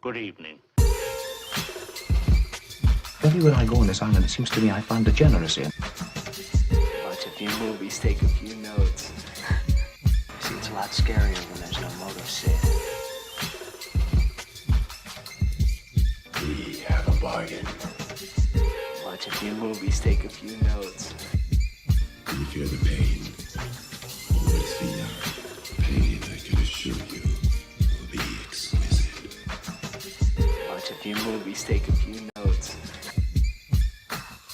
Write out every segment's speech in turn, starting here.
Good evening. Everywhere I go on this island, it seems to me I find degeneracy. Watch a few movies, take a few notes. See, it's a lot scarier when there's no motive, see. We have a bargain. Watch a few movies, take a few notes. Do you feel the pain? Always the pain, I can assure you, will be exquisite. Watch a few movies, take a few notes.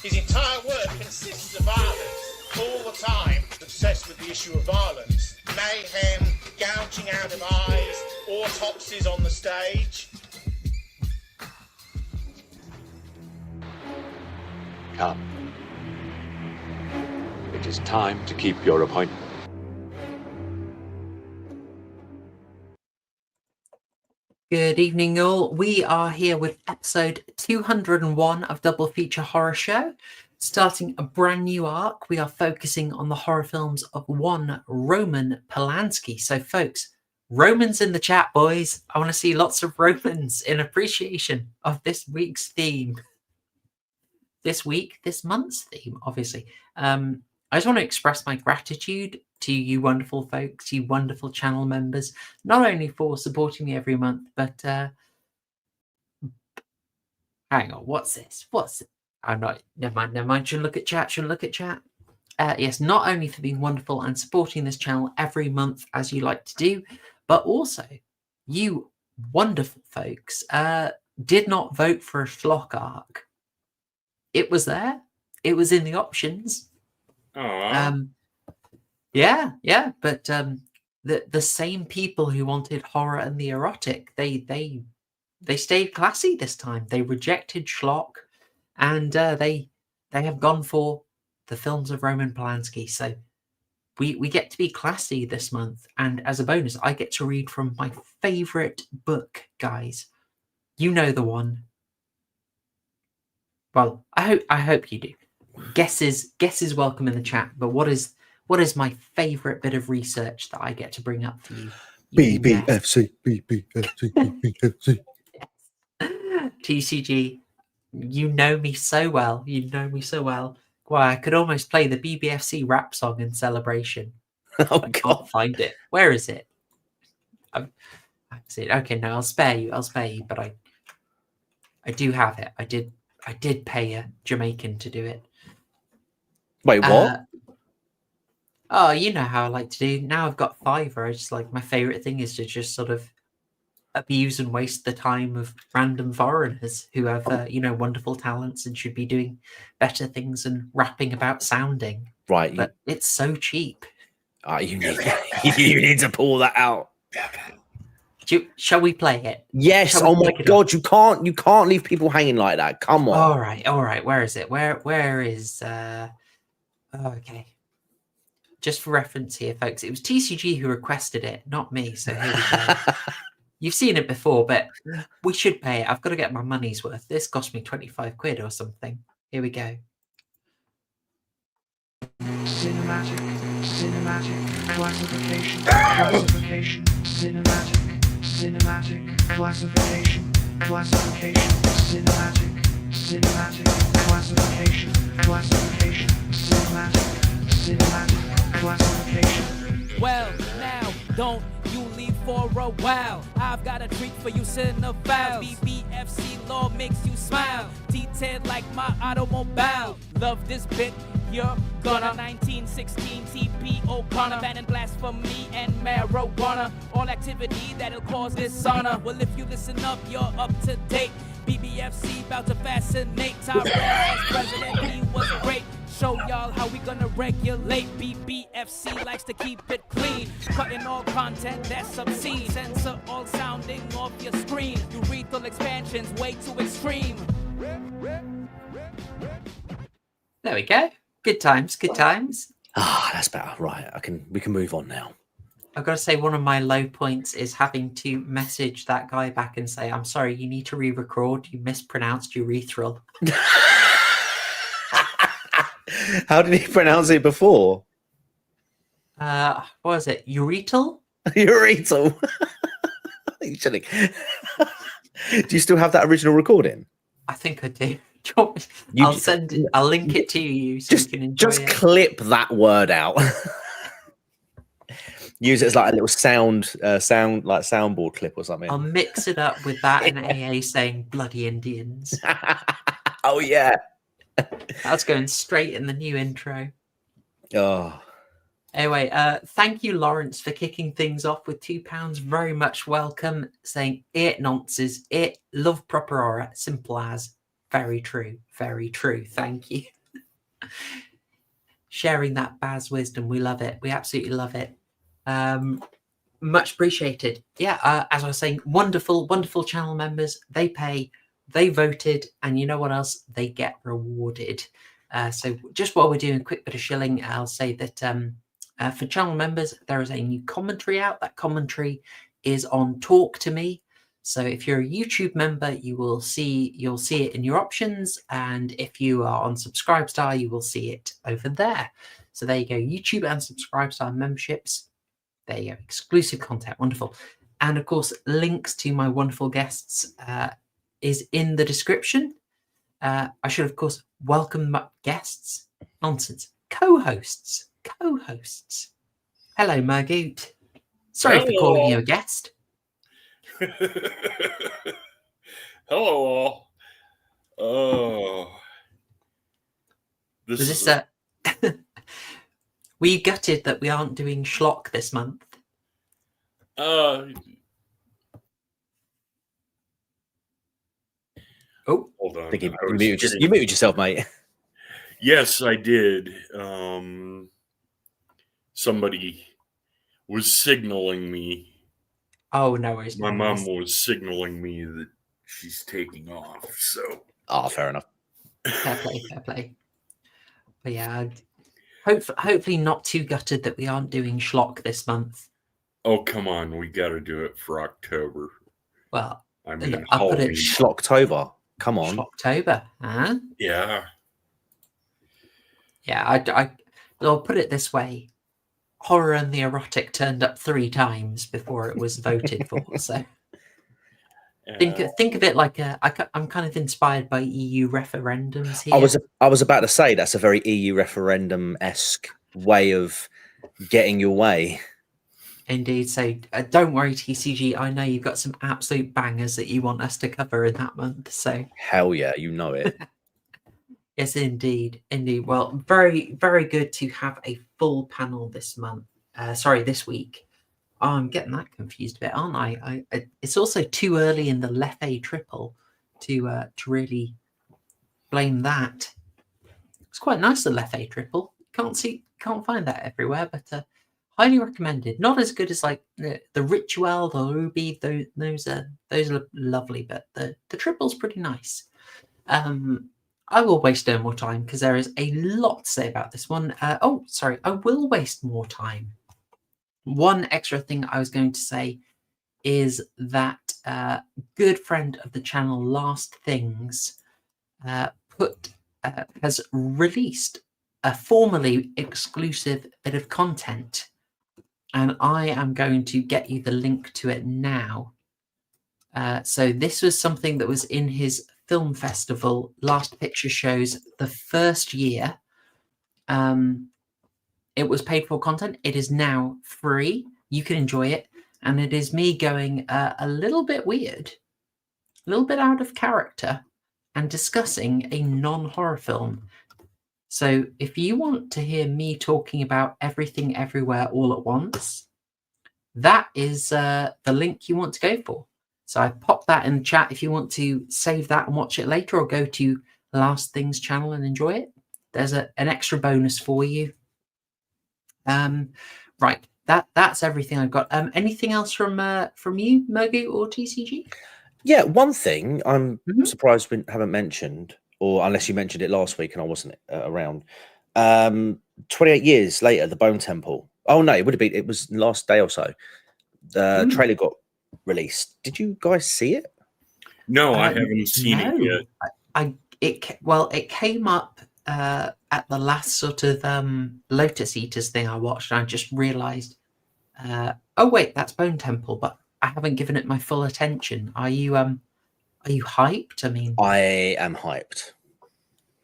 His entire work consists of violence, all the time. Obsessed with the issue of violence, mayhem, gouging out of eyes, autopsies on the stage. Come. It is time to keep your appointment. Good evening, all. We are here with episode 201 of Double Feature Horror Show. Starting a brand new arc, we are focusing on the horror films of one Roman Polanski. So, folks, Romans in the chat, boys. I want to see lots of Romans in appreciation of this week's theme. This month's theme, obviously. I just want to express my gratitude to you wonderful folks, you wonderful channel members, not only for supporting me every month, but hang on, what's this? I'm not, never mind, shouldn't look at chat. Yes, not only for being wonderful and supporting this channel every month as you like to do, but also you wonderful folks did not vote for a schlock arc. It was there. It was in the options. Yeah, but the same people who wanted horror and the erotic, they stayed classy this time. They rejected schlock, and they have gone for the films of Roman Polanski. So we get to be classy this month, and as a bonus, I get to read from my favorite book, guys. You know the one. Well, I hope you do. Guesses welcome in the chat. But what is my favorite bit of research that I get to bring up for you? BBFC. TCG, you know me so well. Why, I could almost play the BBFC rap song in celebration. Oh, I can't find it. Where is it? I see it. Okay, no, I'll spare you. But I do have it. I did pay a Jamaican to do it. Wait, what? Oh, you know how I like to do. Now I've got Fiverr. I just like, my favorite thing is to just sort of abuse and waste the time of random foreigners who have, wonderful talents and should be doing better things and rapping about sounding. Right. But it's so cheap. You need to pull that out. Shall we play it? Yes. Oh my God! You can't leave people hanging like that. Come on. All right. Where is it? Where is? Okay. Just for reference here, folks, it was TCG who requested it, not me. So here we go. You've seen it before, but we should pay it. I've got to get my money's worth. This cost me 25 quid or something. Here we go. Cinematic classification, cinematic classification, cinematic classification, cinematic classification. Well, now, don't you leave for a while. I've got a treat for you, cinephiles. BBFC law makes you smile. Detailed like my automobile. Love this bit, you're gonna. 1916 TP O'Connor, banning blasphemy and marijuana. All activity that'll cause dishonor. Well, if you listen up, you're up to date. BBFC about to fascinate. Tyrell as president, he was great. Show y'all how we gonna regulate. BBFC likes to keep it clean, cutting all content that's obscene. Censor all sounding off your screen. Urethral expansions way too extreme. There we go. Good times. That's better. Right, we can move on now. I've got to say, one of my low points is having to message that guy back and say, I'm sorry, you need to re-record. You mispronounced urethral. How did he pronounce it before? What was it? Urital? Urital. You shouldn't. Do you still have that original recording? I think I do. I'll send it. I'll link it to you so you can enjoy it. Clip that word out. Use it as like a little soundboard clip or something. I'll mix it up with that and AA saying "bloody Indians." Oh yeah, that's going straight in the new intro. Oh. Anyway, thank you, Lawrence, for kicking things off with £2. Very much welcome. Saying it nonsense, it love proper aura, simple as. Very true, very true. Thank you. Sharing that Baz wisdom, we love it. We absolutely love it. Much appreciated. Yeah, as I was saying, wonderful, wonderful channel members. They pay, they voted, and you know what else? They get rewarded. So just while we're doing a quick bit of shilling, I'll say that for channel members, there is a new commentary out. That commentary is on Talk to Me. So if you're a YouTube member, you'll see it in your options, and if you are on Subscribestar, you will see it over there. So there you go, YouTube and Subscribestar memberships. There you go, exclusive content, wonderful. And of course, links to my wonderful guests is in the description. I should, of course, welcome guests. Nonsense. Co-hosts. Hello, Murgoot. Sorry for calling you a guest. Hello, all. Oh. Were you gutted that we aren't doing Schlock this month? Oh. Hold on. You muted yourself, mate. Yes, I did. Somebody was signaling me. Oh, no worries. My mom was signaling me that she's taking off, so. Oh, fair enough. Fair play. But yeah, hopefully not too gutted that we aren't doing Schlock this month. Oh, come on. We got to do it for October. Well, I mean, I'll put it Schlocktober. Come on. Schlocktober, huh? Yeah. Yeah, I'll put it this way. Horror and the Erotic turned up 3 times before it was voted for. So think of it like I'm kind of inspired by EU referendums here. I was about to say that's a very EU referendum-esque way of getting your way. Indeed. So don't worry, TCG. I know you've got some absolute bangers that you want us to cover in that month. So hell yeah, you know it. Yes, indeed. Well, very, very good to have a full panel this month. This week. Oh, I'm getting that confused a bit, aren't I? It's also too early in the Leffe triple to really blame that. It's quite nice, the Leffe triple. Can't find that everywhere, but highly recommended. Not as good as like the Ritual, the Ruby. Those are lovely, but the triple's pretty nice. I will waste no more time because there is a lot to say about this one. I will waste more time. One extra thing I was going to say is that good friend of the channel, Last Things, has released a formerly exclusive bit of content, and I am going to get you the link to it now. So this was something that was in his film festival Last Picture Shows the first year. It was paid for content. It is now free. You can enjoy it, and it is me going a little bit weird, a little bit out of character, and discussing a non-horror film. So if you want to hear me talking about everything everywhere all at once, that is the link you want to go for. So I popped that in the chat if you want to save that and watch it later, or go to Last Things channel and enjoy it. There's an extra bonus for you. Right, that's everything I've got. Anything else from you, Murgoot or TCG? Yeah, one thing I'm surprised we haven't mentioned, or unless you mentioned it last week and I wasn't around. 28 years later, the Bone Temple. Oh no, it was last day or so. The trailer got released. Did you guys see it? No, I haven't seen it yet. It came up at the last sort of Lotus Eaters thing I watched, and I just realised, oh wait, that's Bone Temple, but I haven't given it my full attention. Are you hyped? I mean, I am hyped.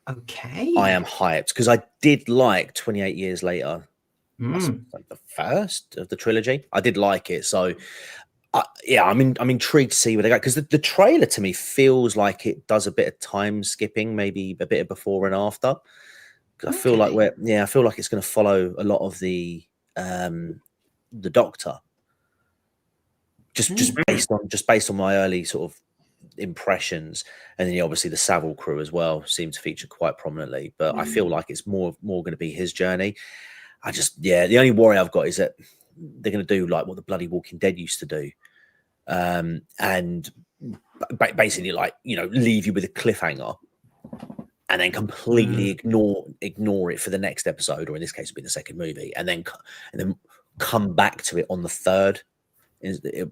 Okay. I am hyped because I did like 28 Years Later. Like the first of the trilogy. I did like it. So, I'm intrigued to see where they go, because the trailer to me feels like it does a bit of time skipping, maybe a bit of before and after. Because I feel like I feel like it's going to follow a lot of the Doctor. Just based on my early sort of impressions, and then obviously the Savile crew as well seem to feature quite prominently, but I feel like it's more going to be his journey. The only worry I've got is that they're going to do like what the bloody Walking Dead used to do, and basically like, leave you with a cliffhanger and then completely ignore it for the next episode, or in this case it'll be the second movie, and then come back to it on the third.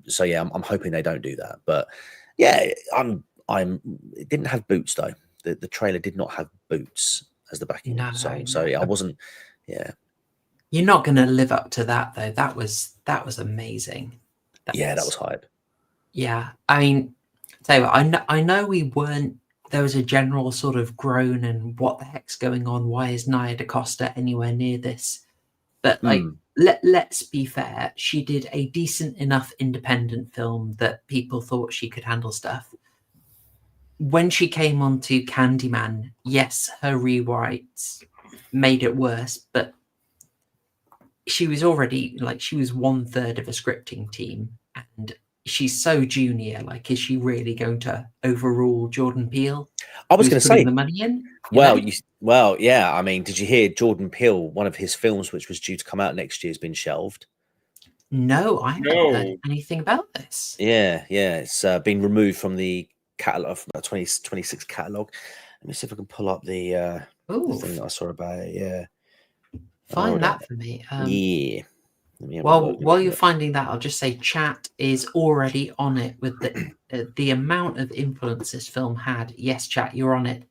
So yeah, I'm hoping they don't do that. But yeah, it didn't have boots though. The trailer did not have boots as the backing song. So yeah, I wasn't. Yeah, you're not going to live up to that though. That was amazing. That was hype. Yeah, I mean, so I know we weren't. There was a general sort of groan and what the heck's going on? Why is Nia DaCosta anywhere near this? But like, let's be fair. She did a decent enough independent film that people thought she could handle stuff. When she came onto Candyman, yes, her rewrites made it worse, but she was already she was 1/3 of a scripting team, and she's so junior. Like, is she really going to overrule Jordan Peele? I was going to say the money in. Yeah. I mean, did you hear Jordan Peele? One of his films, which was due to come out next year, has been shelved. No, I haven't heard anything about this. Yeah, it's been removed from the catalog, 2026 catalog. Let me see if I can pull up the thing that I saw about it. Yeah, find that for me. Yeah. Well, while you're finding that, I'll just say chat is already on it with the amount of influence this film had. Yes, chat, you're on it.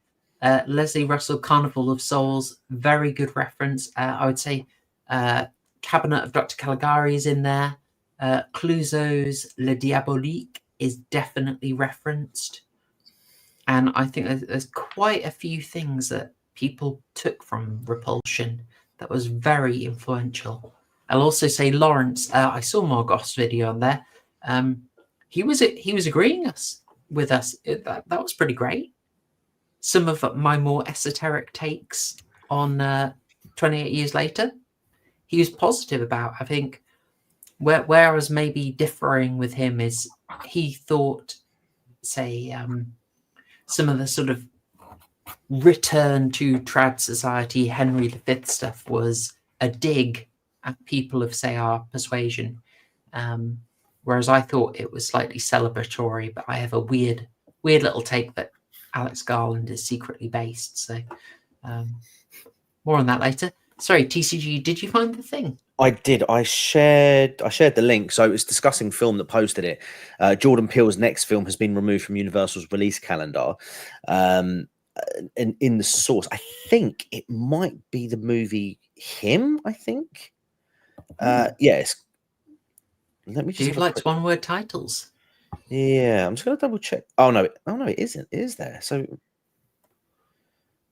Leslie Russell, Carnival of Souls, very good reference. I would say Cabinet of Dr. Caligari is in there. Clouseau's Le Diabolique is definitely referenced. And I think there's quite a few things that people took from Repulsion that was very influential. I'll also say Lawrence. I saw Margot's video on there. He was agreeing with us. That was pretty great. Some of my more esoteric takes on 28 Years Later, he was positive about. I think where I was maybe differing with him is he thought, say, some of the sort of return to trad society Henry V stuff was a dig at people of, say, our persuasion, whereas I thought it was slightly celebratory. But I have a weird little take that Alex Garland is secretly based. So more on that later. Sorry, TCG, did you find the thing? I did. I shared the link. So it's discussing film that posted it. Jordan Peele's next film has been removed from Universal's release calendar. And in the source, I think it might be the movie Him. I think. Yes. Let me just. Do you like one-word titles? Yeah, I'm just gonna double check. Oh no, it isn't. It is there. So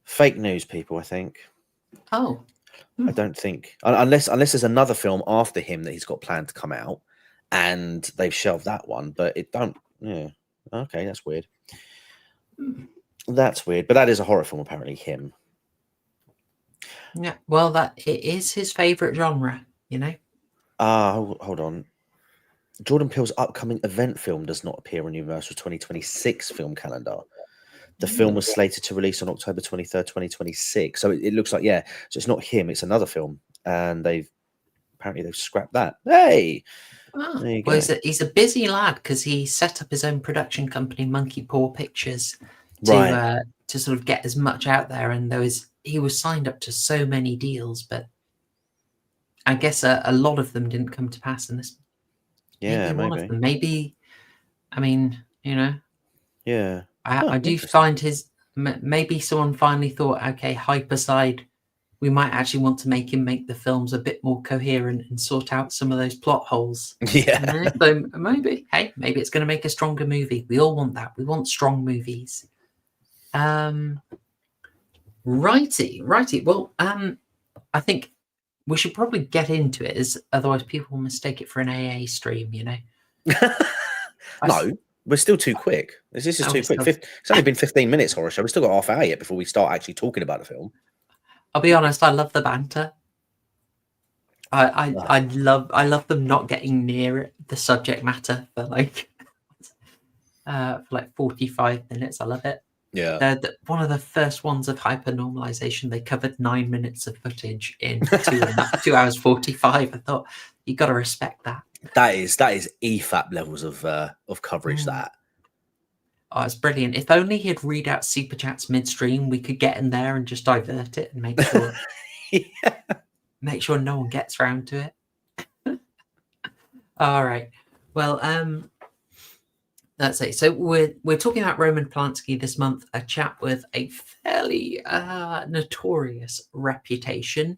fake news, people. I think. Oh. I don't think, unless there's another film after Him that he's got planned to come out, and they've shelved that one. But it don't. Yeah. Okay, that's weird. That's weird. But that is a horror film, apparently. Him. Yeah. Well, it is his favorite genre. Hold on. Jordan Peele's upcoming event film does not appear on Universal's 2026 film calendar. The film was slated to release on October 23rd, 2026. So it looks like, so it's not Him, it's another film. And they've scrapped that. Hey! Well, he's a busy lad because he set up his own production company, Monkey Paw Pictures, to sort of get as much out there. And he was signed up to so many deals, but I guess a lot of them didn't come to pass in this. Yeah, maybe. One of them. Maybe, I mean, Yeah. I do find maybe someone finally thought, okay, hype aside, we might actually want to make him make the films a bit more coherent and sort out some of those plot holes. Yeah. So maybe it's going to make a stronger movie. We all want that. We want strong movies. Righty. Well, I think we should probably get into it, as otherwise people will mistake it for an AA stream. No, we're still too quick. This is too quick. It's only been 15 minutes, Horror Show. We've still got half hour yet before we start actually talking about the film. I'll be honest, I love the banter. I love them not getting near the subject matter for like 45 minutes. I love it. Yeah. One of the first ones of hypernormalization, they covered 9 minutes of footage in 2 hours 45. I thought you got to respect that. That is EFAP levels of coverage. That. Oh, it's brilliant. If only he'd read out super chats midstream, we could get in there and just divert it and make sure make sure no one gets round to it. All right. Well, that's it. So we're talking about Roman Polanski this month, a chap with a fairly notorious reputation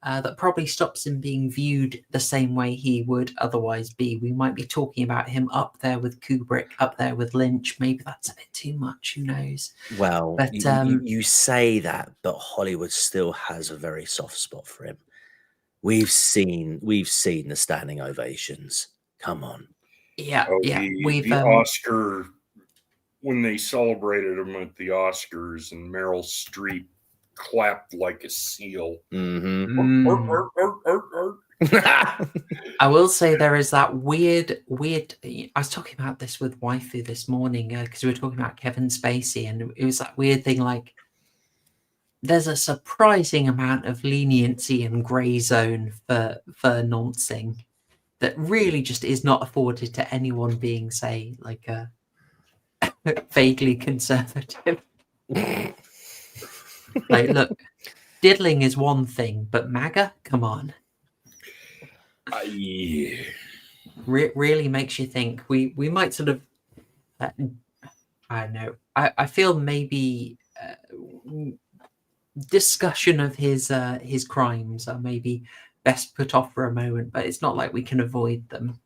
that probably stops him being viewed the same way he would otherwise be. We might be talking about him up there with Kubrick, up there with Lynch. Maybe that's a bit too much. Who knows? Well, but you say that, but Hollywood still has a very soft spot for him. We've seen the standing ovations. Come on. Yeah. The Oscar, when they celebrated him at the Oscars, and Meryl Streep clapped like a seal. Mm-hmm. I will say there is that weird. I was talking about this with Waifu this morning because we were talking about Kevin Spacey, and it was that weird thing like there's a surprising amount of leniency and grey zone for noncing that really just is not afforded to anyone being, say, like a vaguely conservative. Like, look, diddling is one thing, but MAGA, come on. Yeah. Really makes you think. We might sort of, I don't know. I feel maybe discussion of his crimes are maybe best put off for a moment, but it's not like we can avoid them.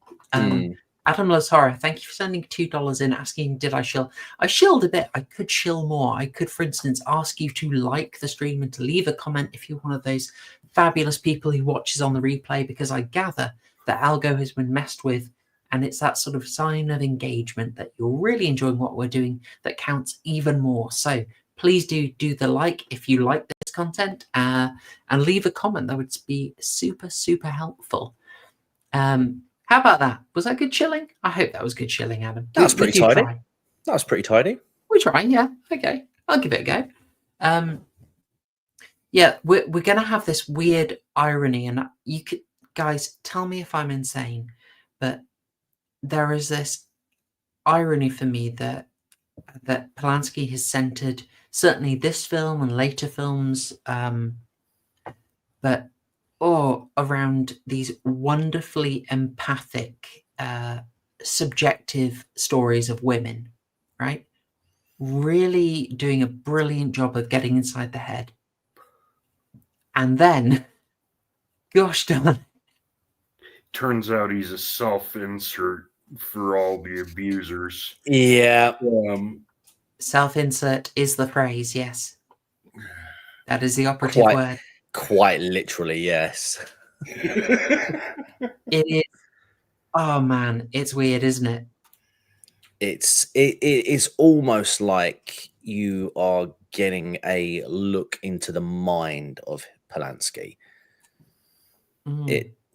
Adam Loves Horror, thank you for sending $2 in, asking, did I shill? I shilled a bit. I could shill more. I could, for instance, ask you to like the stream and to leave a comment if you're one of those fabulous people who watches on the replay, because I gather that algo has been messed with, and it's that sort of sign of engagement that you're really enjoying what we're doing that counts even more. So please do the like if you like this content, and leave a comment. That would be super, super helpful. How about that? Was that good chilling? I hope that was good chilling, Adam. That was pretty tidy. That was pretty tidy. We try, yeah. Okay, I'll give it a go. Yeah, we're going to have this weird irony, and you could, guys, tell me if I'm insane, but there is this irony for me that Polanski has centered certainly this film and later films, but around these wonderfully empathic, subjective stories of women, right? Really doing a brilliant job of getting inside the head. And then, gosh darn. Turns out he's a self-insert for all the abusers. Yeah. Self-insert is the phrase, yes. That is the operative word. Quite literally, yes. It is. Oh man, it's weird, isn't it? It is almost like you are getting a look into the mind of Polanski.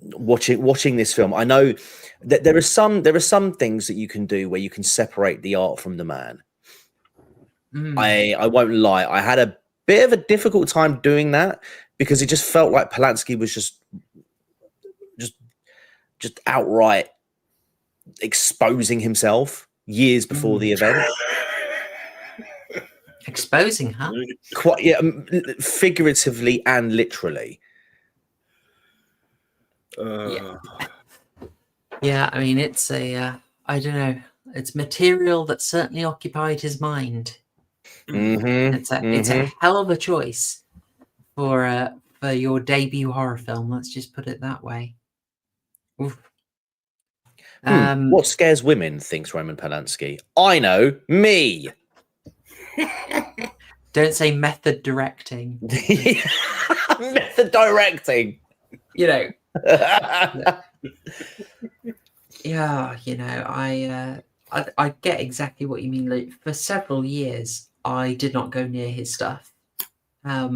Watching this film, I know that there are some things that you can do where you can separate the art from the man. I won't lie, I had a bit of a difficult time doing that, because it just felt like Polanski was just outright exposing himself years before the event. Exposing, huh? Quite, yeah, figuratively and literally. Yeah, I mean, it's I don't know, it's material that certainly occupied his mind. It's a hell of a choice for for your debut horror film. Let's just put it that way. Oof. What scares women, thinks Roman Polanski. I know, me. Don't say method directing. Method directing. You know. Yeah, you know, I get exactly what you mean. Like, for several years, I did not go near his stuff. I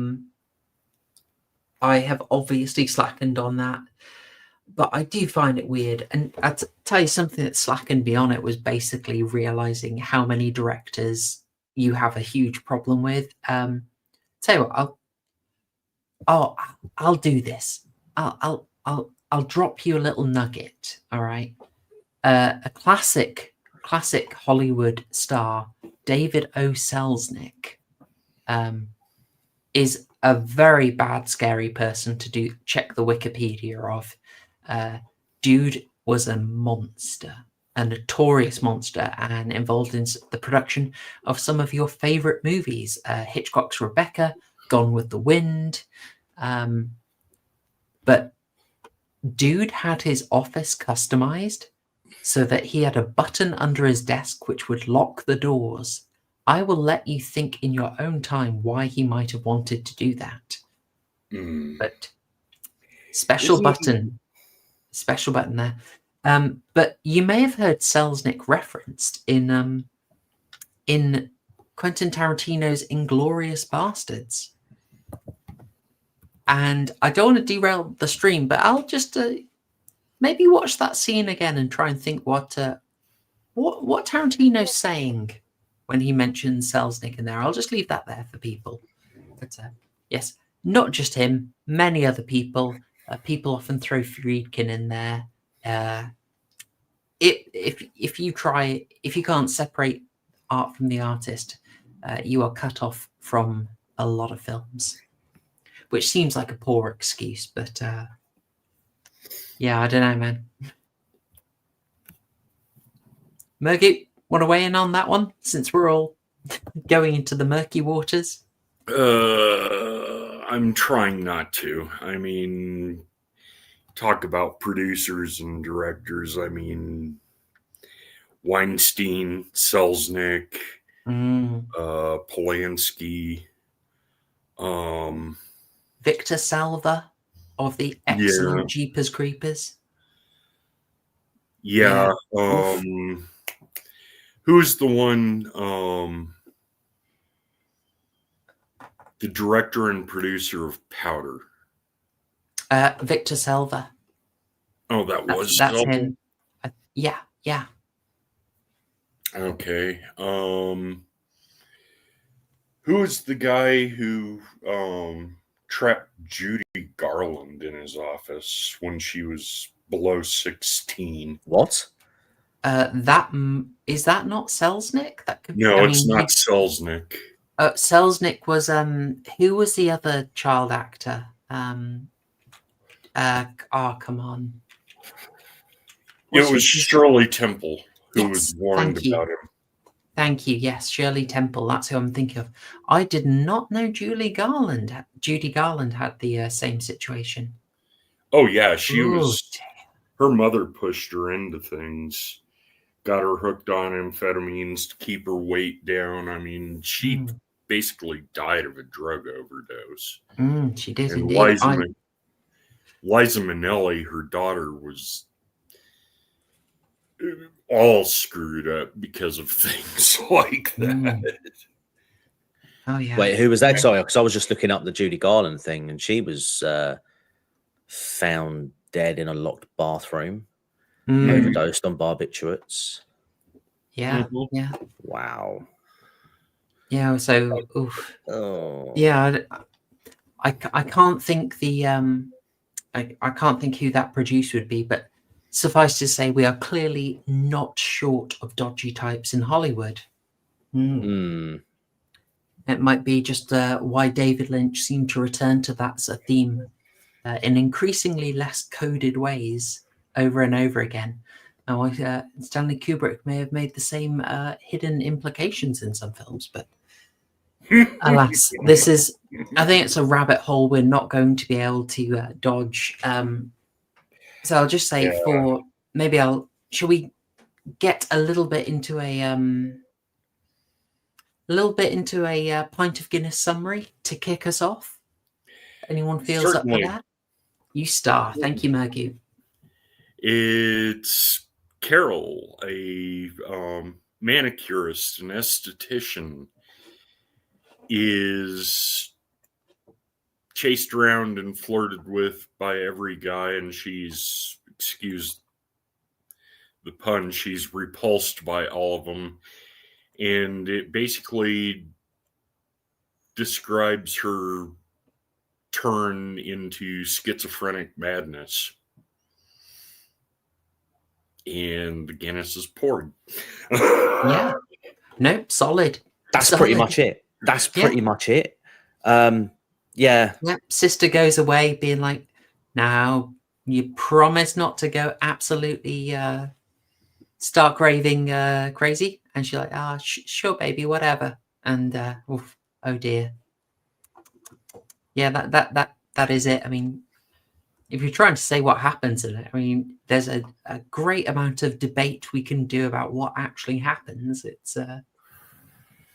have obviously slackened on that, but I do find it weird. And I'll tell you something that slackened me on it was basically realizing how many directors you have a huge problem with. Tell you what, I'll do this. I'll drop you a little nugget. All right. A classic Hollywood star, David O. Selznick, is a very bad, scary person to check the Wikipedia of. Dude was a monster, a notorious monster, and involved in the production of some of your favorite movies, Hitchcock's Rebecca, Gone with the Wind. But dude had his office customized so that he had a button under his desk which would lock the doors. I will let you think in your own time why he might have wanted to do that. But special button there. But you may have heard Selznick referenced in Quentin Tarantino's Inglourious Bastards. And I don't want to derail the stream, but I'll just maybe watch that scene again and try and think what Tarantino's saying when he mentions Selznick in there. I'll just leave that there for people. But yes, not just him, many other people. People often throw Friedkin in there. If you can't separate art from the artist, you are cut off from a lot of films, which seems like a poor excuse, but yeah, I don't know, man. Murgoot, want to weigh in on that one, since we're all going into the murky waters? I'm trying not to. I mean, talk about producers and directors. I mean, Weinstein, Selznick, Polanski, Victor Salva of the excellent Jeepers Creepers. Yeah. Who's the one? The director and producer of Powder. Victor Salva. Oh, that's Salva? Him. Yeah. Okay. Who is the guy who trapped Judy Garland in his office when she was below 16? What? Is that not Selznick? That could no, it's not Selznick. Selznick was who was the other child actor? Come on. It was Shirley Temple who was warned about him. Thank you. Yes, Shirley Temple. That's who I'm thinking of. I did not know Judy Garland had the same situation. Oh yeah, she was. Her mother pushed her into things, got her hooked on amphetamines to keep her weight down. I mean, she basically died of a drug overdose. She did and indeed. Liza Minnelli, her daughter, was all screwed up because of things like that. Oh yeah. Wait, who was that? Sorry, because I was just looking up the Judy Garland thing, and she was found dead in a locked bathroom, overdosed on barbiturates. Yeah. Wow. Yeah. So, yeah, I can't think I can't think who that producer would be, but suffice to say, we are clearly not short of dodgy types in Hollywood. It might be just why David Lynch seemed to return to that as a theme in increasingly less coded ways over and over again. Now, Stanley Kubrick may have made the same hidden implications in some films, but Alas, this is, I think it's a rabbit hole we're not going to be able to dodge. So I'll just say shall we get a little bit into a pint of Guinness summary to kick us off? Anyone feels Certainly. up for that? You star. Thank you, Murgoot. It's Carol, a manicurist, an esthetician, is chased around and flirted with by every guy, and she's, excuse the pun, she's repulsed by all of them. And it basically describes her turn into schizophrenic madness. And the Guinness is poured. Yeah. Nope, solid. That's pretty much it. That's pretty much it. Yeah. Sister goes away being like, now you promise not to go absolutely stark raving crazy. And she's like, sure, baby, whatever. And oof, oh dear. Yeah, that is it. I mean, if you're trying to say what happens in it, I mean, there's a great amount of debate we can do about what actually happens. It's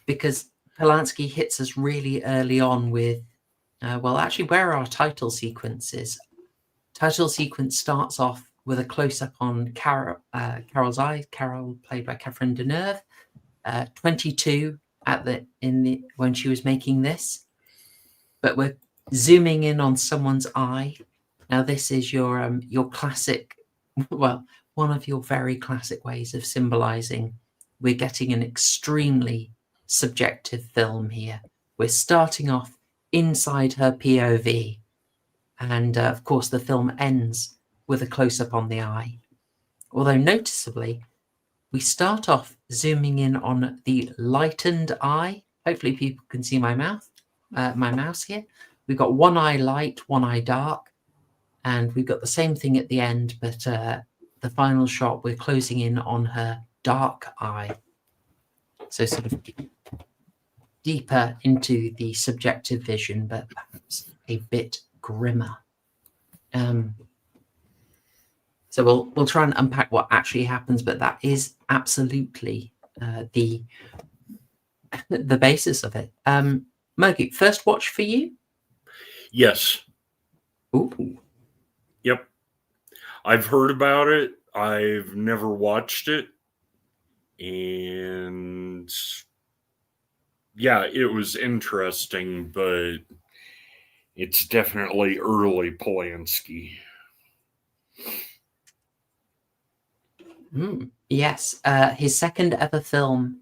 because Polanski hits us really early on with, well, actually, where our title sequence is. Title sequence starts off with a close-up on Carol's eyes. Carol, played by Catherine Deneuve, 22 when she was making this, but we're zooming in on someone's eye. Now, this is your classic, well, one of your very classic ways of symbolizing. We're getting an extremely subjective film here. We're starting off inside her POV, and of course, the film ends with a close-up on the eye. Although noticeably, we start off zooming in on the lightened eye. Hopefully, people can see my mouse here. We've got one eye light, one eye dark. And we've got the same thing at the end, but the final shot, we're closing in on her dark eye. So sort of deeper into the subjective vision, but perhaps a bit grimmer. So we'll try and unpack what actually happens, but that is absolutely the basis of it. Murgoot, first watch for you? Yes. Ooh. Yep. I've heard about it. I've never watched it. And yeah, it was interesting, but it's definitely early Polanski. Yes. His second ever film.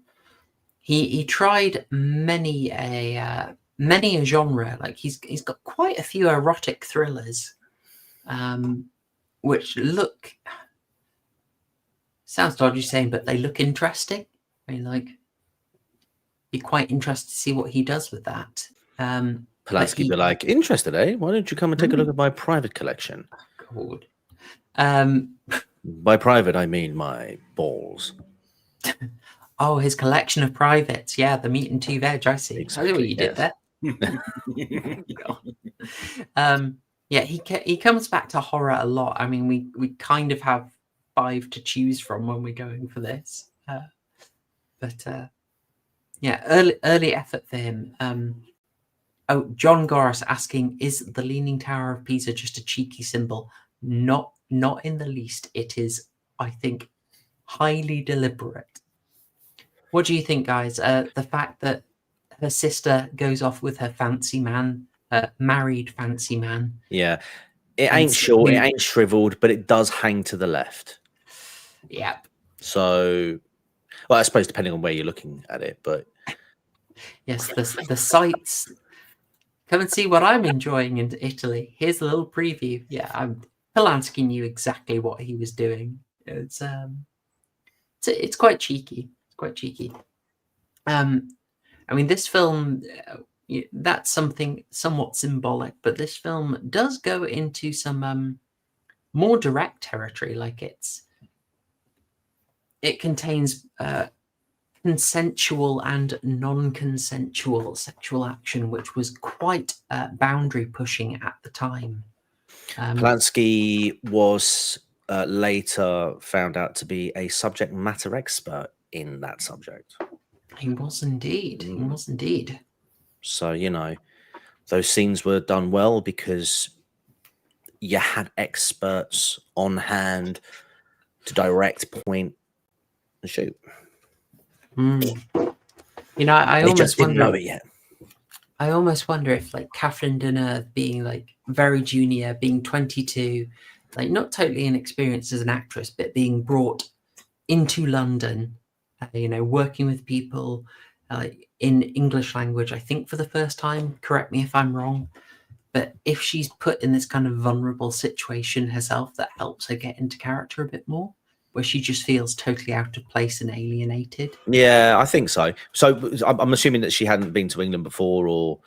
He tried many a genre. Like he's got quite a few erotic thrillers. Which sounds dodgy saying, but they look interesting. I mean, like, be quite interested to see what he does with that. Polanski be like, interested, eh? Why don't you come and take a look at my private collection? God. By private, I mean my balls. Oh, his collection of privates. Yeah, the meat and two veg. I see. Exactly, I see what you did there. Yeah, he comes back to horror a lot. I mean, we kind of have 5 to choose from when we're going for this. Yeah, early effort for him. John Goris asking, is the Leaning Tower of Pisa just a cheeky symbol? Not in the least. It is, I think, highly deliberate. What do you think, guys? The fact that her sister goes off with her fancy man, married fancy man. Yeah, it ain't short, it ain't shriveled, but it does hang to the left. Yep. So, well, I suppose depending on where you're looking at it, but yes, the sights. Come and see what I'm enjoying in Italy. Here's a little preview. Yeah, Polanski knew exactly what he was doing. It's quite cheeky. It's quite cheeky. I mean, this film. That's something somewhat symbolic, but this film does go into some more direct territory. Like it contains consensual and non-consensual sexual action, which was quite boundary pushing at the time. Polanski was later found out to be a subject matter expert in that subject. He was indeed. He was indeed. So, you know, those scenes were done well because you had experts on hand to direct, point, and shoot. You know, I They almost just didn't wonder. know it yet. I almost wonder if, like, Catherine Deneuve being like very junior, being 22, like not totally inexperienced as an actress, but being brought into London, you know, working with people in English language, I think for the first time. Correct me if I'm wrong, but if she's put in this kind of vulnerable situation herself, that helps her get into character a bit more, where she just feels totally out of place and alienated. Yeah, I think so. So I'm assuming that she hadn't been to England before, or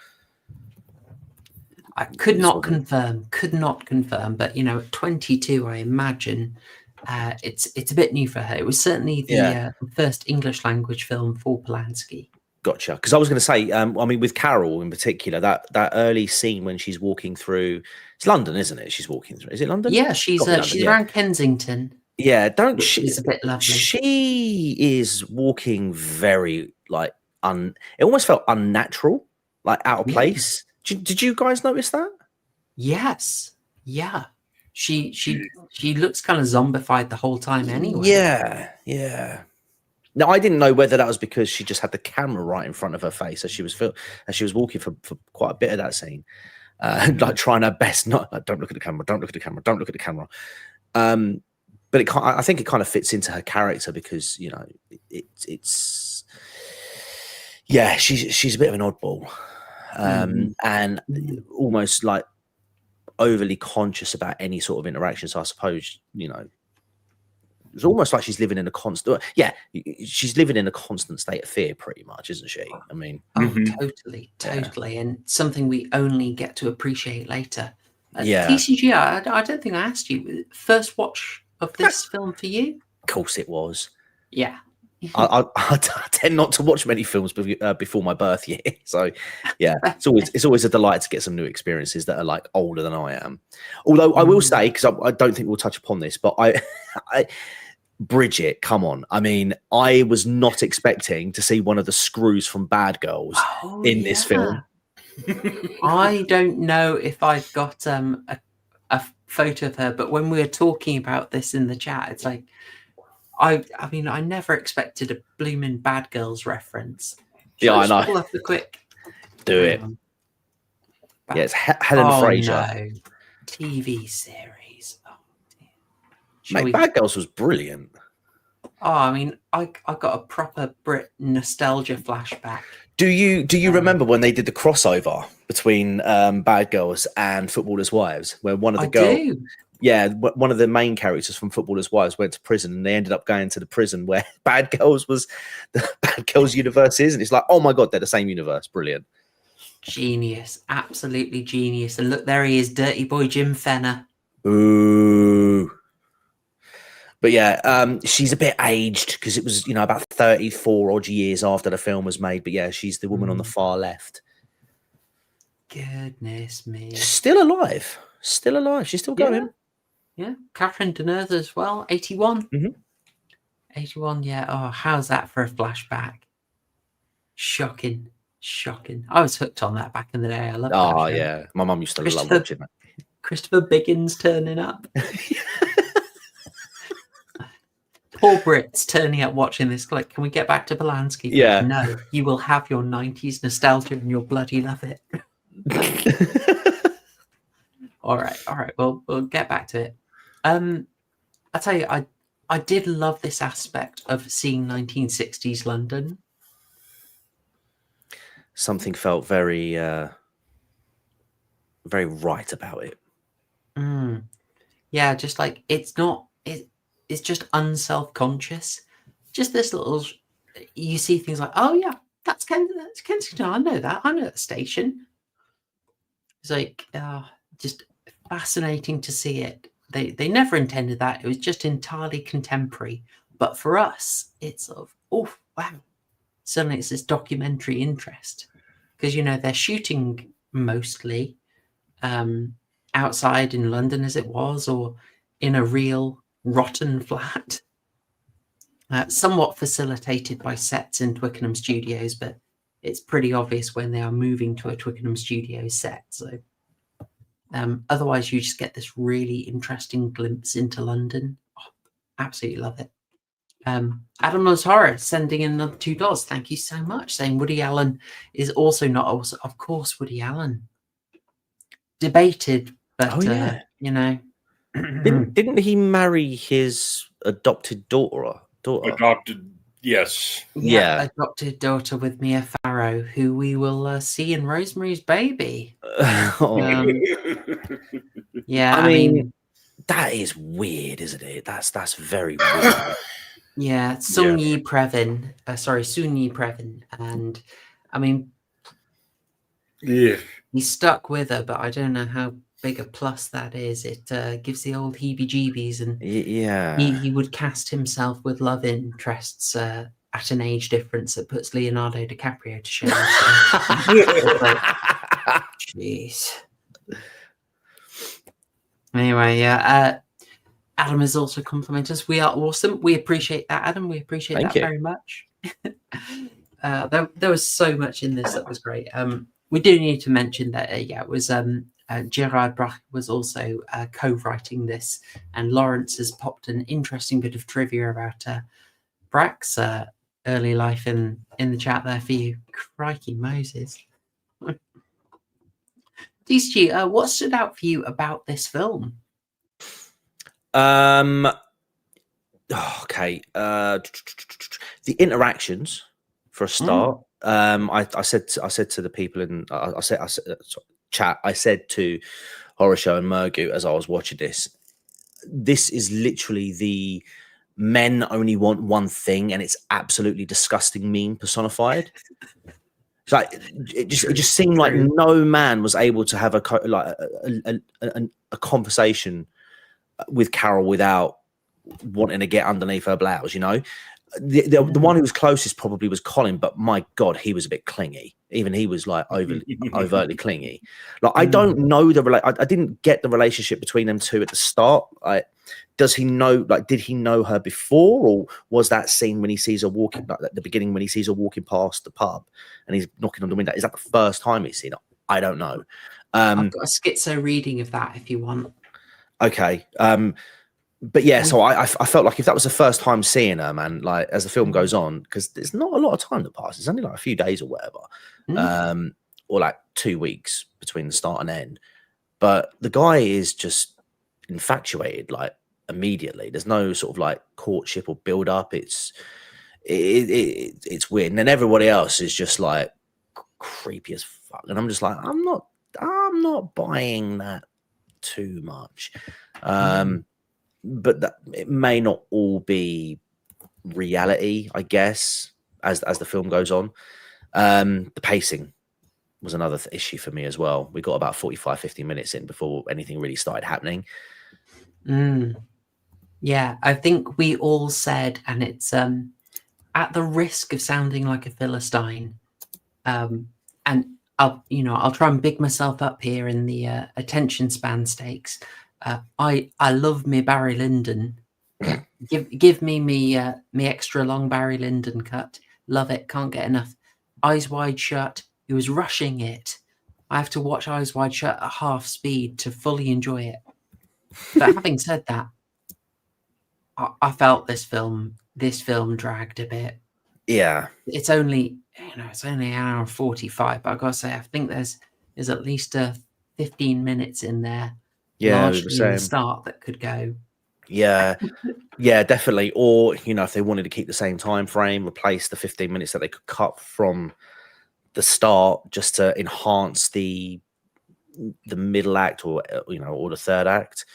I could not confirm, but you know, at 22, I imagine it's a bit new for her. It was certainly the first English language film for Polanski. Gotcha. Because I was going to say, I mean, with Carol in particular, that early scene when she's walking through, it's London, isn't it? She's walking through. Is it London? Yeah, she's around Kensington. Yeah, don't she? It's a bit lovely. She is walking very like it almost felt unnatural, like out of place. Did you guys notice that? Yes. Yeah. She looks kind of zombified the whole time anyway. Yeah. Now I didn't know whether that was because she just had the camera right in front of her face as she was walking for quite a bit of that scene, like trying her best not like, don't look at the camera, don't look at the camera, don't look at the camera. But I think it kind of fits into her character because, you know, it's she's a bit of an oddball, and almost like overly conscious about any sort of interaction. So I suppose, you know, it's almost like she's living in a constant. Yeah, she's living in a constant state of fear, pretty much, isn't she? I mean, totally, and something we only get to appreciate later. Yeah. TCG, I don't think I asked you. First watch of this film for you? Of course it was. Yeah. I tend not to watch many films before my birth year, so yeah, it's always a delight to get some new experiences that are like older than I am. Although I will say, because I don't think we'll touch upon this, but I Bridget, come on! I mean, I was not expecting to see one of the screws from Bad Girls in this film. I don't know if I've got a photo of her, but when we were talking about this in the chat, it's like I mean, I never expected a blooming Bad Girls reference. Yeah, I know. Pull up the quick. Do it. Yeah, it's Helen Fraser. No. TV series. Oh, dear. Mate, Bad Girls was brilliant. Oh, I mean, I got a proper Brit nostalgia flashback. Do you remember when they did the crossover between Bad Girls and Footballers' Wives, where one of the girls, one of the main characters from Footballers' Wives went to prison, and they ended up going to the prison where Bad Girls was the Bad Girls universe is, and it's like, oh my god, they're the same universe. Brilliant, genius, absolutely genius. And look, there he is, Dirty Boy Jim Fenner. Ooh. But yeah, she's a bit aged because it was, you know, about 34 odd years after the film was made. But yeah, she's the woman on the far left. Goodness me. Still alive. She's still going. Yeah. Catherine Deneuve as well. 81. 81, yeah. Oh, how's that for a flashback? Shocking. I was hooked on that back in the day. I love that. Oh, yeah. My mum used to love watching that. Christopher Biggins turning up. Poor Brits turning up watching this. Like, can we get back to Polanski? Yeah. No, you will have your 90s nostalgia and you'll bloody love it. All right. Well, we'll get back to it. I tell you, I did love this aspect of seeing 1960s London. Something felt very, very right about it. Yeah, just like it's just unself-conscious. Just this little, you see things like, oh yeah, that's Kensington. I know that. I know that station. It's like just fascinating to see it. They never intended that. It was just entirely contemporary. But for us, it's sort of, oh wow, suddenly it's this documentary interest, because they're shooting mostly outside in London as it was, or in a real rotten flat, somewhat facilitated by sets in Twickenham Studios, but it's pretty obvious when they are moving to a Twickenham Studios set. So otherwise you just get this really interesting glimpse into London. Oh, absolutely love it. Adam Loves Horror sending in another $2. Thank you so much. Saying Woody Allen is also not also, of course, Woody Allen. Debated, but didn't he marry his adopted daughter? Adopted, yes. Yeah. Adopted daughter with Mia Farrow, who we will see in Rosemary's Baby. Yeah, I mean, that is weird, isn't it? That's very weird. Yeah, Soon Yi Previn, and I mean, yeah, he stuck with her, but I don't know how big a plus that is. It gives the old heebie-jeebies, and he would cast himself with love interests at an age difference that puts Leonardo DiCaprio to shame. Jeez. Anyway, Adam has also complimented us. We are awesome. We appreciate that, Adam. We appreciate that very much. There was so much in this that was great. We do need to mention that it was Gerard Brach was also co-writing this, and Lawrence has popped an interesting bit of trivia about Brach's early life in the chat there for you. Crikey Moses. DCG, what stood out for you about this film? Okay. The interactions, for a start. I said to the people in chat, I said to Horror Show and Murgoot as I was watching this is literally the men only want one thing, and it's absolutely disgusting meme personified. It's like it just seemed like no man was able to have a conversation with Carol without wanting to get underneath her blouse, The one who was closest probably was Colin, but my God, he was a bit clingy. Even he was like overtly clingy. Like I don't know I didn't get the relationship between them two at the start. Does he know? Like, did he know her before, or was that scene when he sees her walking, like at the beginning when he sees her walking past the pub and he's knocking on the window? Is that the first time he's seen her? I don't know. I've got a schizo reading of that if you want. Okay. But yeah, so I felt like if that was the first time seeing her, man, like as the film goes on, because there's not a lot of time that passes, it's only like a few days or whatever, or like 2 weeks between the start and end. But the guy is just infatuated, like immediately. There's no sort of like courtship or build up. It's weird, and then everybody else is just like creepy as fuck, and I'm just like, I'm not buying that too much. But it may not all be reality, I guess, as the film goes on. The pacing was another issue for me as well. We got about 45-50 minutes in before anything really started happening. Yeah, I think we all said, and it's at the risk of sounding like a Philistine, and I'll try and big myself up here in the attention span stakes. I love me Barry Lyndon. Give me me extra long Barry Lyndon cut. Love it. Can't get enough. Eyes Wide Shut. He was rushing it. I have to watch Eyes Wide Shut at half speed to fully enjoy it. But having said that, I felt this film dragged a bit. Yeah, it's only an hour and 45. But I gotta say, I think there's at least 15 minutes in there. Yeah, the start that could go. Yeah, definitely. Or if they wanted to keep the same time frame, replace the 15 minutes that they could cut from the start just to enhance the middle act, or or the third act.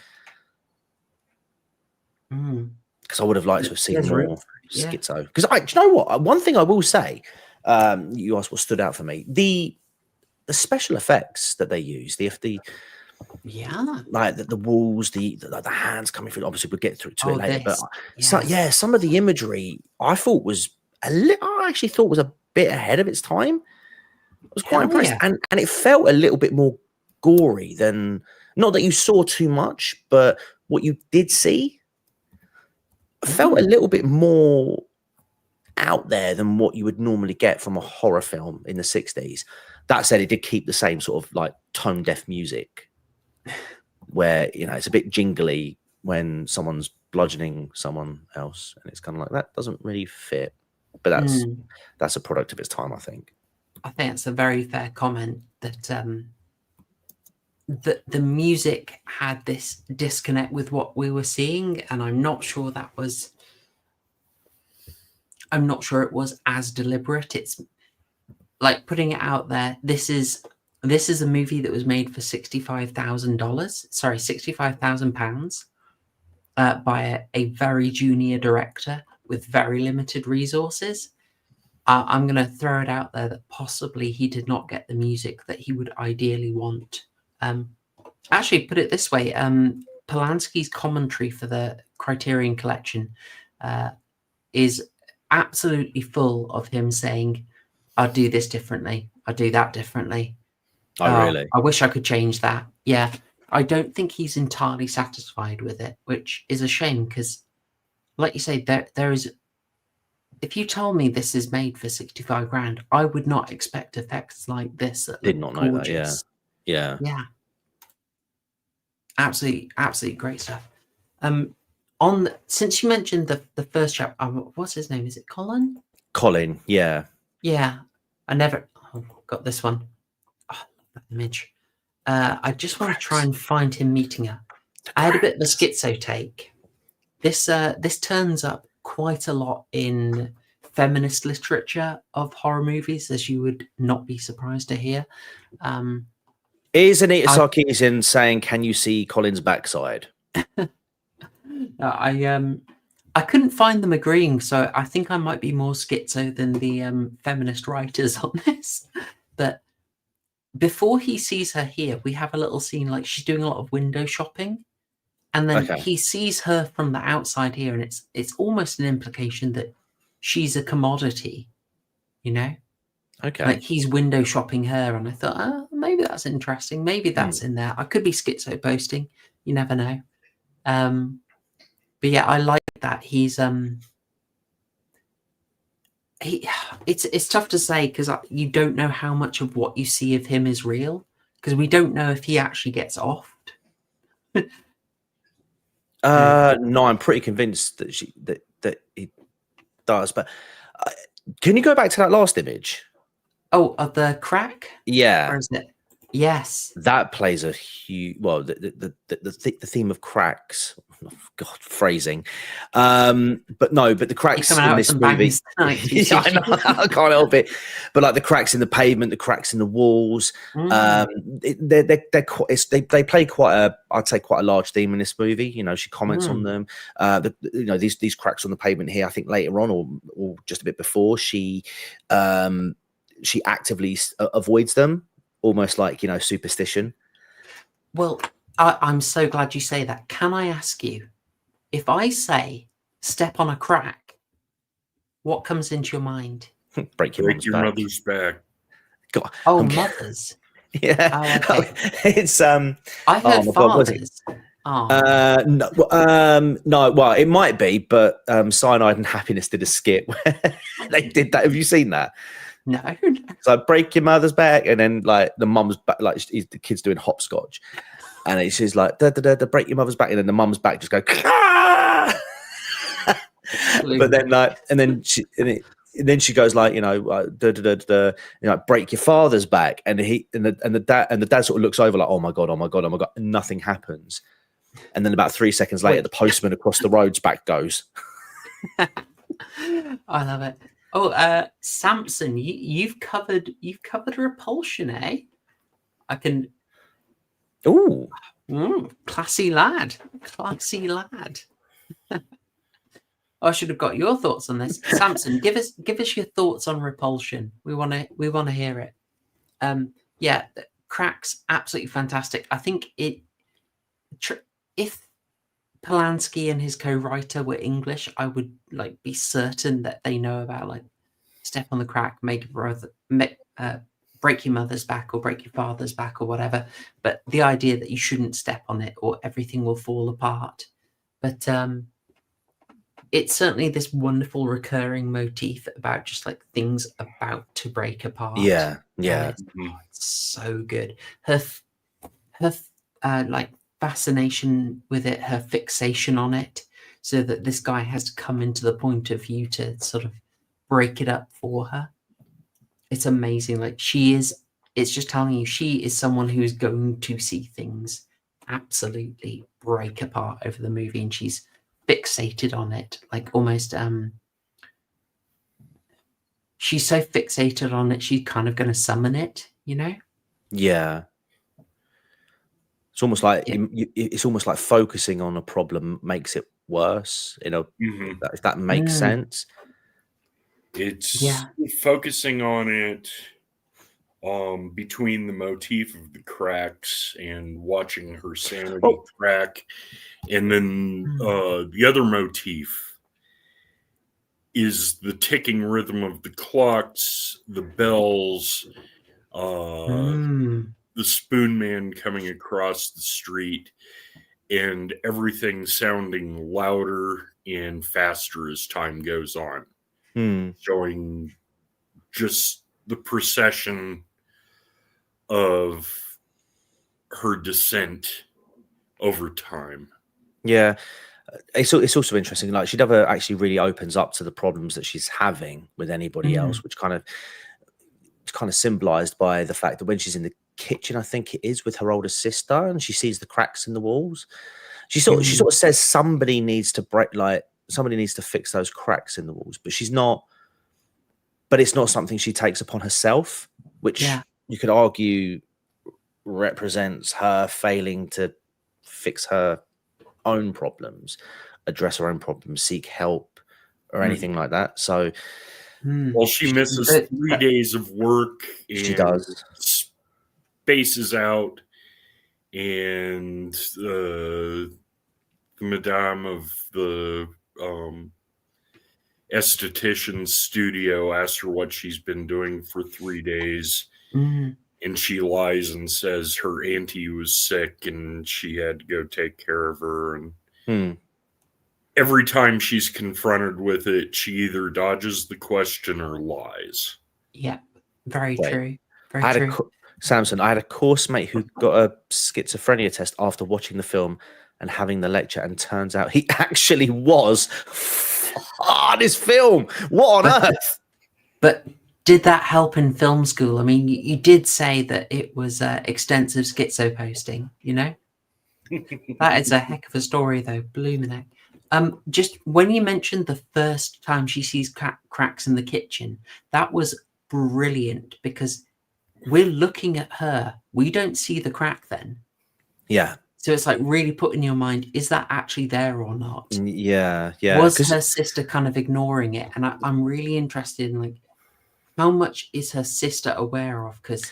Because I would have liked to have seen more schizo. Because do you know what? One thing I will say, you asked what stood out for me. The special effects that they use, like the walls, the hands coming through. Obviously, we'll get through it later. But some of the imagery I thought was I actually thought was a bit ahead of its time. I was quite Hell impressed, yeah. and it felt a little bit more gory than, not that you saw too much, but what you did see felt a little bit more out there than what you would normally get from a horror film in the 60s. That said, it did keep the same sort of like tone deaf music where, you know, it's a bit jingly when someone's bludgeoning someone else, and it's kind of like, that doesn't really fit. But that's a product of its time, I think. I think it's a very fair comment that the music had this disconnect with what we were seeing, and I'm not sure it was as deliberate. It's like putting it out there. This is a movie that was made for £65,000 by a very junior director with very limited resources. I'm going to throw it out there that possibly he did not get the music that he would ideally want. Actually, put it this way, Polanski's commentary for the Criterion Collection is absolutely full of him saying, I'll do this differently. I'll do that differently. Oh, really? I wish I could change that. Yeah. I don't think he's entirely satisfied with it, which is a shame because, like you say, there is... If you told me this is made for 65 grand, I would not expect effects like this. Did not know that, yeah. Absolutely great stuff. Since you mentioned the first chapter, what's his name? Is it Colin? Colin, yeah. Yeah. I never got this one. Oh, I love that image. I just want to try and find him meeting her. I had a bit of a schizo take. This turns up quite a lot in feminist literature of horror movies, as you would not be surprised to hear. Is Anita Sarkeesian saying, "Can you see Colin's backside"? I couldn't find them agreeing, so I think I might be more schizo than the feminist writers on this. But before he sees her here, we have a little scene like she's doing a lot of window shopping, and then he sees her from the outside here, and it's almost an implication that she's a commodity, you know? Okay. Like he's window shopping her, and I thought, maybe that's interesting. Maybe that's in there. I could be schizo boasting. You never know. But yeah, I like that. He's it's tough to say because you don't know how much of what you see of him is real, because we don't know if he actually gets offed. No, I'm pretty convinced that he does. But can you go back to that last image? Oh, of the crack? Yeah. Or is it? Yes. That plays a huge... Well, the theme of cracks... Oh, God, phrasing. But the cracks in this movie... Yeah, I know, I can't help it. But like the cracks in the pavement, the cracks in the walls, they play quite a... I'd say quite a large theme in this movie. You know, she comments on them. These cracks on the pavement here, I think later on or just a bit before, she actively avoids them, almost like, you know, superstition. Well, I'm so glad you say that. Can I ask you, if I say step on a crack, what comes into your mind? Break your mother's back. God. Oh, mothers. Yeah. Oh, okay. It's I heard fathers. No, well, it might be, but Cyanide and Happiness did a skit where they did that. Have you seen that? No. So break your mother's back, and then like the mum's back, like the kid's doing hopscotch, and she's like, da, da, da, da, break your mother's back, and then the mum's back just go, ah! But then like, and then she goes like, you know, da, da, da, da, you know, break your father's back, and the dad sort of looks over like, oh my god, and nothing happens, and then about 3 seconds later, the postman across the road's back goes. I love it. Oh, Samson, you've covered Repulsion, eh? I can. Ooh, classy lad. I should have got your thoughts on this, Samson. Give us your thoughts on Repulsion. We want to hear it. Yeah, Crack's absolutely fantastic. I think if Polanski and his co-writer were English, I would like be certain that they know about like step on the crack, make your brother, break your mother's back or break your father's back or whatever. But the idea that you shouldn't step on it or everything will fall apart. But it's certainly this wonderful recurring motif about just like things about to break apart. Yeah, yeah. It's so good. Her like fascination with it, her fixation on it, so that this guy has to come into the point of view to sort of break it up for her. It's amazing. Like it's just telling you she is someone who's going to see things absolutely break apart over the movie, and she's fixated on it, like almost she's so fixated on it she's kind of going to summon it, you know. Yeah, it's almost like it's almost like focusing on a problem makes it worse, you know. If that makes sense. It's focusing on it between the motif of the cracks and watching her sanity crack. And then the other motif is the ticking rhythm of the clocks, the bells, the spoon man coming across the street, and everything sounding louder and faster as time goes on. Showing just the procession of her descent over time. Yeah, it's also interesting. Like she never actually really opens up to the problems that she's having with anybody else, which kind of symbolized by the fact that when she's in the kitchen, I think it is, with her older sister, and she sees the cracks in the walls, she sort of says somebody needs to fix those cracks in the walls, but she's not. But it's not something she takes upon herself, which you could argue represents her failing to fix her own problems, address her own problems, seek help, or anything like that. So, well, she misses 3 days of work. She does. Spaces out, and the madame of the esthetician's studio asks her what she's been doing for 3 days, and she lies and says her auntie was sick and she had to go take care of her. And every time she's confronted with it, she either dodges the question or lies. Yeah, very true. Very true. Samson, I had a course mate who got a schizophrenia test after watching the film and having the lecture, and turns out he actually was this film. What on earth? But did that help in film school? I mean, you did say that it was extensive schizo posting, you know? That is a heck of a story, though. Blooming heck. Just when you mentioned the first time she sees cracks in the kitchen, that was brilliant, because we're looking at her. We don't see the crack then. Yeah. So it's like really put in your mind, is that actually there or not? Yeah. Was her sister kind of ignoring it? And I'm really interested in like, how much is her sister aware of? Because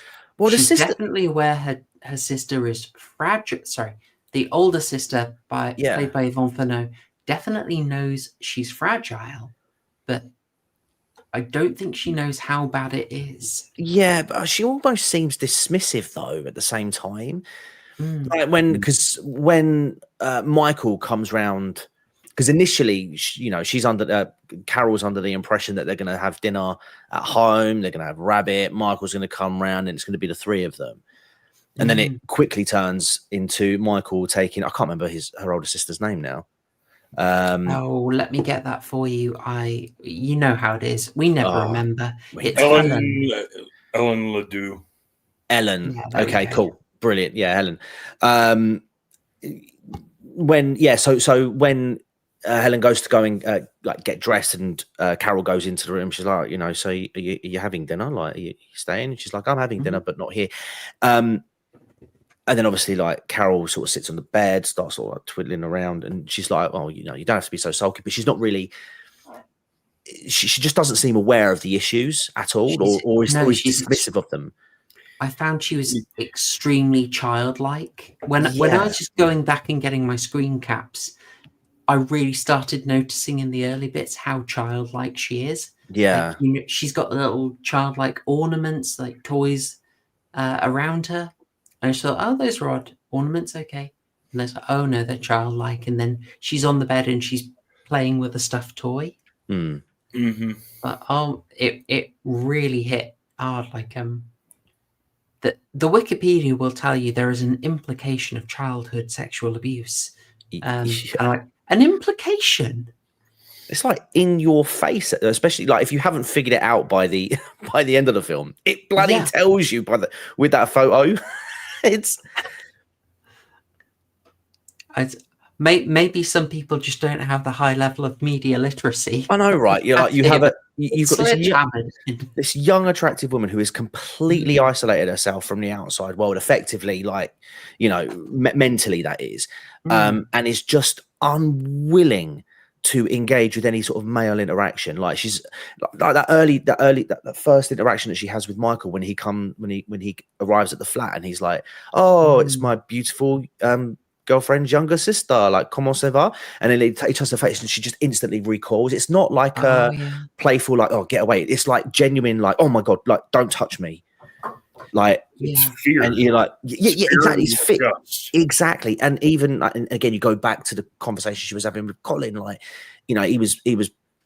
she's definitely aware her sister is fragile. Sorry, the older sister, played by Yvonne Furneaux, definitely knows she's fragile, but I don't think she knows how bad it is. Yeah, but she almost seems dismissive though at the same time. Like when Michael comes round, because initially, she's Carol's under the impression that they're going to have dinner at home, they're going to have rabbit, Michael's going to come round, and it's going to be the three of them. And then it quickly turns into Michael taking, I can't remember her older sister's name now. Let me get that for you. You know how it is. We never remember. It's Ellen Ledoux. Ellen. Yeah, okay, cool. Brilliant. Yeah, Helen. When Helen goes to go and get dressed, and Carol goes into the room, she's like, so are you having dinner? Like, are you staying? And she's like, I'm having dinner, but not here. And then obviously, like, Carol sort of sits on the bed, starts sort of like twiddling around, and she's like, "Oh, you don't have to be so sulky." But she's not really. She just doesn't seem aware of the issues at all, or is dismissive of them. I found she was extremely childlike. When I was just going back and getting my screen caps, I really started noticing in the early bits how childlike she is. Yeah. Like, she's got little childlike ornaments, like toys around her. And I just thought, oh, those are odd ornaments, okay. And there's like, oh no, they're childlike. And then she's on the bed and she's playing with a stuffed toy. Mm. Mm-hmm. But it really hit hard. Like the Wikipedia will tell you there is an implication of childhood sexual abuse. And I'm like, an implication? It's like in your face, especially like if you haven't figured it out by the end of the film, it bloody tells you with that photo. It's maybe some people just don't have the high level of media literacy. I know, right? You've got this young, attractive woman who has completely isolated herself from the outside world, effectively, like, mentally, that is, and is just unwilling to engage with any sort of male interaction. Like she's like that first interaction that she has with Michael when he arrives at the flat, and he's like, "Oh, it's my beautiful girlfriend's younger sister, like, comment ça va?" And then he touches her face and she just instantly recoils. It's not like playful, like, "Oh, get away." It's like genuine, like, "Oh my God, like, don't touch me." Like, it's fear. And you're like, yeah, exactly. It's fit. Exactly. And even like, and again, you go back to the conversation she was having with Colin, like, he was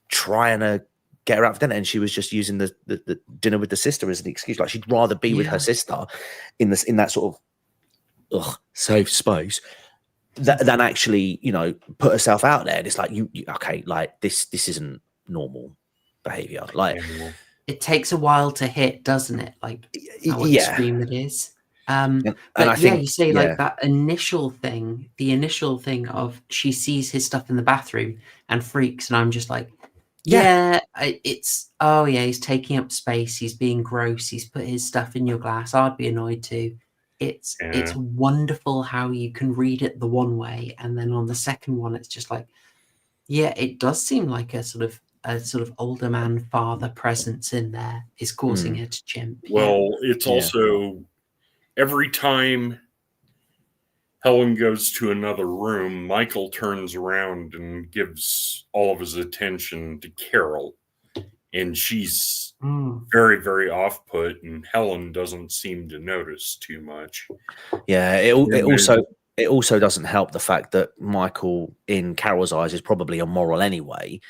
trying to get her out for dinner, and she was just using the dinner with the sister as an excuse. Like, she'd rather be with her sister in that sort of safe space than actually, put herself out there. And it's like, okay, like this isn't normal behavior. Like, it takes a while to hit, doesn't it? Like how extreme it is. But I think, you say like that initial thing, the initial thing of she sees his stuff in the bathroom and freaks, and I'm just like, he's taking up space, he's being gross, he's put his stuff in your glass. I'd be annoyed too. It's wonderful how you can read it the one way, and then on the second one, it's just like, it does seem like a sort of older man father presence in there is causing her to chimp. Well, it's also every time Helen goes to another room, Michael turns around and gives all of his attention to Carol, and she's very, very off-put, and Helen doesn't seem to notice too much. Yeah, it also doesn't help the fact that Michael, in Carol's eyes, is probably immoral anyway,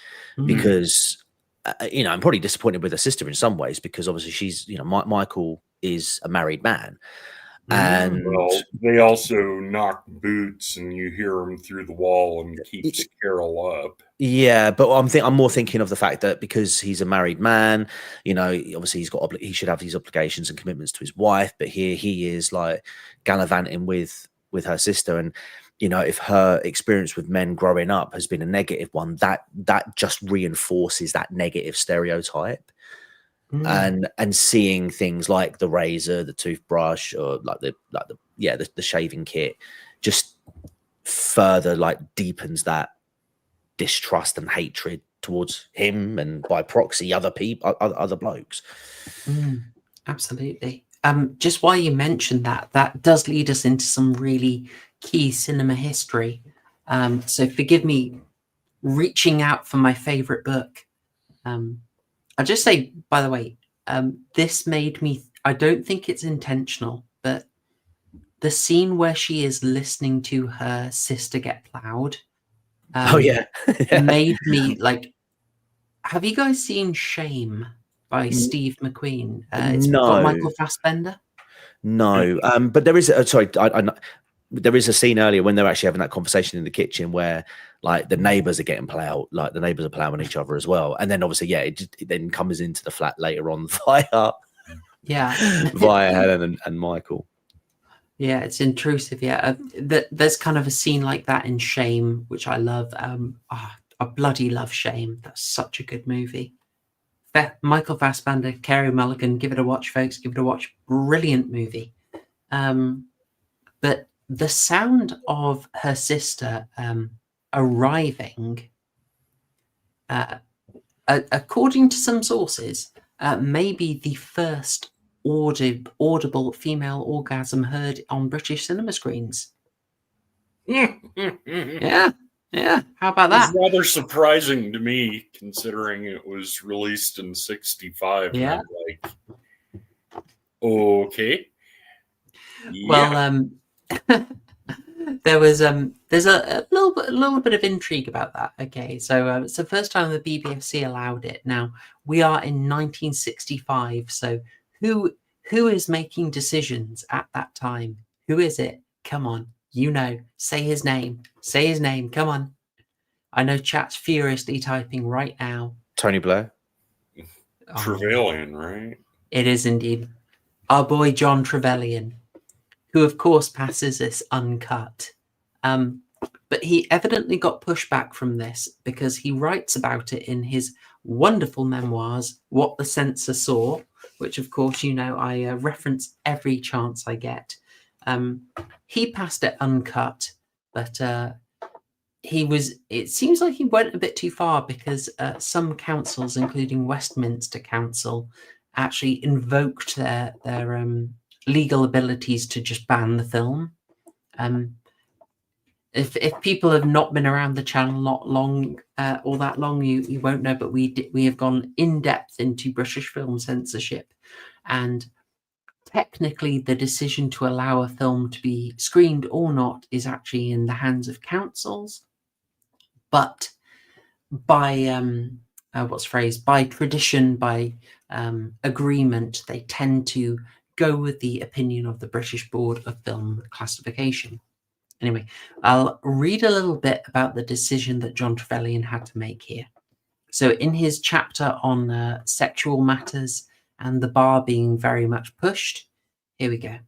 because, I'm probably disappointed with her sister in some ways, because obviously she's, Michael is a married man. And they also knock boots, and you hear him through the wall, and keeps Carol up. Yeah, but I'm more thinking of the fact that because he's a married man, obviously he should have these obligations and commitments to his wife, but here he is like gallivanting with her sister, and if her experience with men growing up has been a negative one, that just reinforces that negative stereotype. And seeing things like the razor, the toothbrush, or like the shaving kit, just further like deepens that distrust and hatred towards him, and by proxy other people, other blokes. Absolutely. Just while you mentioned that does lead us into some really key cinema history. So forgive me reaching out for my favorite book. I'll just say, by the way, this made me, I don't think it's intentional, but the scene where she is listening to her sister get plowed made me like, have you guys seen Shame by Steve McQueen? It's got Michael Fassbender. No, but there is there is a scene earlier when they're actually having that conversation in the kitchen where like the neighbors are getting plowed, like the neighbors are plowing each other as well. And then obviously, it then comes into the flat later on via Helen and Michael. Yeah, it's intrusive. Yeah, there's kind of a scene like that in Shame, which I love. I bloody love Shame. That's such a good movie. Michael Fassbender, Carey Mulligan, give it a watch, folks. Give it a watch. Brilliant movie. But the sound of her sister arriving, according to some sources, may be the first audible female orgasm heard on British cinema screens. Yeah. Yeah, how about It's that? rather surprising to me, considering it was released in '65. Yeah. And I'm like, okay. Well, there's a little bit of intrigue about that. Okay, so it's the first time the BBFC allowed it. Now we are in 1965, so who is making decisions at that time? Who is it? Come on, say his name. Say his name. Come on. I know chat's furiously typing right now. Tony Blair. Trevelyan, right? It is indeed our boy John Trevelyan, who of course passes this uncut. But he evidently got pushback from this because he writes about it in his wonderful memoirs, What the Censor Saw, which of course, I reference every chance I get. He passed it uncut, but it seems like he went a bit too far because some councils, including Westminster Council, actually invoked their legal abilities to just ban the film. If people have not been around the channel not long, all that long, you won't know. But we have gone in depth into British film censorship, and technically, the decision to allow a film to be screened or not is actually in the hands of councils. But by by tradition, by agreement, they tend to go with the opinion of the British Board of Film Classification. Anyway, I'll read a little bit about the decision that John Trevelyan had to make here. So in his chapter on sexual matters and the bar being very much pushed, here we go.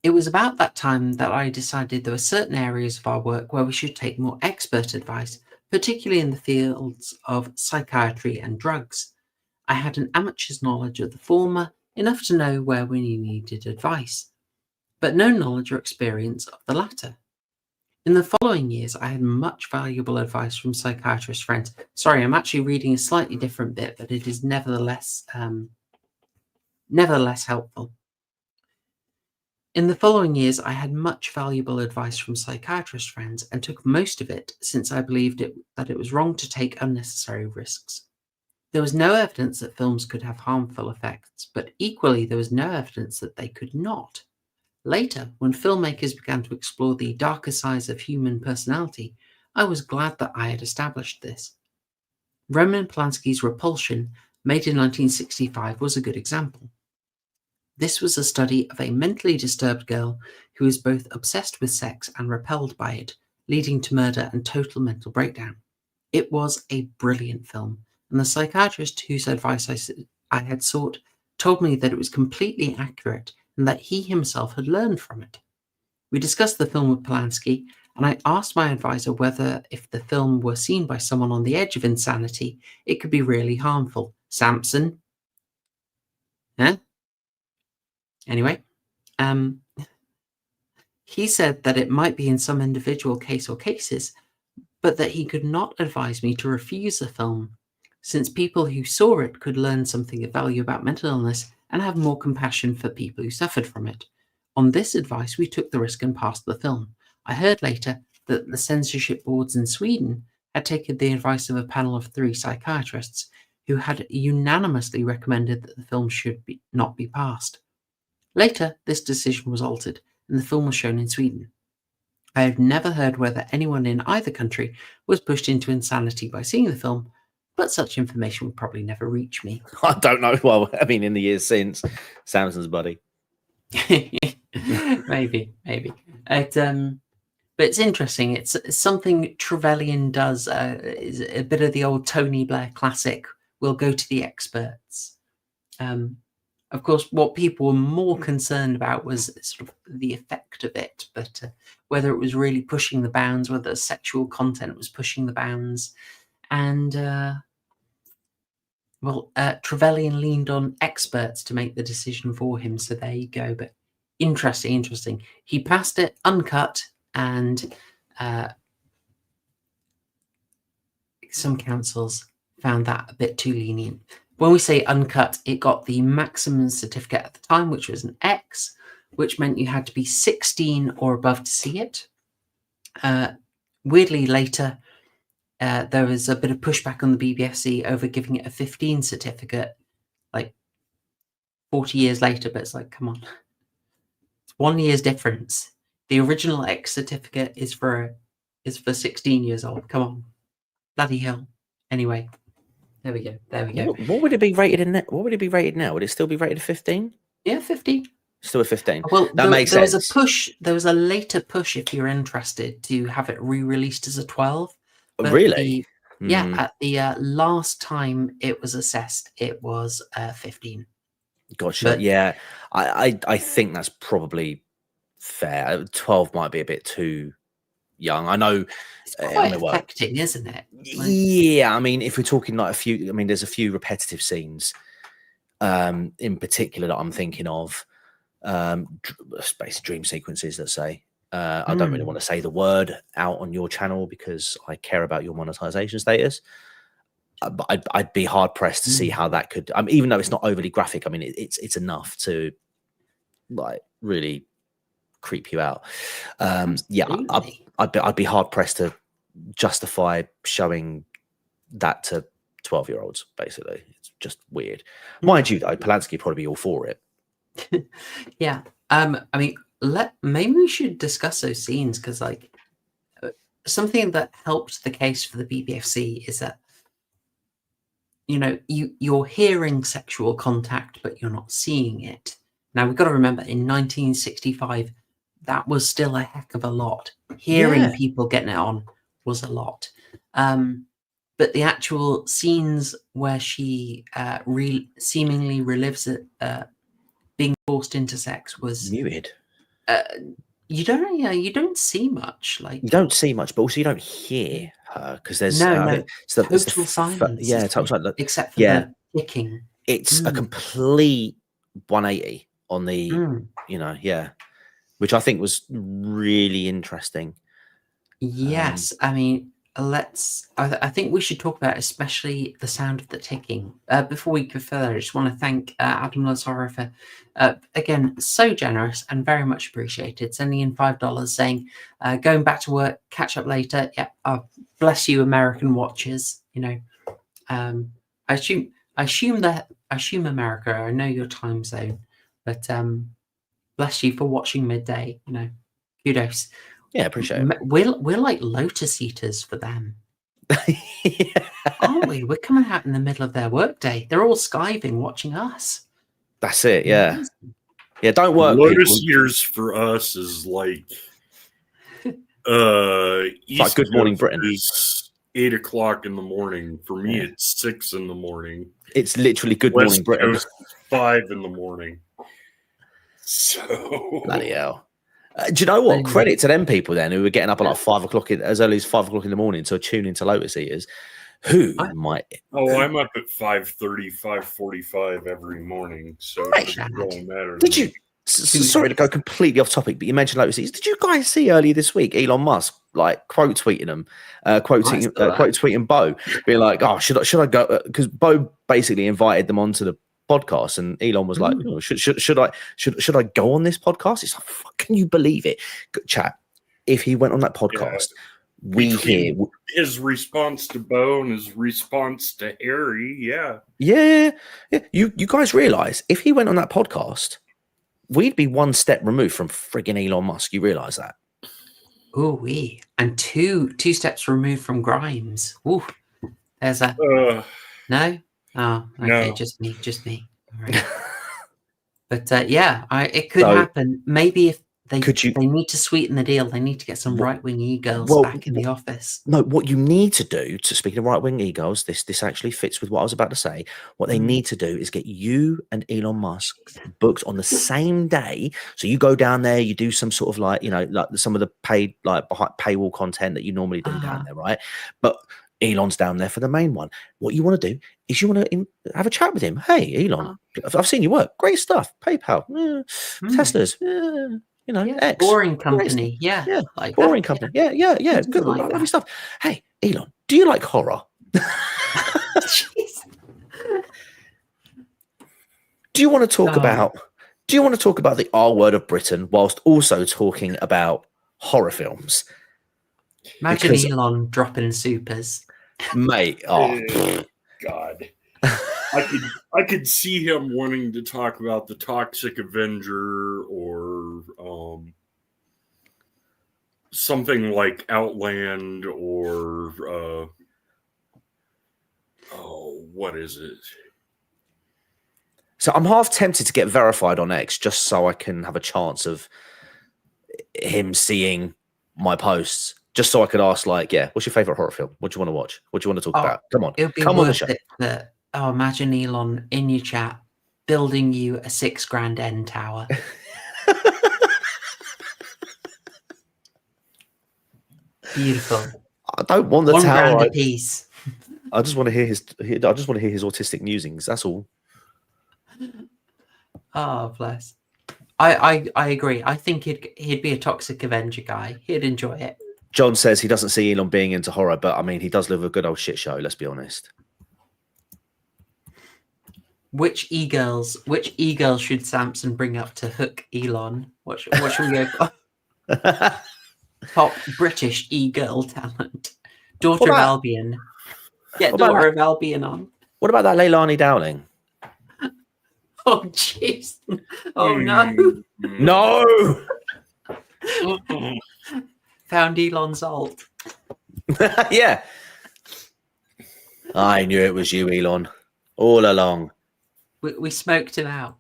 It was about that time that I decided there were certain areas of our work where we should take more expert advice, particularly in the fields of psychiatry and drugs. I had an amateur's knowledge of the former, enough to know where we needed advice, but no knowledge or experience of the latter. In the following years, I had much valuable advice from psychiatrist friends. Sorry, I'm actually reading a slightly different bit, but it is nevertheless helpful. In the following years, I had much valuable advice from psychiatrist friends and took most of it since I believed that it was wrong to take unnecessary risks. There was no evidence that films could have harmful effects, but equally there was no evidence that they could not. Later, when filmmakers began to explore the darker sides of human personality, I was glad that I had established this. Roman Polanski's Repulsion, made in 1965, was a good example. This was a study of a mentally disturbed girl who is both obsessed with sex and repelled by it, leading to murder and total mental breakdown. It was a brilliant film, and the psychiatrist whose advice I had sought told me that it was completely accurate and that he himself had learned from it. We discussed the film with Polanski, and I asked my advisor whether, if the film were seen by someone on the edge of insanity, it could be really harmful. Samson? Huh? Anyway, he said that it might be in some individual case or cases, but that he could not advise me to refuse the film, since people who saw it could learn something of value about mental illness and have more compassion for people who suffered from it. On this advice, we took the risk and passed the film. I heard later that the censorship boards in Sweden had taken the advice of a panel of 3 psychiatrists who had unanimously recommended that the film should not be passed. Later, this decision was altered, and the film was shown in Sweden. I have never heard whether anyone in either country was pushed into insanity by seeing the film, but such information would probably never reach me. I don't know. Well, I mean, in the years since, Samson's buddy. maybe. But it's interesting. It's something Trevelyan does. Is a bit of the old Tony Blair classic. We'll go to the experts. Of course, what people were more concerned about was sort of the effect of it, but whether it was really pushing the bounds, whether the sexual content was pushing the bounds. And, Trevelyan leaned on experts to make the decision for him. So there you go. But interesting. He passed it uncut, and some councils found that a bit too lenient. When we say uncut, it got the maximum certificate at the time, which was an X, which meant you had to be 16 or above to see it. Weirdly, later, there was a bit of pushback on the BBFC over giving it a 15 certificate, like 40 years later. But it's like, come on, it's 1 year's difference. The original X certificate is for 16 years old. Come on, bloody hell. Anyway, there we go. There we go. What would it be rated in? What would it be rated now? Would it still be rated 15? Yeah, 15. Still a 15. Well, that makes sense. Was a push. There was a later push, if you're interested, to have it re-released as a 12. But Really? At the last time it was assessed, it was 15. Gotcha. But, yeah, I think that's probably fair. 12 might be a bit too young. I know. It's quite affecting, isn't it? Yeah, I mean, if we're talking like there's a few repetitive scenes, in particular that I'm thinking of. Space dream sequences, let's say. I don't really want to say the word out on your channel because I care about your monetization status. But I'd be hard pressed to see how that could. Even though it's not overly graphic, I mean, it's enough to like really creep you out. Yeah, I'd be hard pressed to justify showing that to 12-year-olds. Basically, it's just weird. Mind you, though, Polanski would probably be all for it. Yeah. I mean, maybe we should discuss those scenes because, like, something that helped the case for the BBFC is that you're hearing sexual contact, but you're not seeing it. Now we've got to remember, in 1965, that was still a heck of a lot. Hearing people getting it on was a lot. But the actual scenes where she seemingly relives it. Being forced into sex was muted. You don't see much. Like you don't see much, but also you don't hear her because there's total silence. Total silence, except for the ticking. It's a complete 180 on the which I think was really interesting. Yes, I mean, I think we should talk about especially the sound of the ticking. Before we go further, I just want to thank Adam Lazara for, again, so generous and very much appreciated, sending in $5 saying, going back to work, catch up later. Yeah, bless you, American watchers. I assume America, I know your time zone, but bless you for watching midday, kudos. Yeah, appreciate it. We're like lotus eaters for them. Aren't we? We're coming out in the middle of their workday. They're all skiving watching us. That's it, yeah. Yeah, don't work. Lotus eaters for us is like like Good Morning Britain. Is 8 o'clock in the morning. For me, it's 6 in the morning. It's literally Good Morning Britain. Coast, 5 in the morning. So bloody hell. Do you know what? Credit to them people then who were getting up at like 5 o'clock, as early as 5 o'clock in the morning to tune into Lotus Eaters. Might? Oh, I'm up at 5:30, 5:45 every morning. So it doesn't really matter. Did you? Sorry to go completely off topic, but you mentioned Lotus Eaters. Did you guys see earlier this week Elon Musk like quote tweeting them, quote tweeting Bo, being like, "Oh, should I go?" Because Bo basically invited them onto the podcast, and Elon was like, oh, should I go on this podcast? It's like, can you believe it, chat? If he went on that podcast, we hear his response to Bo and his response to Harry. Yeah. You guys realize if he went on that podcast, we'd be one step removed from frigging Elon Musk. You realize that? Oh, and two steps removed from Grimes. Ooh, there's a no. Oh, okay, no. Just me. All right. But it could happen. Maybe if they need to sweeten the deal, they need to get some right-wing e-girls back in the office. No, what you need to do, to speak of right-wing e-girls, this actually fits with what I was about to say. What they need to do is get you and Elon Musk booked on the same day. So you go down there, you do some sort of like some of the paid like behind paywall content that you normally do down there, right? But Elon's down there for the main one. What you want to do is you want to have a chat with him. Hey, Elon, I've seen your work. Great stuff. PayPal, Teslas, X. Boring company. Yeah. Like boring company. Yeah. Good. Like lovely stuff. Hey, Elon, do you like horror? Do you want to talk about the R word of Britain whilst also talking about horror films? Imagine Because- Elon dropping supers. Mate, oh, God. I could see him wanting to talk about the Toxic Avenger or something like Outland or what is it? so I'm half tempted to get verified on X just so I can have a chance of him seeing my posts, just so I could ask, like, yeah, what's your favorite horror film? What do you want to watch? What do you want to talk about? Come on, It would be come on the worth show. it that, imagine Elon in your chat building you a $6,000 end tower. Beautiful. I don't want the $1 tower. grand a piece. I just want to hear his. I just want to hear his autistic musings. That's all. Oh, bless. I agree. I think he'd be a Toxic Avenger guy. He'd enjoy it. John says he doesn't see Elon being into horror, but I mean, he does live a good old shit show. Let's be honest. Which e-girls should Samson bring up to hook Elon? What should we go for? Top British e-girl talent. Daughter of Albion. Get Daughter of Albion on. What about that Leilani Dowling? Oh, jeez. Oh, no. No! Found Elon's alt. Yeah. I knew it was you, Elon, all along. We smoked him out.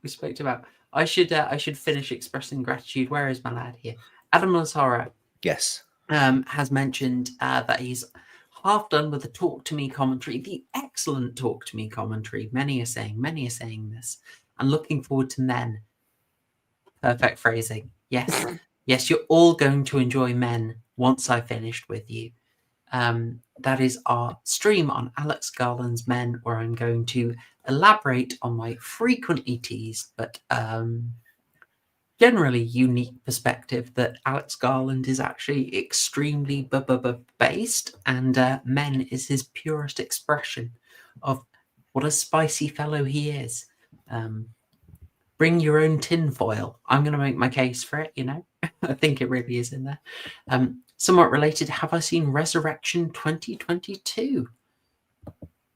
I should finish expressing gratitude. Where is my lad here? Adamless Horror. Yes. Has mentioned that he's half done with the Talk to Me commentary, the excellent Talk to Me commentary. Many are saying this, and looking forward to Men. Perfect phrasing. Yes, yes, you're all going to enjoy Men once I've finished with you. That is our stream on Alex Garland's Men, where I'm going to elaborate on my frequently teased but generally unique perspective that Alex Garland is actually extremely based, and Men is his purest expression of what a spicy fellow he is. Bring your own tinfoil. I'm going to make my case for it, I think it really is in there. Somewhat related, have I seen Resurrection 2022?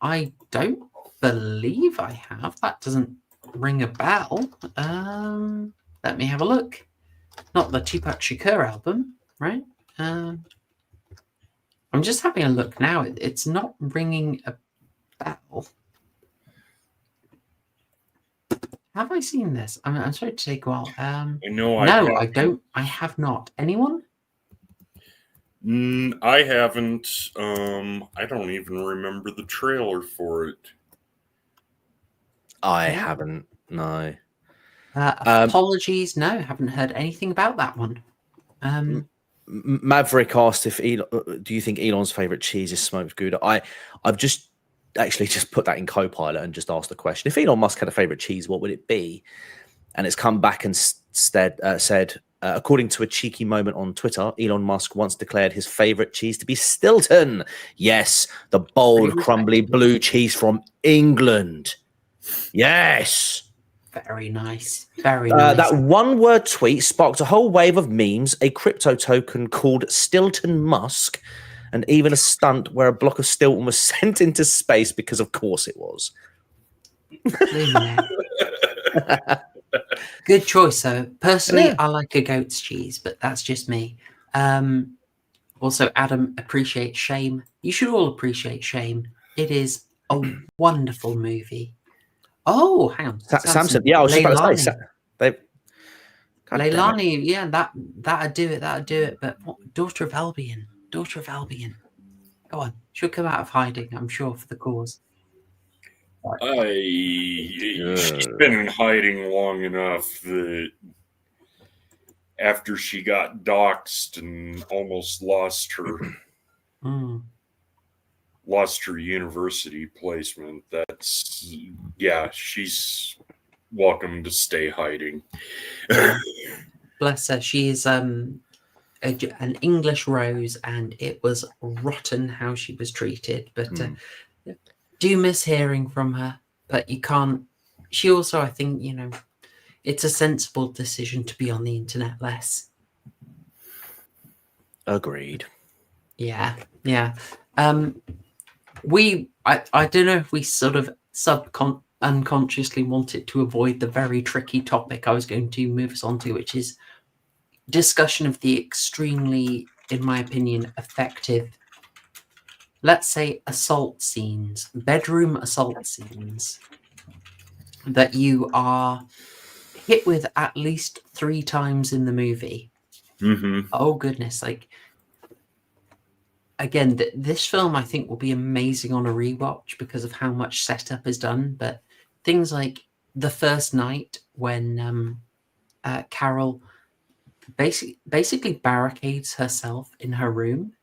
I don't believe I have. That doesn't ring a bell. Let me have a look. Not the Tupac Shakur album, right? I'm just having a look now. It's not ringing a bell. Have I seen this? I'm sorry to take a while. I don't. I have not. Anyone? I haven't. I don't even remember the trailer for it. I haven't. No. Apologies. No, haven't heard anything about that one. Maverick asked if Elon, do you think Elon's favorite cheese is smoked Gouda? I've just put that in Copilot and just asked the question: if Elon Musk had a favorite cheese, what would it be? And it's come back and said, according to a cheeky moment on Twitter, Elon Musk once declared his favorite cheese to be Stilton. Yes, the bold, crumbly blue cheese from England. Yes. Very nice. Very nice. That one-word tweet sparked a whole wave of memes, a crypto token called Stilton Musk, and even a stunt where a block of Stilton was sent into space because, of course, it was. Good choice, though. Personally, I like a goat's cheese, but that's just me. Also, Adam appreciates Shame. You should all appreciate Shame. It is a wonderful movie. Oh, hang on. Samson. Yeah, I was just about to say. Leilani, yeah, that'd do it. But Daughter of Albion. Go on. She'll come out of hiding, I'm sure, for the cause. She's been in hiding long enough that after she got doxxed and almost lost her university placement, she's welcome to stay hiding. Bless her. She is an English rose, and it was rotten how she was treated, but do miss hearing from her, but you can't. She also, I think, it's a sensible decision to be on the internet less. Agreed. Yeah. I don't know if we sort of unconsciously wanted to avoid the very tricky topic I was going to move us on to, which is discussion of the extremely, in my opinion, effective, let's say, assault scenes, bedroom assault scenes that you are hit with at least 3 times in the movie. Oh goodness, like, again, this film I think will be amazing on a rewatch because of how much setup is done. But things like the first night when Carol basically barricades herself in her room.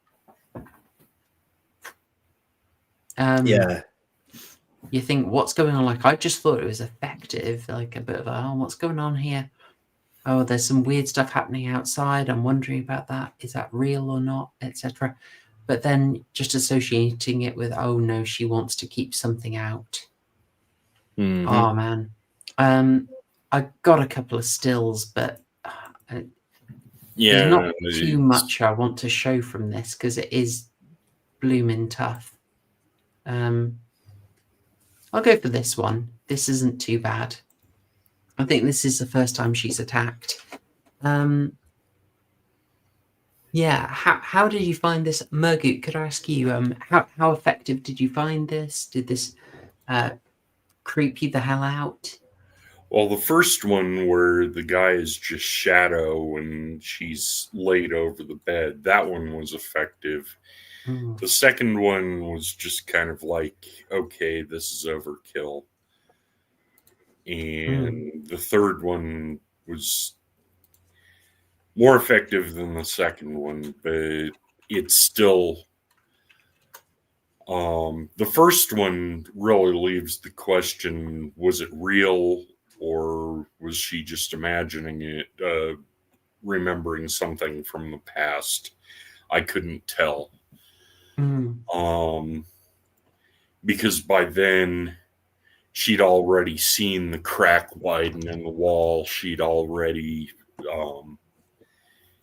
Yeah. You think, what's going on? Like, I just thought it was effective, like a bit of a, oh, what's going on here? Oh, there's some weird stuff happening outside. I'm wondering about that. Is that real or not, etc. But then just associating it with, oh no, she wants to keep something out. Oh man. I got a couple of stills, but there's not too much I want to show from this because it is bloomin' tough. I'll go for this one. This isn't too bad. I think this is the first time she's attacked. Yeah, how did you find this? Murgoot, could I ask you, how effective did you find this? Did this creep you the hell out? Well, the first one where the guy is just shadow and she's laid over the bed, that one was effective. The second one was just kind of like, okay, this is overkill. And the third one was more effective than the second one, but it's still... the first one really leaves the question, was it real or was she just imagining it, remembering something from the past? I couldn't tell. Because by then she'd already seen the crack widen in the wall. She'd already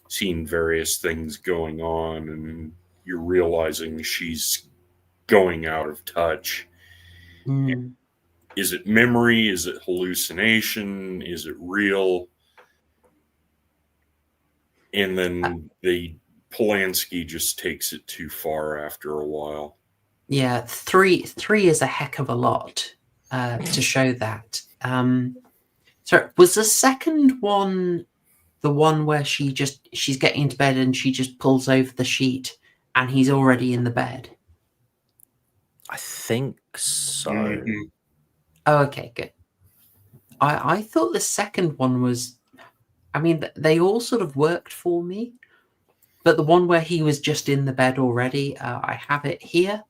seen various things going on, and you're realizing she's going out of touch. Is it memory? Is it hallucination? Is it real? And then Polanski just takes it too far after a while. Yeah, three is a heck of a lot to show that. So was the second one the one where she's getting into bed and she just pulls over the sheet and he's already in the bed? I think so. Oh, okay, good. I thought the second one was, I mean, they all sort of worked for me, but the one where he was just in the bed already, I have it here.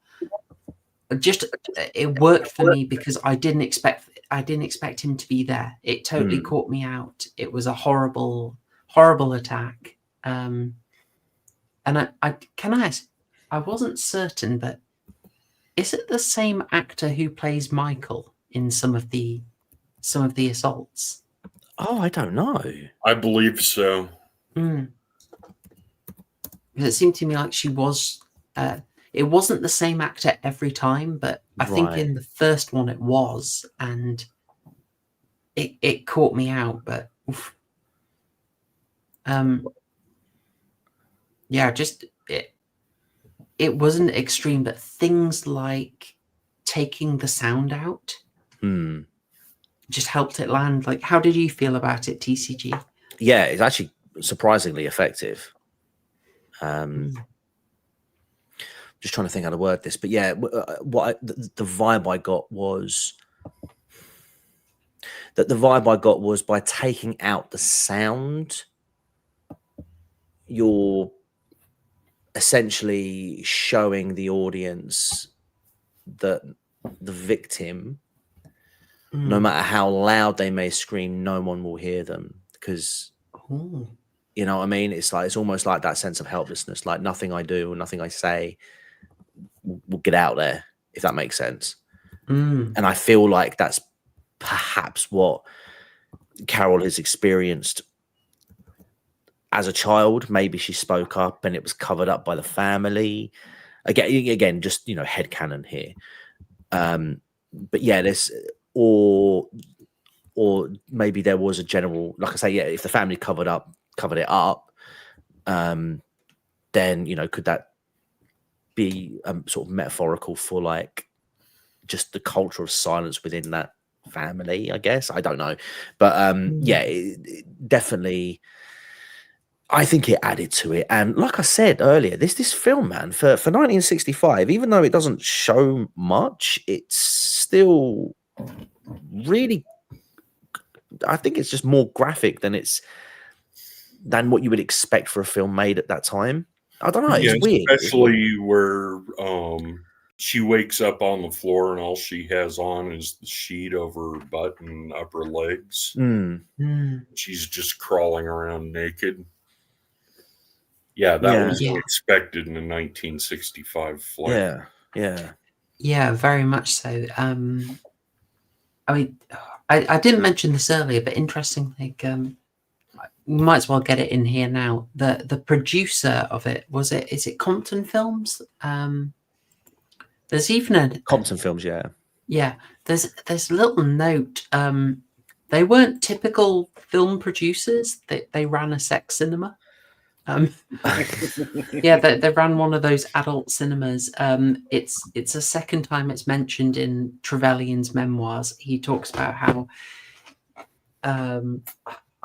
It worked for me because I didn't expect him to be there. It totally caught me out. It was a horrible attack. And I can I ask, I wasn't certain, but is it the same actor who plays Michael in some of the assaults? Oh, I don't know. I believe so. It seemed to me like she was. It wasn't the same actor every time, but I think in the first one it was, and it caught me out. But yeah, just it wasn't extreme, but things like taking the sound out just helped it land. Like, how did you feel about it, TCG? Yeah, it's actually surprisingly effective. Just trying to think how to word this, but yeah, the vibe I got was that by taking out the sound, you're essentially showing the audience that the victim, no matter how loud they may scream, no one will hear them because. You know what I mean? It's almost like that sense of helplessness, like nothing I do or nothing I say will get out there, if that makes sense. And I feel like that's perhaps what Carol has experienced as a child, maybe she spoke up and it was covered up by the family. Again, just headcanon here. But yeah, there's or maybe there was a general, like I say, yeah, if the family covered it up, then could that be sort of metaphorical for like just the culture of silence within that family? I guess I don't know, but yeah, it definitely. I think it added to it, and like I said earlier, this film, man, for 1965, even though it doesn't show much, it's still really. I think it's just more graphic than what you would expect for a film made at that time. I don't know. It's weird, especially where she wakes up on the floor and all she has on is the sheet over her butt and upper legs. She's just crawling around naked. Yeah, that was unexpected in a 1965 flight. Yeah, very much so. I mean, I didn't mention this earlier, but interestingly, we might as well get it in here now. The producer of it is it Compton Films? There's even a Compton Films, yeah. Yeah, there's a little note. They weren't typical film producers. They ran a sex cinema. Yeah, they ran one of those adult cinemas. It's a second time it's mentioned in Trevelyan's memoirs. He talks about how I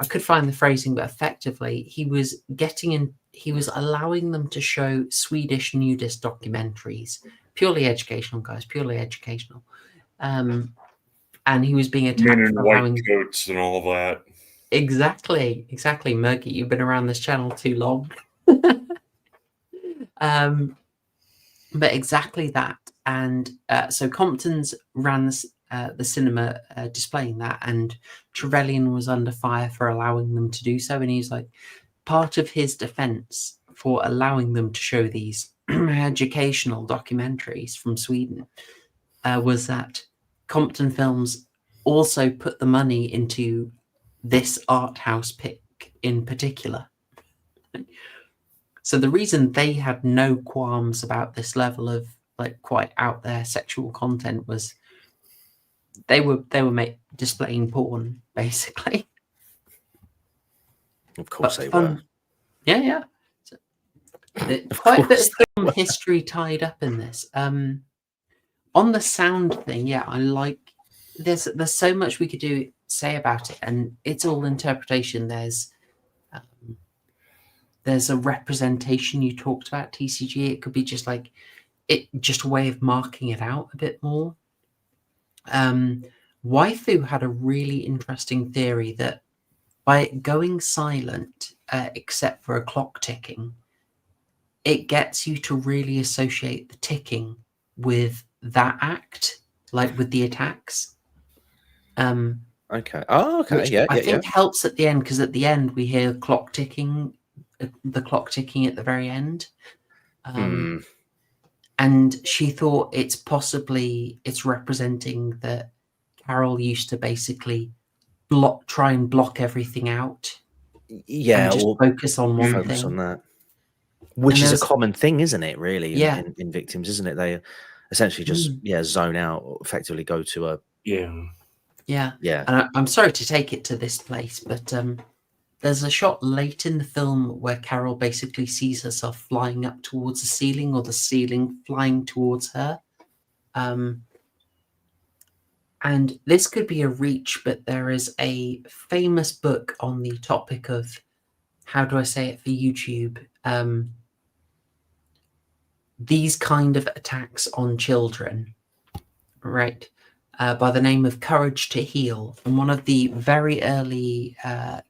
could find the phrasing, but effectively he was allowing them to show Swedish nudist documentaries, purely educational, guys, purely educational. And he was being attacked Men in for white allowing coats and all that. Exactly, Murgoot. You've been around this channel too long. But exactly that. And so Compton's ran the cinema displaying that, and Trevelyan was under fire for allowing them to do so. And he's like, part of his defense for allowing them to show these educational documentaries from Sweden was that Compton Films also put the money into this art house pick in particular. So the reason they had no qualms about this level of like quite out there sexual content was they were displaying porn, basically. Of course they were. Yeah. So, quite a bit of film history tied up in this. On the sound thing, yeah, I like. There's so much we could say about it, and it's all interpretation. There's a representation you talked about, TCG. It could be just like just a way of marking it out a bit more. Waifu had a really interesting theory that by going silent, except for a clock ticking, it gets you to really associate the ticking with that act, like with the attacks. Okay. Oh, okay. Which Yeah. I think helps at the end, because at the end we hear the clock ticking at the very end. And she thought it's representing that Carol used to basically try and block everything out. Yeah, and just focus on one focus thing. on that, which is a common thing, isn't it? Really, Yeah. in victims, isn't it? They essentially just zone out, or effectively go to a Yeah. Yeah. And I'm sorry to take it to this place, but there's a shot late in the film where Carol basically sees herself flying up towards the ceiling, or the ceiling flying towards her. And this could be a reach, but there is a famous book on the topic of, how do I say it for YouTube? These kind of attacks on children, right? By the name of Courage to Heal. And one of the very early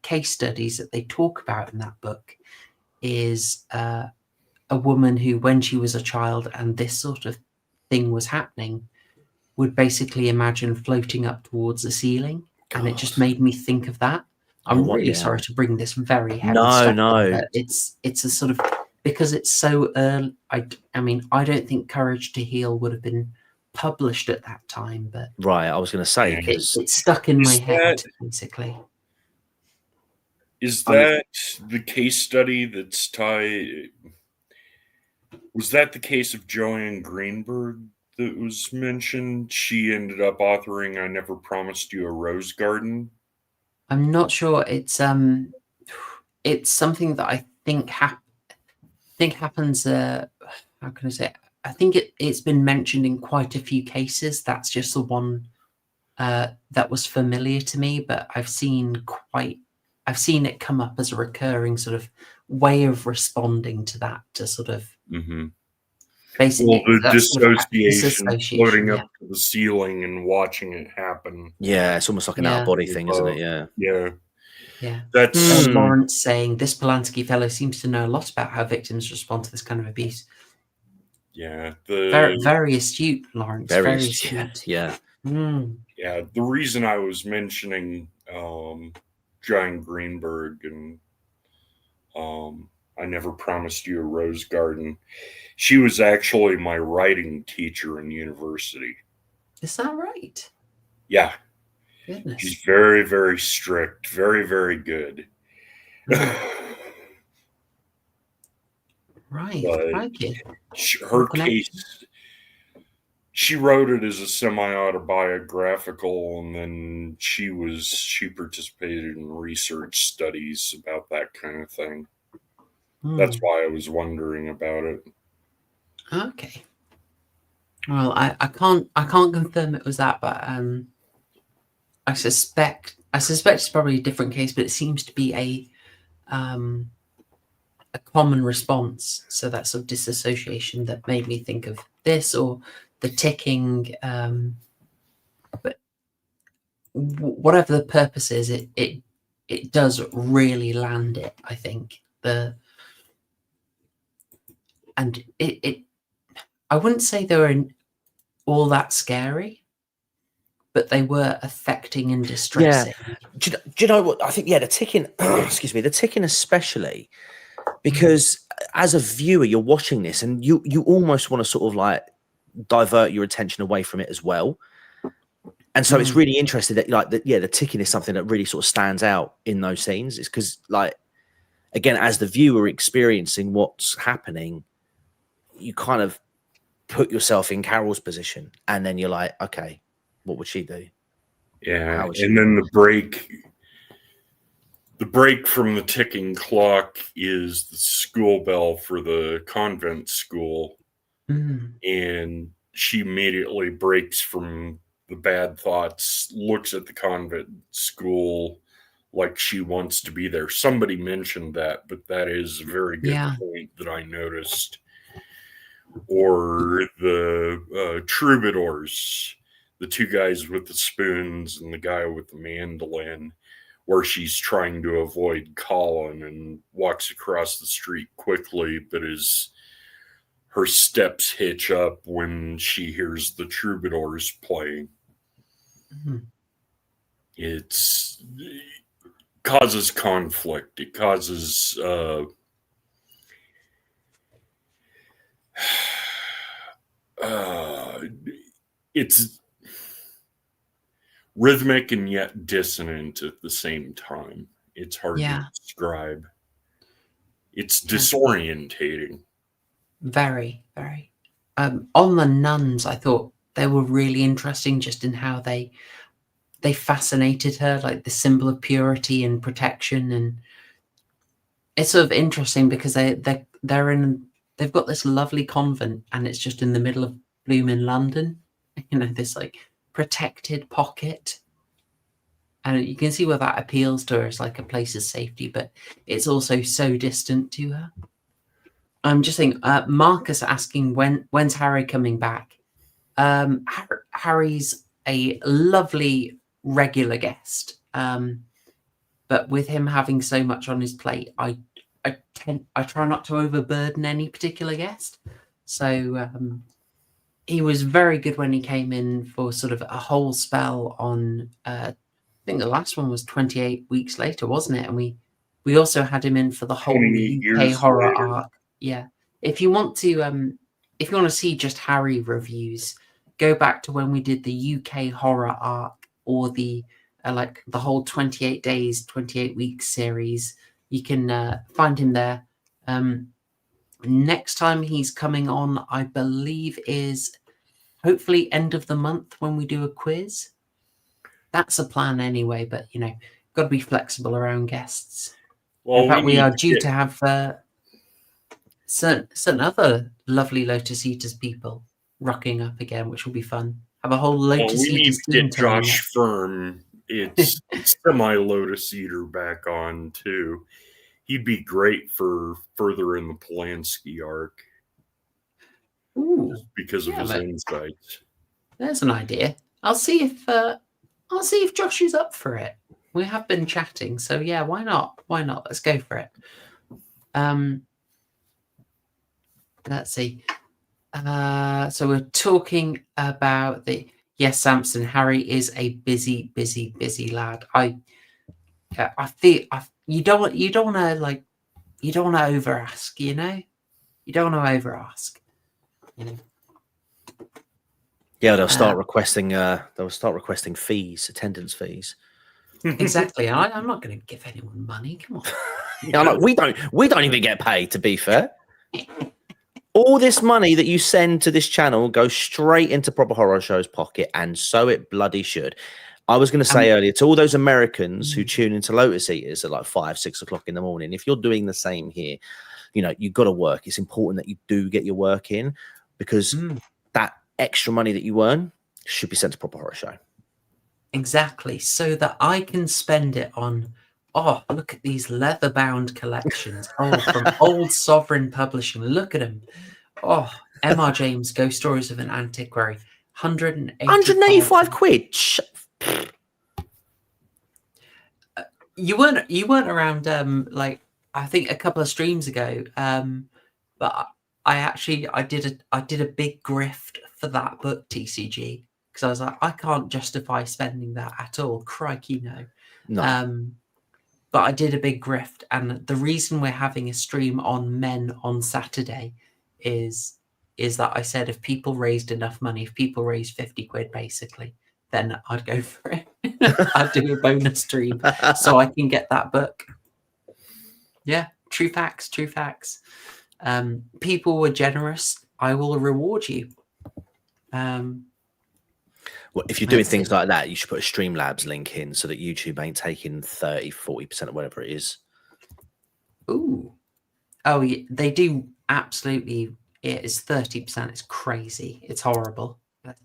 case studies that they talk about in that book is a woman who, when she was a child and this sort of thing was happening, would basically imagine floating up towards the ceiling. And it just made me think of that. I'm really sorry to bring this very heavy stuff up, but it's a sort of, because it's so early. I mean, I don't think Courage to Heal would have been published at that time, but right, I was going to say it stuck in my head, basically. Is that the case study that's tied? Was that the case of Joanne Greenberg that was mentioned? She ended up authoring "I Never Promised You a Rose Garden." I'm not sure. It's something that I think happens. How can I say it? I think it's been mentioned in quite a few cases. That's just the one that was familiar to me, but I've seen it come up as a recurring sort of way of responding to that, to sort of basically the dissociation, floating up to the ceiling and watching it happen. Yeah, it's almost like an out of body thing, isn't it? Yeah. That's Lawrence saying this Polanski fellow seems to know a lot about how victims respond to this kind of abuse. Yeah, very, very astute, Lawrence. Very astute. Yeah. Yeah, the reason I was mentioning John Greenberg and I Never Promised You a Rose Garden, she was actually my writing teacher in university. Is that right? Yeah. Goodness. She's very, very strict, very, very good. Right. Her case, she wrote it as a semi-autobiographical, and then she participated in research studies about that kind of thing. That's why I was wondering about it. Okay. Well, I can't confirm it was that, but I suspect it's probably a different case, but it seems to be a common response. So that sort of disassociation that made me think of this, or the ticking. But whatever the purpose is, it does really land it, I think. And I wouldn't say they were all that scary, but they were affecting and distressing. Yeah. Do you know what? I think, the ticking, excuse me, the ticking especially, because as a viewer, you're watching this and you almost want to sort of like divert your attention away from it as well. And so it's really interesting that the ticking is something that really sort of stands out in those scenes. It's because, like, again, as the viewer experiencing what's happening, you kind of put yourself in Carol's position, and then you're like, okay, what would she do? Yeah, and then the break from the ticking clock is the school bell for the convent school, and she immediately breaks from the bad thoughts, looks at the convent school like she wants to be there. Somebody mentioned that, but that is a very good point that I noticed. Or the troubadours, the two guys with the spoons and the guy with the mandolin, where she's trying to avoid Colin and walks across the street quickly, but her steps hitch up when she hears the troubadours playing. It causes conflict. It causes it's rhythmic and yet dissonant at the same time. It's hard to describe. It's disorientating. Very, very. On the nuns, I thought they were really interesting just in how they fascinated her, like the symbol of purity and protection. And it's sort of interesting because they've got this lovely convent, and it's just in the middle of blooming London, this like protected pocket, and you can see where that appeals to her as like a place of safety, but it's also so distant to her. I'm just thinking, Marcus asking when's Harry coming back. Harry's a lovely regular guest, but with him having so much on his plate, I try not to overburden any particular guest. So he was very good when he came in for sort of a whole spell on, I think the last one was 28 weeks later, wasn't it? And we also had him in for the whole UK horror arc. Yeah. If you want to see just Harry reviews, go back to when we did the UK horror arc or the like the whole 28 days, 28 weeks series. You can find him there. Next time he's coming on, I believe, is hopefully end of the month when we do a quiz. That's a plan anyway, but got to be flexible around guests. Well, in fact, we are due to have certain other lovely Lotus Eaters people rocking up again, which will be fun. Have a whole Lotus we need Eaters to team get Josh Firm. It's semi Lotus Eater back on too. He'd be great for further in the Polanski arc. Ooh, because of his insights. There's an idea. I'll see if Josh is up for it. We have been chatting, so yeah, why not? Why not? Let's go for it. Let's see. So we're talking about Samson. Harry is a busy lad. I feel you don't want to over ask. You don't want to over ask. Yeah, they'll start requesting. Fees, attendance fees. Exactly. I'm not going to give anyone money. Come on. Yeah, we don't even get paid. To be fair, all this money that you send to this channel goes straight into Proper Horror Show's pocket, and so it bloody should. I was going to say earlier to all those Americans who tune into Lotus Eaters at like 5, 6 o'clock in the morning. If you're doing the same here, you've got to work. It's important that you do get your work in, because that extra money that you earn should be sent to Proper Horror Show. Exactly, so that I can spend it on, look at these leather-bound collections. From Old Sovereign Publishing. Look at them. M.R. James, Ghost Stories of an Antiquary. 185 quid. You weren't around I think a couple of streams ago. But I did a big grift for that book, TCG, because I was like, I can't justify spending that at all. Crikey, no. But I did a big grift, and the reason we're having a stream on Men on Saturday is that I said if people raised enough money, if people raised 50 quid basically, then I'd go for it. I'd do a bonus stream so I can get that book. Yeah, true facts. People were generous. I will reward you. Well, if you're doing things like that, you should put a Streamlabs link in so that YouTube ain't taking 30-40% of whatever it is. Ooh. Oh, yeah, they do absolutely. It is 30%. It's crazy. It's horrible. But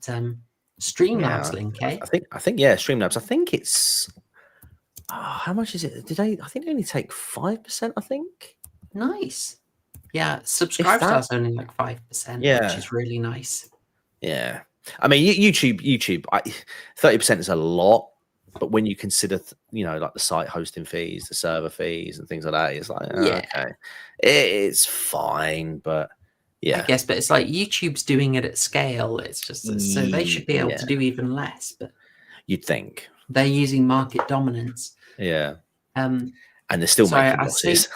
Streamlabs link, eh? I think Streamlabs. I think it's how much is it? I think they only take 5%, I think. Nice. Yeah, subscribe to us only like 5%, which is really nice. Yeah. I mean, YouTube, 30% is a lot, but when you consider, like the site hosting fees, the server fees, and things like that, it's like, okay, it's fine, but yeah, I guess. But it's like YouTube's doing it at scale. It's just so they should be able to do even less. But you'd think they're using market dominance. Yeah, and they're still making losses.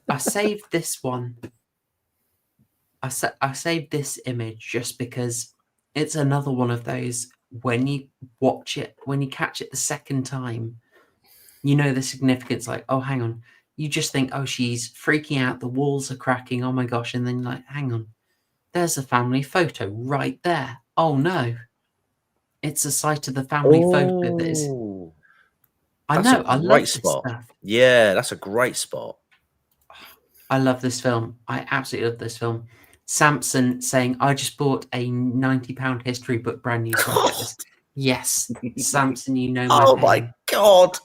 I saved this one. I saved this image just because it's another one of those, when you watch it, when you catch it the second time, the significance, like, oh, hang on. You just think, oh, she's freaking out. The walls are cracking. Oh my gosh. And then like, hang on. There's a family photo right there. Oh no. It's a site of the family photo that is. I know. I love this stuff. Yeah, that's a great spot. I love this film. I absolutely love this film. Samson saying, I just bought a £90 history book brand new. Yes, Samson, my Oh my God.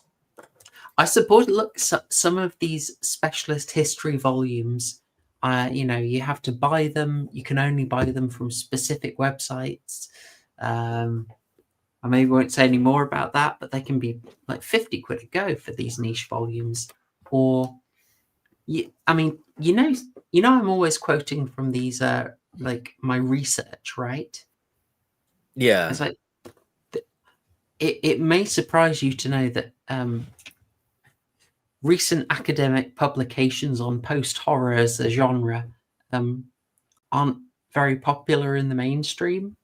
I support, look, some of these specialist history volumes, you have to buy them. You can only buy them from specific websites. I maybe won't say any more about that, but they can be like 50 quid a go for these niche volumes. Or, I'm always quoting from these, like my research, right? Yeah. It's like, it may surprise you to know that recent academic publications on post-horror as a genre aren't very popular in the mainstream.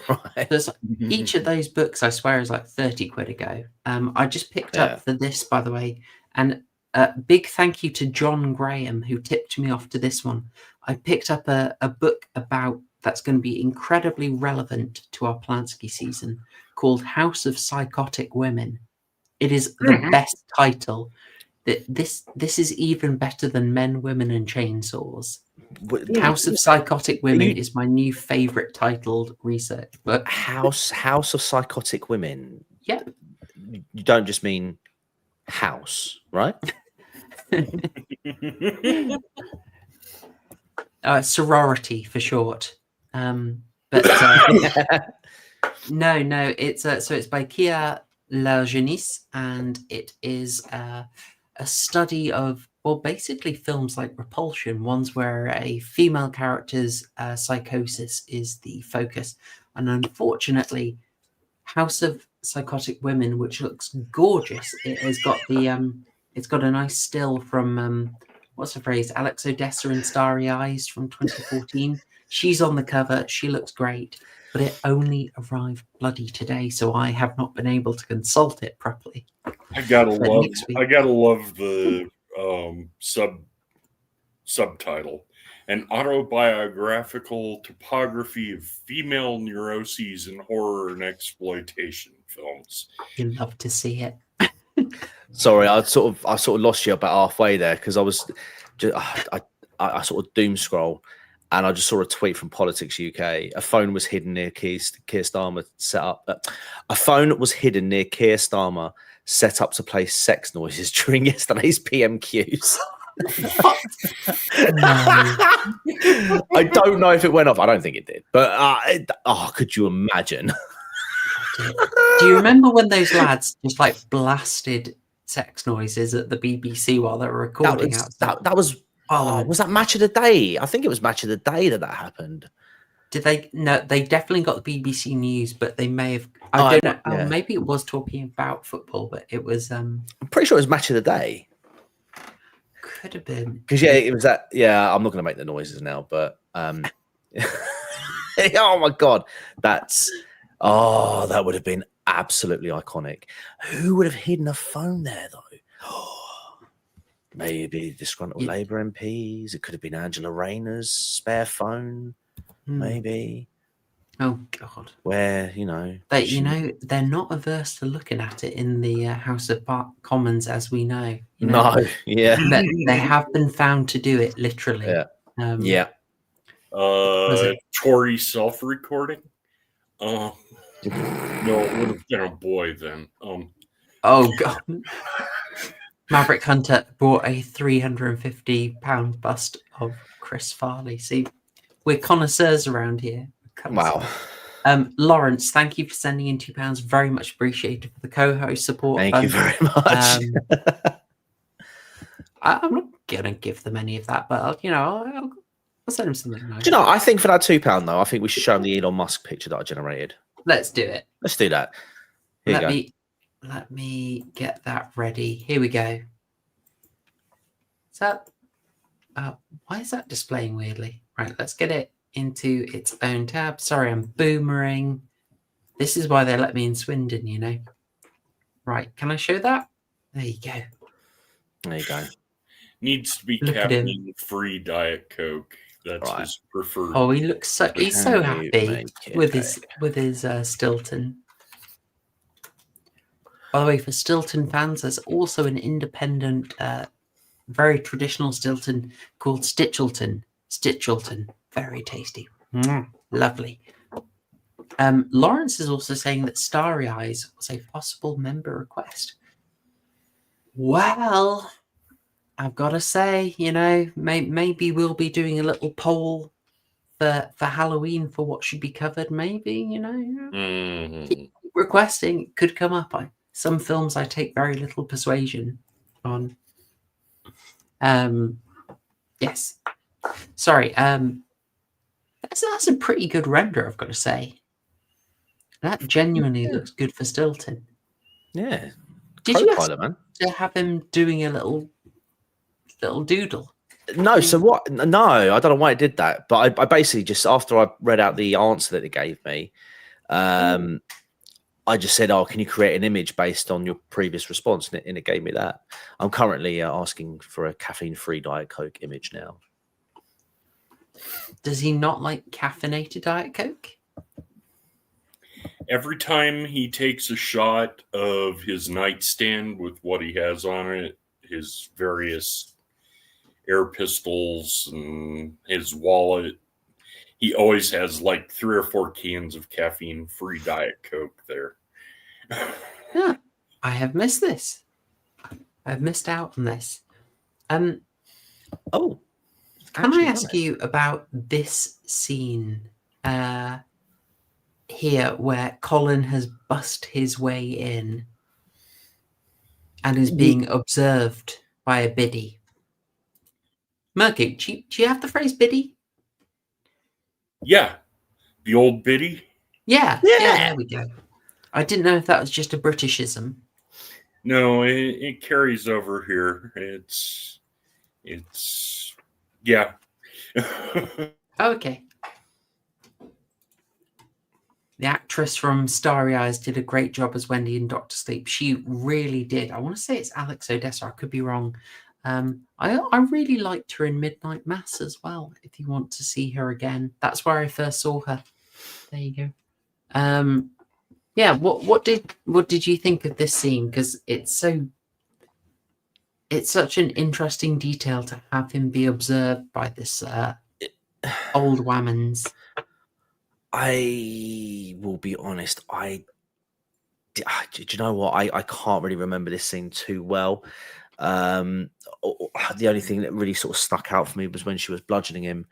Right. There's each of those books, I swear, is like 30 quid a go. I just picked up for this, by the way, and big thank you to John Graham who tipped me off to this one. I picked up a book about that's going to be incredibly relevant to our Polanski season called House of Psychotic Women. It is the best title. This is even better than Men, Women and Chainsaws. House of Psychotic Women is my new favorite titled research book. House of Psychotic Women. Yeah. You don't just mean house, right? Sorority for short. No, it's so it's by Kia Lajeunesse, and it is a study of, well, basically films like Repulsion, ones where a female character's psychosis is the focus. And unfortunately, House of Psychotic Women, which looks gorgeous, it has got the it's got a nice still from what's the phrase, Alex Odessa in Starry Eyes from 2014. She's on the cover. She looks great, but it only arrived bloody today, so I have not been able to consult it properly. I gotta love the subtitle: an autobiographical topography of female neuroses in horror and exploitation films. You love to see it. Sorry, I sort of lost you about halfway there because I was just I sort of doom scroll. And I just saw a tweet from Politics UK. A phone was hidden near Keir Starmer set up. A phone was hidden near Keir Starmer set up to play sex noises during yesterday's PMQs. I don't know if it went off. I don't think it did. But could you imagine? Do you remember when those lads just like blasted sex noises at the BBC while they were recording? That was. Oh, was that Match of the Day? I think it was Match of the Day that happened. Did they? No, they definitely got the BBC News, but they may have. I don't know. Yeah. Maybe it was talking about football, but it was. I'm pretty sure it was Match of the Day. Could have been. Because it was that. Yeah, I'm not going to make the noises now, but oh my god, that would have been absolutely iconic. Who would have hidden a phone there though? Maybe disgruntled Labour MPs. It could have been Angela Rayner's spare phone. Maybe. Oh God. Where they're not averse to looking at it in the House of Commons, as we know. They have been found to do it literally. Yeah. Tory self-recording. No, it would have been a boy then. Oh God. Maverick Hunter bought a £350 bust of Chris Farley. See, we're connoisseurs around here. Wow. Lawrence, thank you for sending in £2. Very much appreciated for the co-host support. Thank you very much. I'm not going to give them any of that, but I'll send them something nice. Do you know, I think for that £2 though, I think we should show them the Elon Musk picture that I generated. Let's do it. Let's do that. Let me get that ready. Here we go. Is that? Why is that displaying weirdly? Right, let's get it into its own tab. Sorry, I'm boomering. This is why they let me in Swindon, Right, can I show that? There you go. There you go. Needs to be caffeine-free Diet Coke. That's his preferred. Oh, he looks he's so happy with his Stilton. By the way, for Stilton fans, there's also an independent, very traditional Stilton called Stitchelton. Stitchelton, very tasty. Lovely. Lawrence is also saying that Starry Eyes was a possible member request. Well, I've got to say, maybe we'll be doing a little poll for Halloween for what should be covered. Maybe, Keep requesting. It could come up. Some films I take very little persuasion on. Yes. Sorry. That's a pretty good render, I've got to say. That genuinely looks good for Stilton. Yeah. Did you ask to have him doing a little doodle? No, so what? No, I don't know why it did that, but I basically just after I read out the answer that it gave me, I just said, "Oh, can you create an image based on your previous response?" And it gave me that. I'm currently asking for a caffeine-free Diet Coke image now. Does he not like caffeinated Diet Coke? Every time he takes a shot of his nightstand with what he has on it, his various air pistols and his wallet, he always has like 3 or 4 cans of caffeine-free Diet Coke there. Yeah, I have missed this. I've missed out on this. Can I ask you about this scene here where Colin has bust his way in and is being observed by a biddy? Murgoot, do you have the phrase biddy? Yeah, the old biddy. Yeah, there we go. I didn't know if that was just a Britishism. No, it carries over here. It's yeah. Okay. The actress from Starry Eyes did a great job as Wendy in Doctor Sleep. She really did. I want to say it's Alex Odessa. I could be wrong. I really liked her in Midnight Mass as well. If you want to see her again, that's where I first saw her. There you go. Yeah. What did you think of this scene? Because it's such an interesting detail to have him be observed by this old whammons. I will be honest. Do you know what? I can't really remember this scene too well. The only thing that really sort of stuck out for me was when she was bludgeoning him,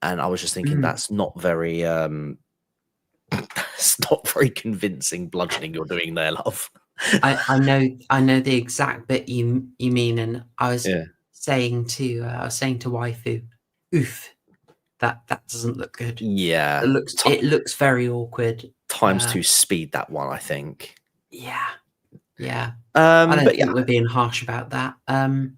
and I was just thinking that's not very, it's not very convincing bludgeoning you're doing there, love. I know the exact bit you mean, and I was saying to waifu, oof. That doesn't look good. Yeah, it looks very awkward. Times 2 speed, that one, I think. Yeah. I don't think we're being harsh about that. I mean,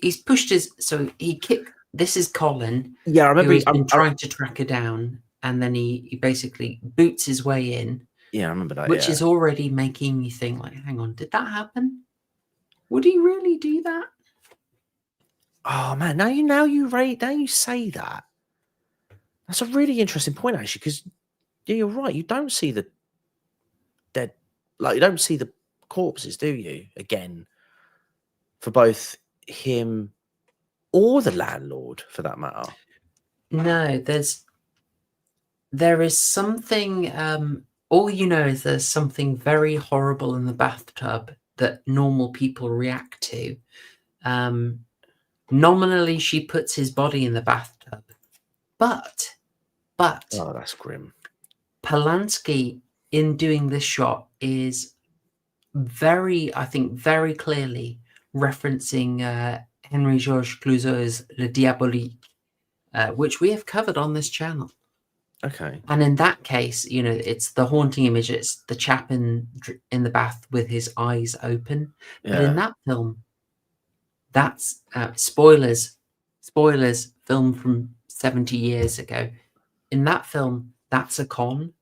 he's pushed so he kicked. This is Colin. Yeah, I remember he's been trying to track her down, and then he basically boots his way in. Yeah, I remember that. Which is already making you think, like, hang on, did that happen? Would he really do that? Oh man, now you say that. That's a really interesting point, actually, because you're right. You don't see the dead, like you don't see the corpses, do you? Again, for both him or the landlord, for that matter. No, there is something. All you know is there's something very horrible in the bathtub that normal people react to. Nominally, she puts his body in the bathtub, but oh, that's grim. Polanski, in doing this shot, is I think very clearly referencing Henry Georges Clouzot's Le Diabolique, which we have covered on this channel. Okay. And in that case, it's the haunting image. It's the chap in the bath with his eyes open. Yeah. But in that film, that's spoilers, film from 70 years ago. In that film, that's a con.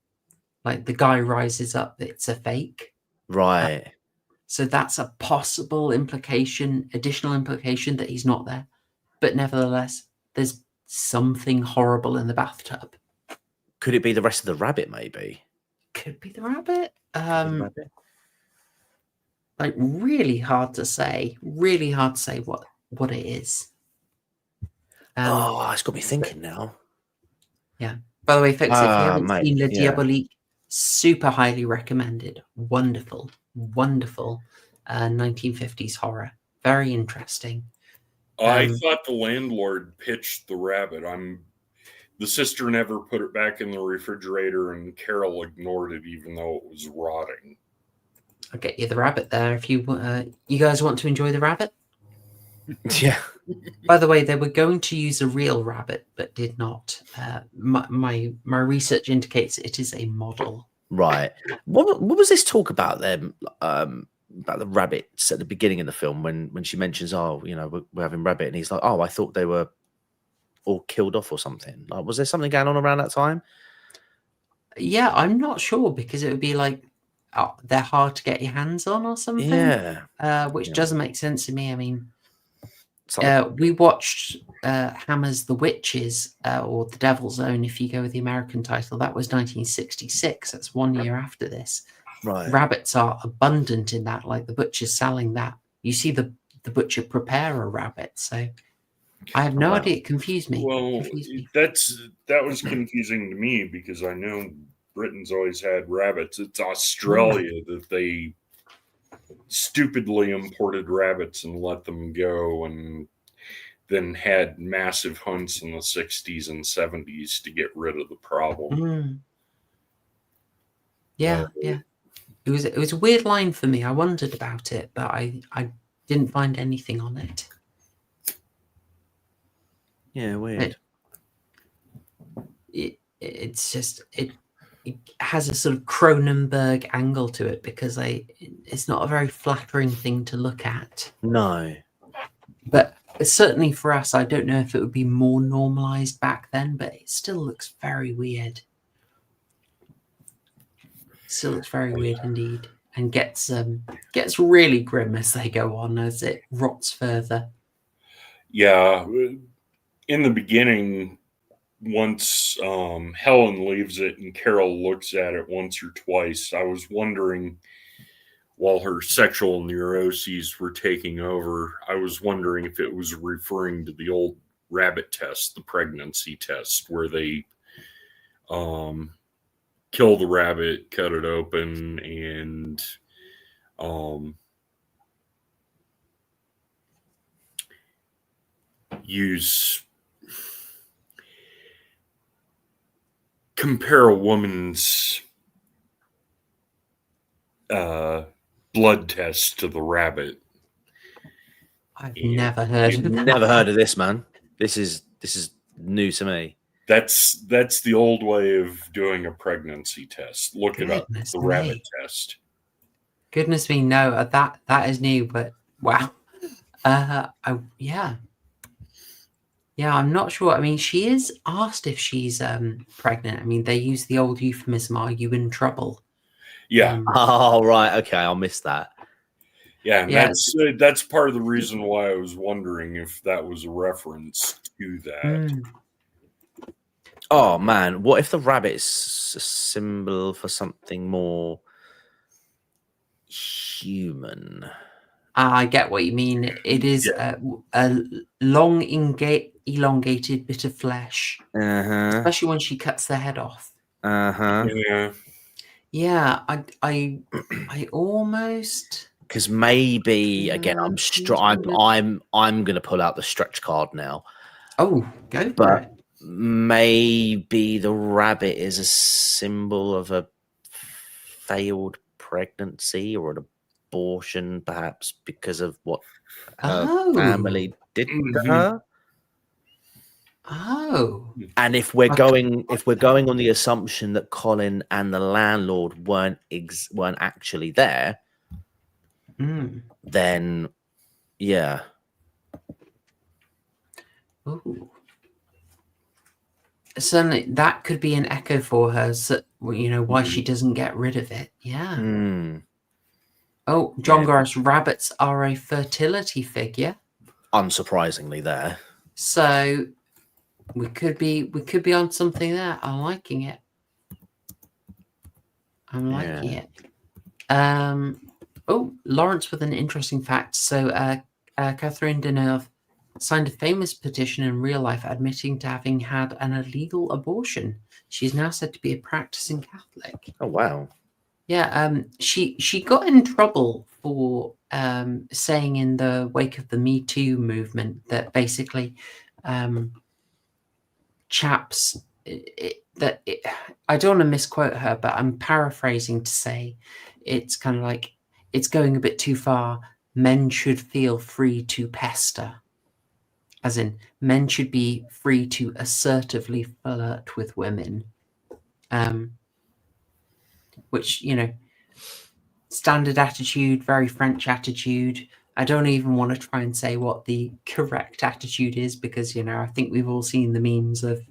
Like the guy rises up, it's a fake. Right. So that's a possible additional implication that he's not there. But nevertheless, there's something horrible in the bathtub. Could it be the rest of the rabbit, maybe? Could be the rabbit. Like really hard to say. Really hard to say what it is. It's got me thinking now. Yeah. By the way, folks, if you haven't seen Le Diabolique, super highly recommended. Wonderful 1950s horror. Very interesting. I thought the landlord pitched the rabbit. The sister never put it back in the refrigerator, and Carol ignored it even though it was rotting. I'll get you the rabbit there if you guys want to enjoy the rabbit. Yeah. By the way, they were going to use a real rabbit, but did not. My research indicates it is a model. Right. What was this talk about them? the rabbits at the beginning of the film when she mentions, oh, you know, we're having rabbit, and he's like, oh, I thought they were all killed off or something. Like, was there something going on around that time? Yeah, I'm not sure, because it would be like, oh, they're hard to get your hands on or something. Yeah. Which doesn't make sense to me. I mean, Something. we watched Hammer's The Witches, or The Devil's Own, if you go with the American title. That was 1966. That's 1 year after this. Right. Rabbits are abundant in that, like the butcher's selling that. You see the butcher prepare a rabbit. So I have no idea. It confused me. Well, that was confusing to me, because I know Britain's always had rabbits. It's Australia that they stupidly imported rabbits and let them go, and then had massive hunts in the 60s and 70s to get rid of the problem. Yeah. It was a weird line for me. I wondered about it, but I didn't find anything on it. Yeah, weird. It's just it has a sort of Cronenberg angle to it, because it's not a very flattering thing to look at. No. But certainly for us, I don't know if it would be more normalized back then, but it still looks very weird. Still looks very weird indeed, and gets really grim as they go on, as it rots further. Yeah, in the beginning, once Helen leaves it and Carol looks at it once or twice, I was wondering, while her sexual neuroses were taking over, I was wondering if it was referring to the old rabbit test, the pregnancy test, where they kill the rabbit, cut it open, and compare a woman's blood test to the rabbit. I've never heard of that. Never heard of this, man. This is new to me. That's the old way of doing a pregnancy test. Look it up, the rabbit test. Goodness me, no, that is new, but wow. Yeah, I'm not sure. I mean, she is asked if she's pregnant. I mean, they use the old euphemism, "Are you in trouble?" Yeah. Oh, right. Okay, I'll miss that. Yeah, and that's part of the reason why I was wondering if that was a reference to that. Oh man, what if the rabbit's a symbol for something more human? I get what you mean. It is a long, elongated bit of flesh, especially when she cuts the head off. Yeah, I almost, because maybe again, I'm going to pull out the stretch card now. Oh, go for it. Maybe the rabbit is a symbol of a failed pregnancy or an abortion, perhaps because of what her family did to her. Oh. And if we're going on the assumption that Colin and the landlord weren't actually there, then yeah. Ooh. Certainly, that could be an echo for her. So, you know, why she doesn't get rid of it. Yeah. Oh, John Gorris, rabbits are a fertility figure. Unsurprisingly, there. So we could be on something there. I'm liking it. I'm liking it. Oh, Lawrence with an interesting fact. So Catherine Deneuve signed a famous petition in real life admitting to having had an illegal abortion. She's now said to be a practicing Catholic. Oh, wow. Yeah, she got in trouble for saying in the wake of the Me Too movement that basically chaps, I don't want to misquote her, but I'm paraphrasing to say it's kind of like, it's going a bit too far. Men should feel free to pester. As in, men should be free to assertively flirt with women. Which, you know, standard attitude, very French attitude. I don't even want to try and say what the correct attitude is because, you know, I think we've all seen the memes of,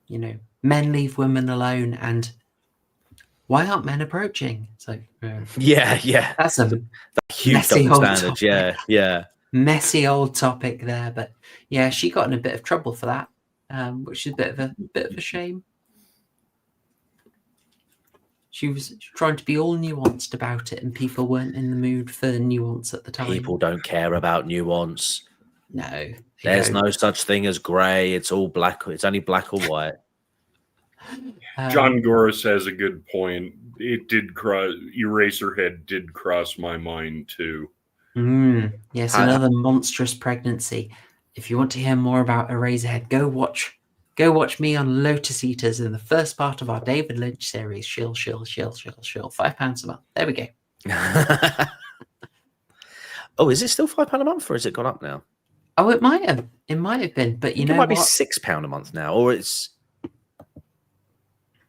you know, men leave women alone and why aren't men approaching? So yeah. That's a huge messy double old standard. topic. Yeah. Messy old topic there, but yeah, she got in a bit of trouble for that, which is a bit of a shame. She was trying to be all nuanced about it, and people weren't in the mood for nuance at the time. People don't care about nuance. No, there's no such thing as grey. It's all black. It's only black or white. John Goris has a good point. It did cross. Eraserhead did cross my mind too. Yes, another monstrous pregnancy. If you want to hear more about Eraserhead, go watch me on Lotus Eaters in the first part of our David Lynch series. Shill. £5 a month. There we go. Oh, is it still £5 a month, or has it gone up now? Oh, it might have. It might have been, but you know, it might be £6 a month now, or it's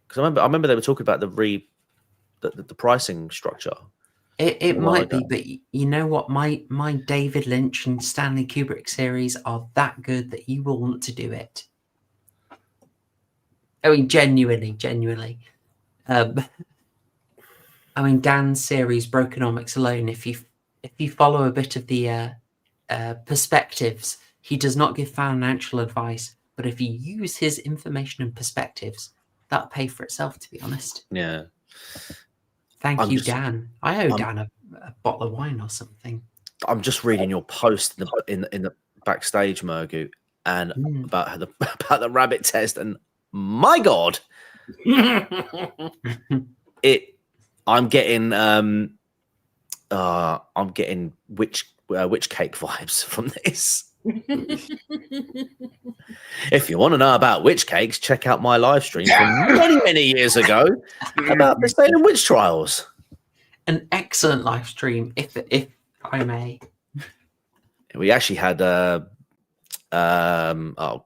because I remember they were talking about the pricing structure. It might be, but you know what? My David Lynch and Stanley Kubrick series are that good that you will want to do it. I mean, genuinely. I mean, Dan's series, Brokenomics alone, if you follow a bit of the perspectives, he does not give financial advice, but if you use his information and perspectives, that'll pay for itself, to be honest. Yeah. Thank you, Dan. I owe Dan a bottle of wine or something. I'm just reading your post in the backstage, Murgoot, and about the rabbit test, and my God, I'm getting witch cake vibes from this. If you want to know about witch cakes, check out my live stream from many years ago about the Salem witch trials. An excellent live stream, if I may. We actually had oh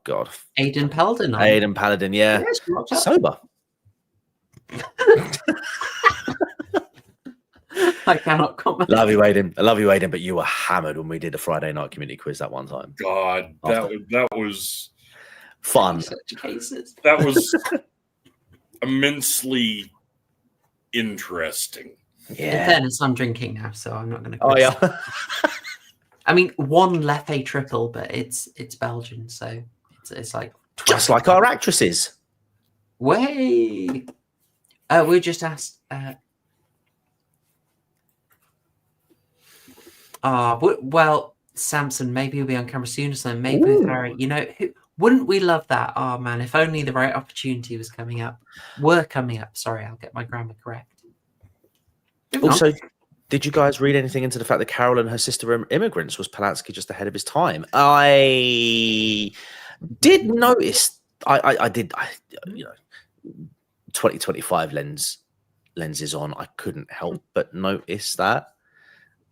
God, Aidan Paladin. Aidan Paladin, yeah, sober. I cannot comment. Love you, Aidan. I love you, Aidan. But you were hammered when we did the Friday night community quiz that one time. God, that was fun. Such cases. That was immensely interesting. Yeah. In fairness, I'm drinking now, so I'm not going to. Oh yeah. I mean, one Leffe triple, but it's Belgian, so it's like just like our actresses. Way. We just asked. Well, Samson, maybe you'll be on camera soon or something. Maybe with Harry. You know, wouldn't we love that? Oh man, if only the right opportunity was coming up. Sorry, I'll get my grammar correct. Also, did you guys read anything into the fact that Carol and her sister were immigrants? Was Polanski just ahead of his time? I did notice. I did. You know, 2025 lenses on. I couldn't help but notice that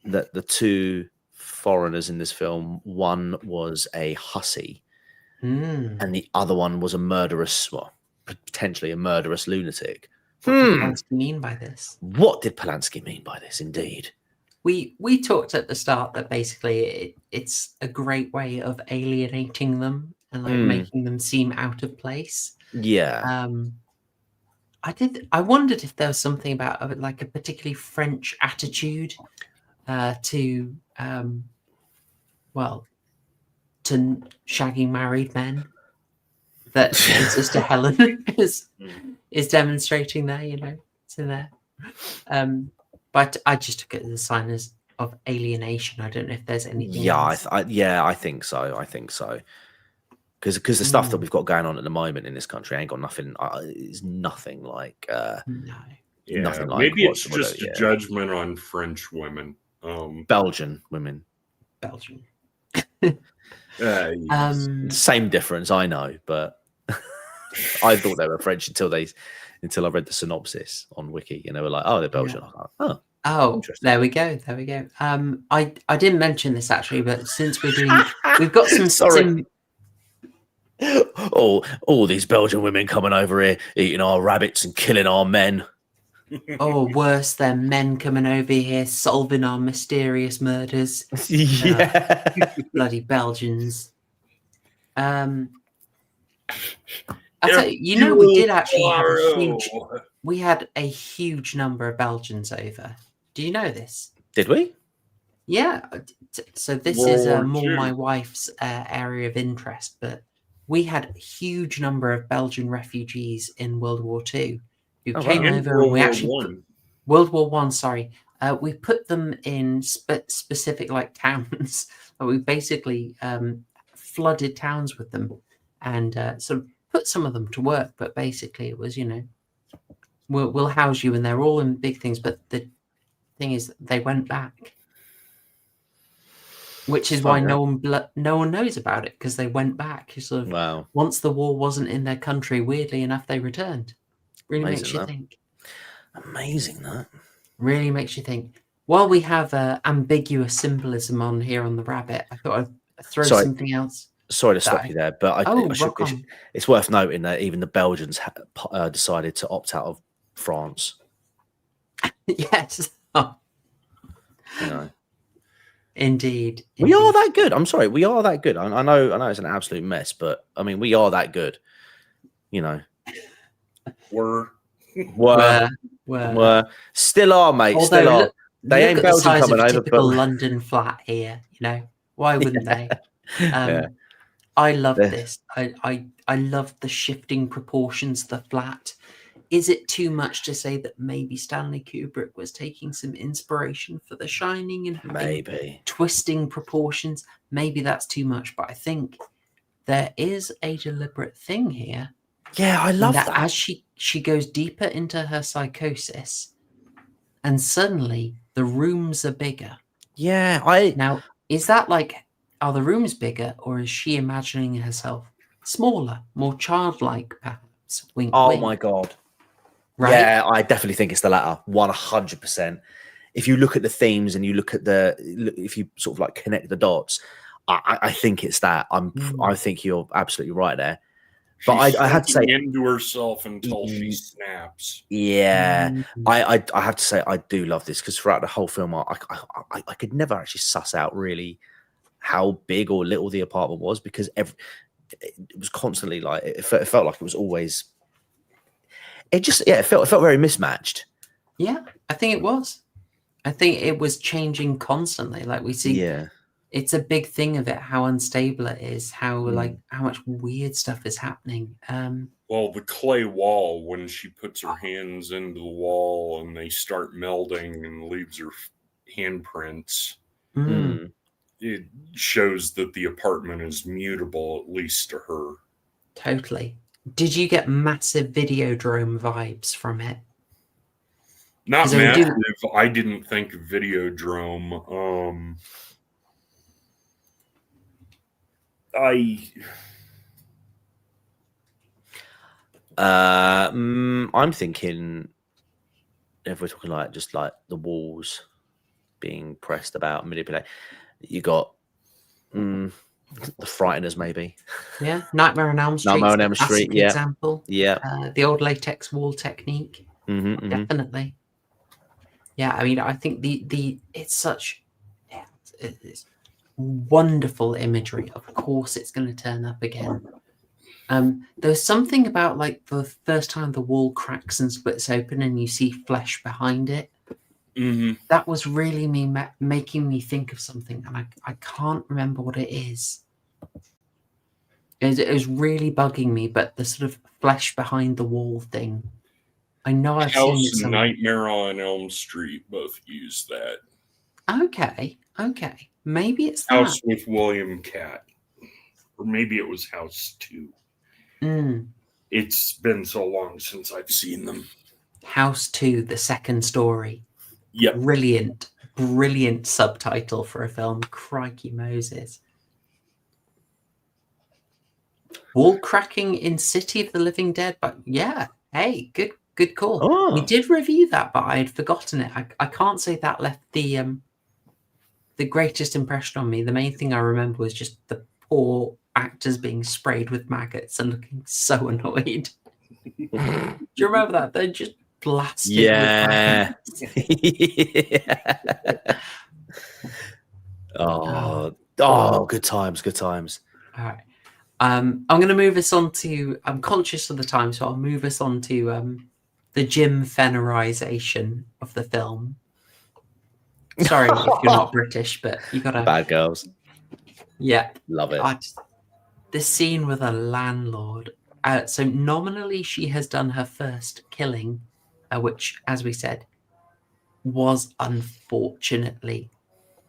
the two foreigners in this film, one was a hussy, and the other one was a murderous, potentially a murderous lunatic. What did Polanski mean by this? What did Polanski mean by this? Indeed, we talked at the start that basically it's a great way of alienating them and like making them seem out of place. Yeah. I wondered if there was something about like a particularly French attitude to shagging married men that Sister Helen is demonstrating there. You know, it's in there. But I just took it as a sign of alienation. I don't know if there's anything. Yeah, else. I think so. Because the stuff that we've got going on at the moment in this country ain't got nothing. It's nothing like. No. Yeah, nothing like maybe it's just a judgment on French women. Belgian women. Belgian. Same difference, I know, but I thought they were French until I read the synopsis on Wiki, and they were like, "Oh, they're Belgian." Yeah. I was like, oh, there we go. I didn't mention this actually, but since we've got some. Sorry. All these Belgian women coming over here, eating our rabbits and killing our men. or worse, they're men coming over here solving our mysterious murders. Bloody Belgians. I tell you, we did actually have we had a huge number of Belgians over. Do you know this? Did we? Yeah. So this is more my wife's area of interest, but we had a huge number of Belgian refugees in World War II who came over, and we actually World War One. Sorry, we put them in specific towns. We basically flooded towns with them, and sort of put some of them to work. But basically, it was we'll house you, and they're all in big things. But the thing is, they went back. Which is why no one knows about it, because they went back. Sort of once the war wasn't in their country, weirdly enough, they returned. Really makes you think. Amazing that. Really makes you think. While we have ambiguous symbolism on here on the rabbit, I thought I'd throw something else. Sorry to stop you there, but it's worth noting that even the Belgians decided to opt out of France. Yes. Indeed. We are that good. I'm sorry, we are that good. I know it's an absolute mess, but I mean, we are that good. We're still are, mate. Although, still are. They ain't Belgian coming over. Typical London flat here. Why wouldn't they? I love this. I love the shifting proportions of the flat. Is it too much to say that maybe Stanley Kubrick was taking some inspiration for The Shining and having twisting proportions? Maybe that's too much, but I think there is a deliberate thing here. Yeah, I love that. As she goes deeper into her psychosis, and suddenly the rooms are bigger. Yeah, now is that are the rooms bigger, or is she imagining herself smaller, more childlike, perhaps? Wink, wink. My God. Right? Yeah, I definitely think it's the latter, 100%. If you look at the themes and you look at if you sort of connect the dots, I think it's that. I think you're absolutely right there. But I had to say, into herself until she snaps. Yeah, I have to say I do love this, because throughout the whole film, I could never actually suss out really how big or little the apartment was, because it was constantly it felt like it was always. It felt very mismatched. Yeah, I think it was. I think it was changing constantly. We see, it's a big thing of it, how unstable it is, how how much weird stuff is happening. Well, the clay wall, when she puts her hands into the wall and they start melding and leaves her handprints, it shows that the apartment is mutable, at least to her. Totally. Did you get massive Videodrome vibes from it? Not massive. I didn't think Videodrome. I'm thinking, if we're talking just the walls being pressed about, manipulated, you got the Frighteners, maybe. Yeah, Nightmare on Elm Street. Nightmare on Elm Street, yeah. Example. Yeah. The old latex wall technique. Definitely. Yeah, I mean, I think it's such it's wonderful imagery. Of course, it's going to turn up again. There's something about the first time the wall cracks and splits open and you see flesh behind it. That was really making me think of something, and I can't remember what it is. It was really bugging me, but the sort of flesh behind the wall thing. I know I've seen it somewhere. Nightmare on Elm Street both use that. Okay. Maybe it's House with William Catt. Or maybe it was House 2. It's been so long since I've seen them. House 2, the second story. Yep. Brilliant subtitle for a film. Crikey Moses. Wall cracking in City of the Living Dead, but yeah, hey, good call. We did review that, but I had forgotten it. I can't say that left the greatest impression on me. The main thing I remember was just the poor actors being sprayed with maggots and looking so annoyed. Do you remember that? They're just blasted Yeah. with Oh, good times, good times. All right. I'm going to move us on to. I'm conscious of the time, so I'll move us on to the Jim Fennerization of the film. Sorry if you're not British, but you got to. Bad Girls. Yeah, love it. This scene with a landlord. So nominally, she has done her first killing, which, as we said, was unfortunately.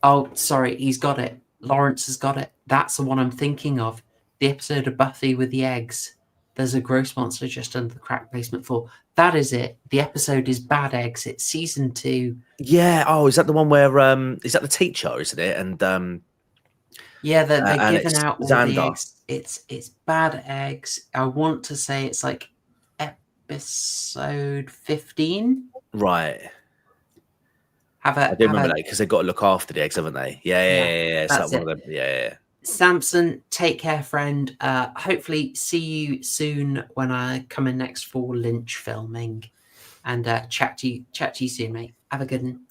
Oh, sorry, he's got it. Lawrence has got it. That's the one I'm thinking of. The episode of Buffy with the eggs. There's a gross monster just under the crack basement floor. That is it. The episode is Bad Eggs. It's season 2. Yeah. Oh, is that the one where is that the teacher, isn't it? And yeah, they're giving it's out all Xander. the eggs. It's Bad Eggs. I want to say it's like episode 15. Right. I do remember that because they've got to look after the eggs, haven't they? Yeah. It's that's like one of them. Yeah. Samson, take care, friend. Hopefully see you soon when I come in next for Lynch filming, and chat to you soon, mate. Have a good one.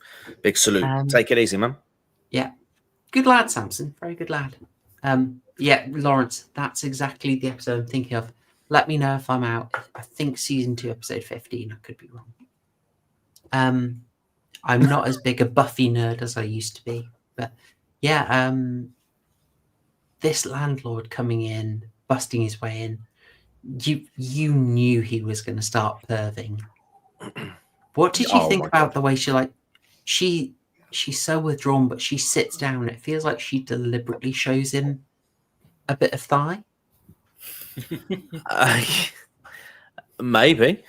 Big salute. Take it easy, man. Yeah, good lad, Samson. Very good lad. Yeah, Lawrence, that's exactly the episode I'm thinking of. Let me know if I'm out. I think season 2, episode 15. I could be wrong. I'm not as big a Buffy nerd as I used to be, but yeah. This landlord coming in, busting his way in, you knew he was going to start perving. What did you think about the way she's so withdrawn, but she sits down. It feels like she deliberately shows him a bit of thigh. Maybe.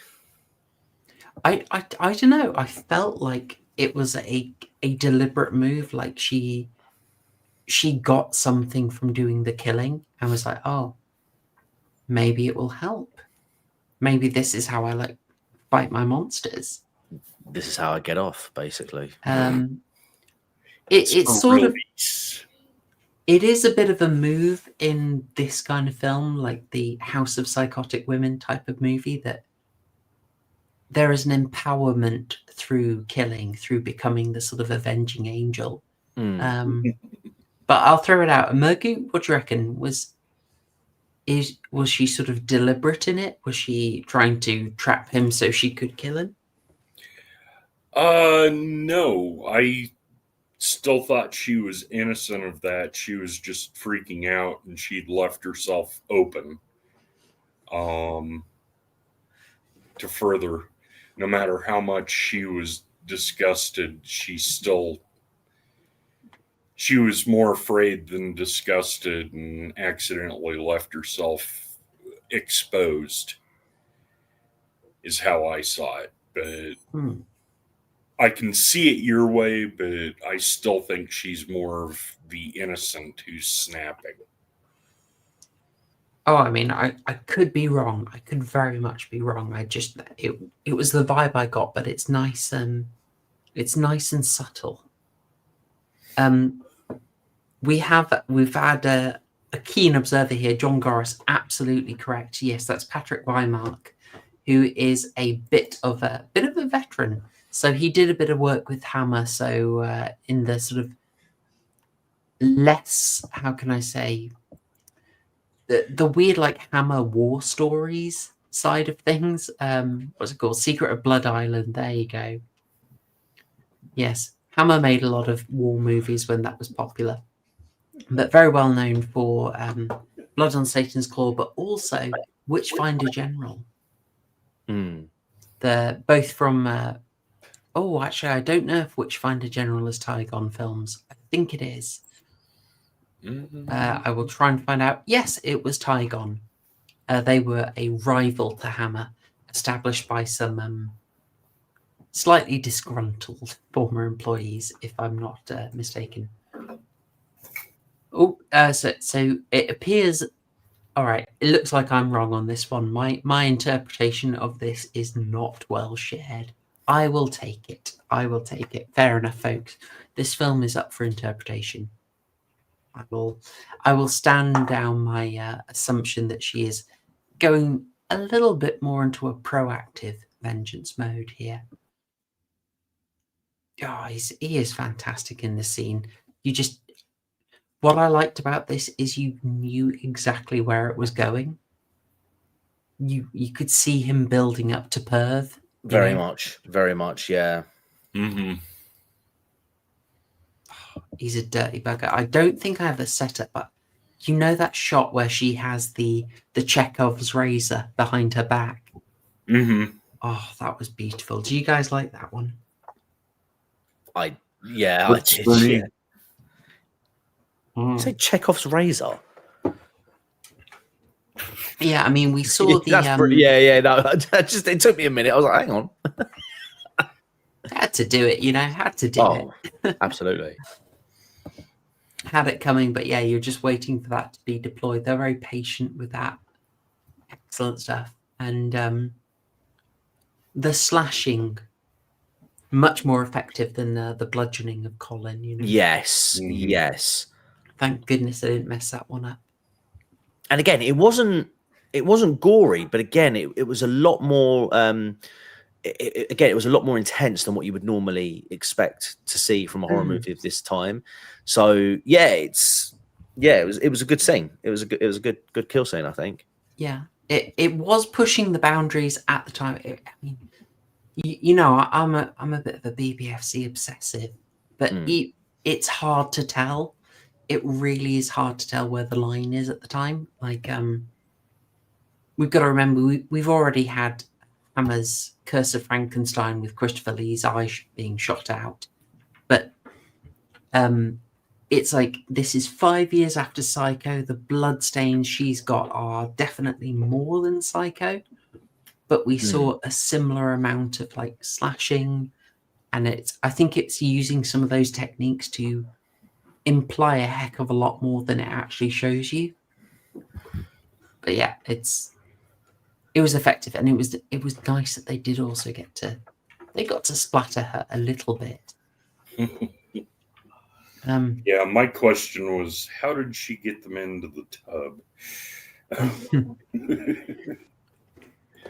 I don't know. I felt like it was a deliberate move. Like she got something from doing the killing and was like, oh, maybe it will help. Maybe this is how I fight my monsters. This is how I get off, basically. It's sort of, it is a bit of a move in this kind of film, like the House of Psychotic Women type of movie, that there is an empowerment through killing, through becoming the sort of avenging angel. But I'll throw it out. Murgoot, what do you reckon? Was she sort of deliberate in it? Was she trying to trap him so she could kill him? No. I still thought she was innocent of that. She was just freaking out and she'd left herself open to further. No matter how much she was disgusted, she was more afraid than disgusted and accidentally left herself exposed, is how I saw it. But I can see it your way, but I still think she's more of the innocent who's snapping. Oh, I mean, I could be wrong. I could very much be wrong. It was the vibe I got, but it's nice and subtle. We've had a keen observer here, John Gorris, absolutely correct. Yes, that's Patrick Weimark, who is a bit of a veteran. So he did a bit of work with Hammer. So in the sort of less, how can I say, the weird Hammer war stories side of things. What's it called? Secret of Blood Island. There you go. Yes, Hammer made a lot of war movies when that was popular, but very well known for Blood on Satan's Claw, but also Witchfinder General. They're both from. Actually, I don't know if Witchfinder General is Tygon Films. I think it is. I will try and find out. Yes, it was Tygon. They were a rival to Hammer, established by some slightly disgruntled former employees, if I'm not mistaken. So it appears. All right, it looks like I'm wrong on this one. My interpretation of this is not well shared. I will take it. Fair enough, folks. This film is up for interpretation. I will stand down my assumption that she is going a little bit more into a proactive vengeance mode here. Oh, he is fantastic in this scene. What I liked about this is you knew exactly where it was going. You could see him building up to Perth. Very much, yeah. Mm-hmm. He's a dirty bugger. I don't think I have the setup, but you know that shot where she has the Chekhov's razor behind her back? Mm-hmm. Oh, that was beautiful. Do you guys like that one? I did. Funny. Yeah. Say Chekhov's razor. Yeah, I mean, we saw the. No, it took me a minute. I was like, hang on. Had to do it, had to do it. Absolutely. Had it coming, but yeah, you're just waiting for that to be deployed. They're very patient with that. Excellent stuff. And the slashing, much more effective than the bludgeoning of Colin, Yes, yes. Thank goodness I didn't mess that one up. And again, it wasn't gory, but again, it was a lot more. It was a lot more intense than what you would normally expect to see from a horror movie of this time. So it was a good scene. It was a good kill scene, I think. Yeah, it was pushing the boundaries at the time. I'm a bit of a BBFC obsessive, but it's hard to tell. It really is hard to tell where the line is at the time. Like, we've got to remember we've already had Hammer's Curse of Frankenstein with Christopher Lee's eye being shot out, but it's like this is 5 years after Psycho. The bloodstains she's got are definitely more than Psycho, but we saw a similar amount of like slashing, and I think it's using some of those techniques to imply a heck of a lot more than it actually shows you. But yeah, it was effective, and it was nice that they did also got to splatter her a little bit. My question was, how did she get them into the tub?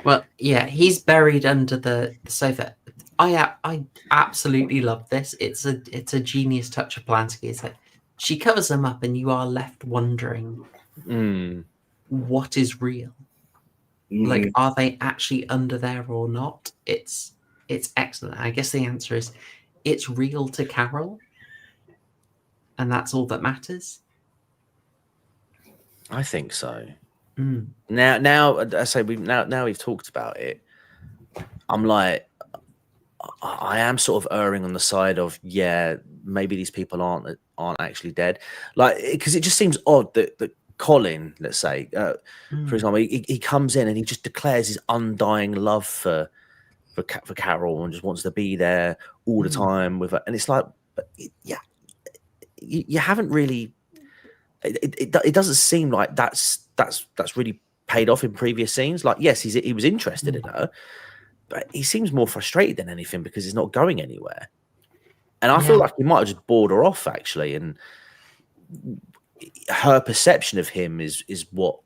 Well, yeah, he's buried under the sofa. I absolutely love this. It's a genius touch of Polanski. It's like she covers them up, and you are left wondering what is real. Like, are they actually under there or not? It's excellent. I guess the answer is it's real to Carol, and that's all that matters. I think so. Now I say now we've talked about it. I'm like, I am sort of erring on the side of maybe these people aren't actually dead, like, because it just seems odd that Colin, let's say, for example, he comes in and he just declares his undying love for Carol and just wants to be there all the time with her, and it's like, you haven't really. It doesn't seem like that's really paid off in previous scenes. Like, yes, he was interested in her, but he seems more frustrated than anything because he's not going anywhere. And I feel like he might have just bored her off, actually. And her perception of him is what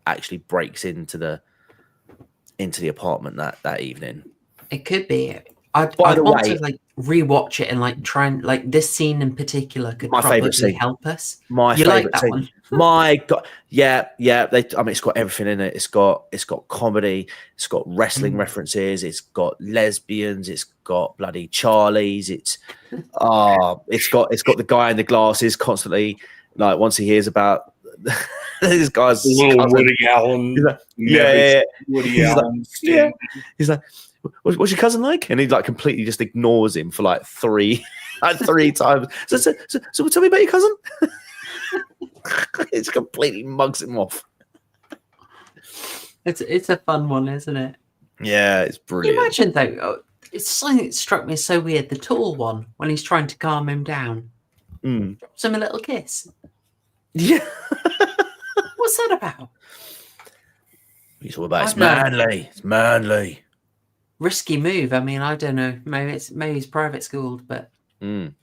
actually breaks into the apartment that evening. It could be. I'd want to like rewatch it and like try and like this scene in particular could probably help us. My favorite scene. My God, yeah. It's got everything in it. It's got comedy. It's got wrestling references. It's got lesbians. It's got bloody Charlies. It's got the guy in the glasses constantly. Like, once he hears about this guy's little Woody Allen, Woody Allen. He's like, what's your cousin like? And he like completely just ignores him for like three times. So tell me about your cousin. It completely mugs him off. It's a fun one, isn't it? Yeah, it's brilliant. Imagine though, it's something that struck me as so weird. The tall one, when he's trying to calm him down, drops him a little kiss. Yeah. What's that about? He's all about it's manly. It's manly. Risky move. I mean, I don't know. Maybe it's private schooled, but again,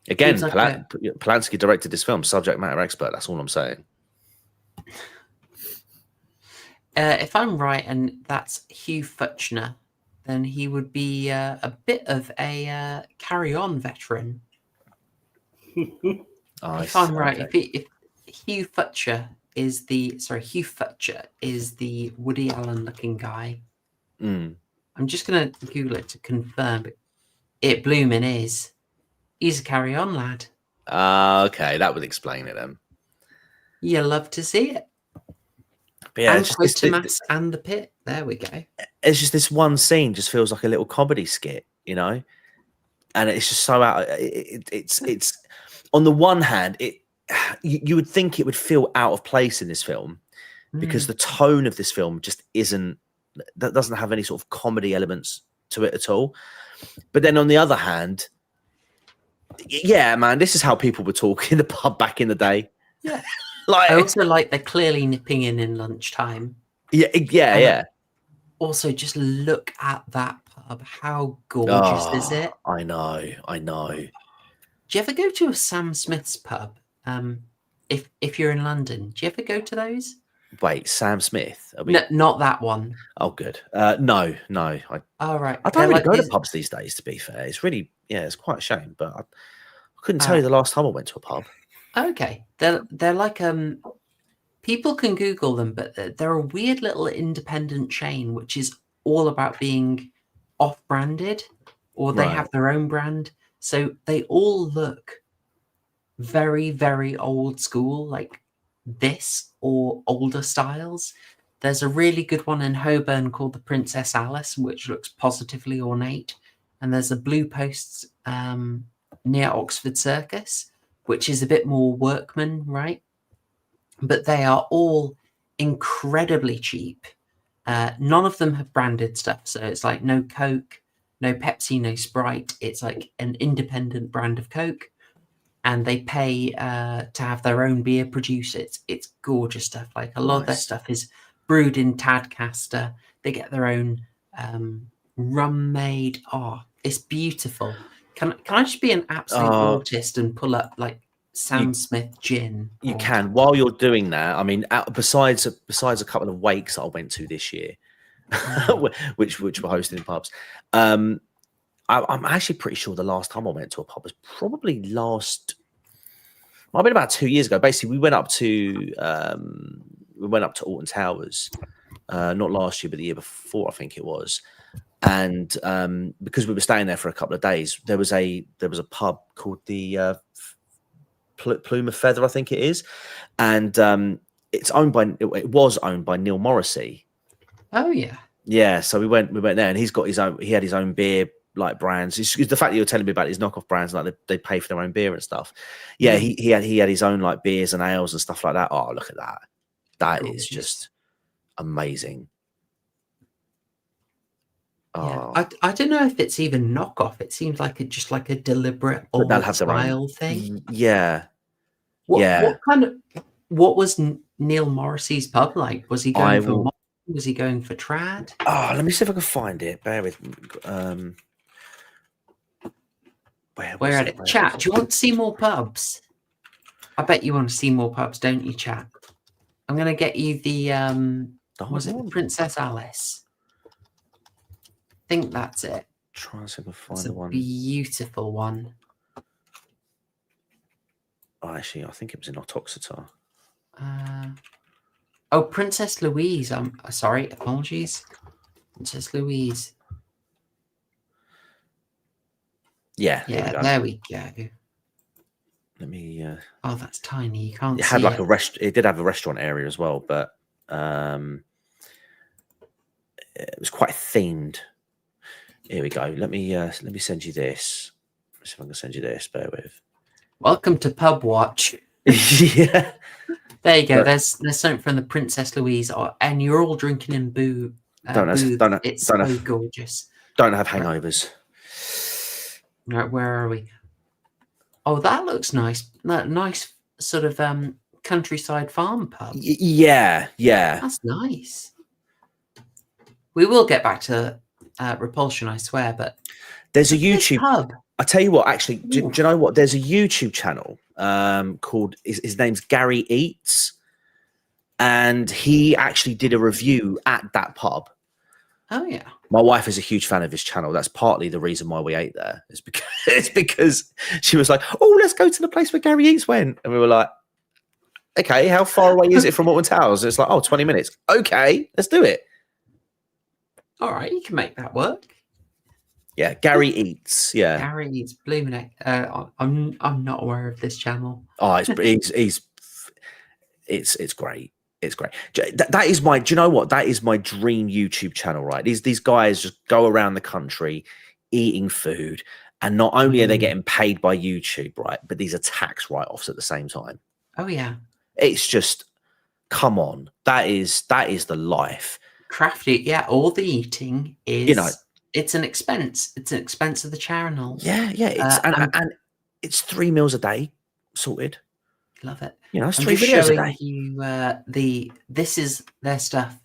like Polanski directed this film. Subject matter expert. That's all I'm saying. If I'm right, and that's Hugh Futchner then he would be a bit of a Carry-On veteran. If I'm right, if Hugh Futcher is the Woody Allen looking guy. I'm just gonna Google it to confirm, but it blooming is. He's a Carry-On lad. Okay, that would explain it then. You love to see it. But yeah, and Quatermass and the Pit. There we go. It's just this one scene just feels like a little comedy skit, you know, and it's just so out. It's on the one hand, you would think it would feel out of place in this film because the tone of this film just doesn't have any sort of comedy elements to it at all. But then on the other hand, yeah, man, this is how people would talk in the pub back in the day. Yeah. Like, I also like they're clearly nipping in lunchtime. Yeah. Also, just look at that pub. How gorgeous is it? I know. Do you ever go to a Sam Smith's pub? If you're in London, do you ever go to those? Wait, Sam Smith? No, not that one. Oh, good. No. All right. I don't really go to pubs these days, to be fair. It's really, it's quite a shame, but I couldn't tell you the last time I went to a pub. Okay. They're like, people can Google them, but they're a weird little independent chain, which is all about being off-branded, or they have their own brand. So they all look very, very old school, like this or older styles. There's a really good one in Holborn called the Princess Alice, which looks positively ornate. And there's a Blue Posts near Oxford Circus, which is a bit more workman, right? But they are all incredibly cheap. None of them have branded stuff. So it's like no Coke, no Pepsi, no Sprite. It's like an independent brand of Coke. And they pay to have their own beer produced. It's gorgeous stuff. Like a lot of their stuff is brewed in Tadcaster. They get their own rum made. Oh, it's beautiful. Can I just be an absolute autist and pull up like Sam Smith gin? You can. While you're doing that, I mean, besides a couple of wakes I went to this year, which were hosted in pubs, I'm actually pretty sure the last time I went to a pub was probably might have been about 2 years ago. Basically, we went up to Alton Towers, not last year, but the year before, I think it was. And because we were staying there for a couple of days, there was a pub called the Plume of Feather, I think it is, and it was owned by Neil Morrissey. Oh yeah, yeah. So we went there, and he had his own beer like brands. It's the fact that you're telling me about his knockoff brands, like they pay for their own beer and stuff. Yeah, he had his own like beers and ales and stuff like that. Oh, look at that! That is just amazing. Yeah, I don't know if it's even knockoff. It seems like just like a deliberate old style thing. Yeah. What was Neil Morrissey's pub like? Was he going for modern? Was he going for trad? Oh, let me see if I can find it. Bear with me. Where at it? Chat. Do you want to see more pubs? I bet you want to see more pubs, don't you, chat? I'm gonna get you the was it the Princess Alice? I think that's it. Try and see if I find it's the one. Beautiful one. Oh, actually, I think it was in Otoxeter. Oh, Princess Louise. I'm sorry. Apologies. Princess Louise. Yeah. There we go. Let me. Oh, that's tiny. You can't. It had like a It did have a restaurant area as well, but it was quite themed. Here we go. Let me send you this. Let's see if I can send you this. Bear with. Welcome to Pub Watch. Yeah. There you go. There's something from the Princess Louise, and you're all drinking in booze. It's so gorgeous. Don't have hangovers. Right, where are we? Oh, that looks nice. That nice sort of countryside farm pub. Yeah. That's nice. We will get back to Repulsion, I swear, but there's a YouTube pub. I tell you what, actually, do you know what? There's a YouTube channel called his name's Gary Eats, and he actually did a review at that pub. Oh yeah. My wife is a huge fan of his channel. That's partly the reason why we ate there. It's because she was like, "Oh, let's go to the place where Gary Eats went," and we were like, "Okay, how far away is it from Alton Towers?" It's like, "Oh, 20 minutes." Okay, let's do it. All right, you can make that work. Yeah, Gary Eats. Yeah, Gary Eats blooming. I'm not aware of this channel. Oh, it's great. It's great. That is my. Do you know what? That is my dream YouTube channel. Right? These guys just go around the country eating food, and not only are they getting paid by YouTube, right? But these are tax write-offs at the same time. Oh yeah. It's just, come on. That is the life. Crafty. Yeah. All the eating is. You know. It's an expense. It's an expense of the channel. Yeah. It's and it's 3 meals a day sorted. Love it. You know, it's I'm 3 just videos a showing day. you this is their stuff.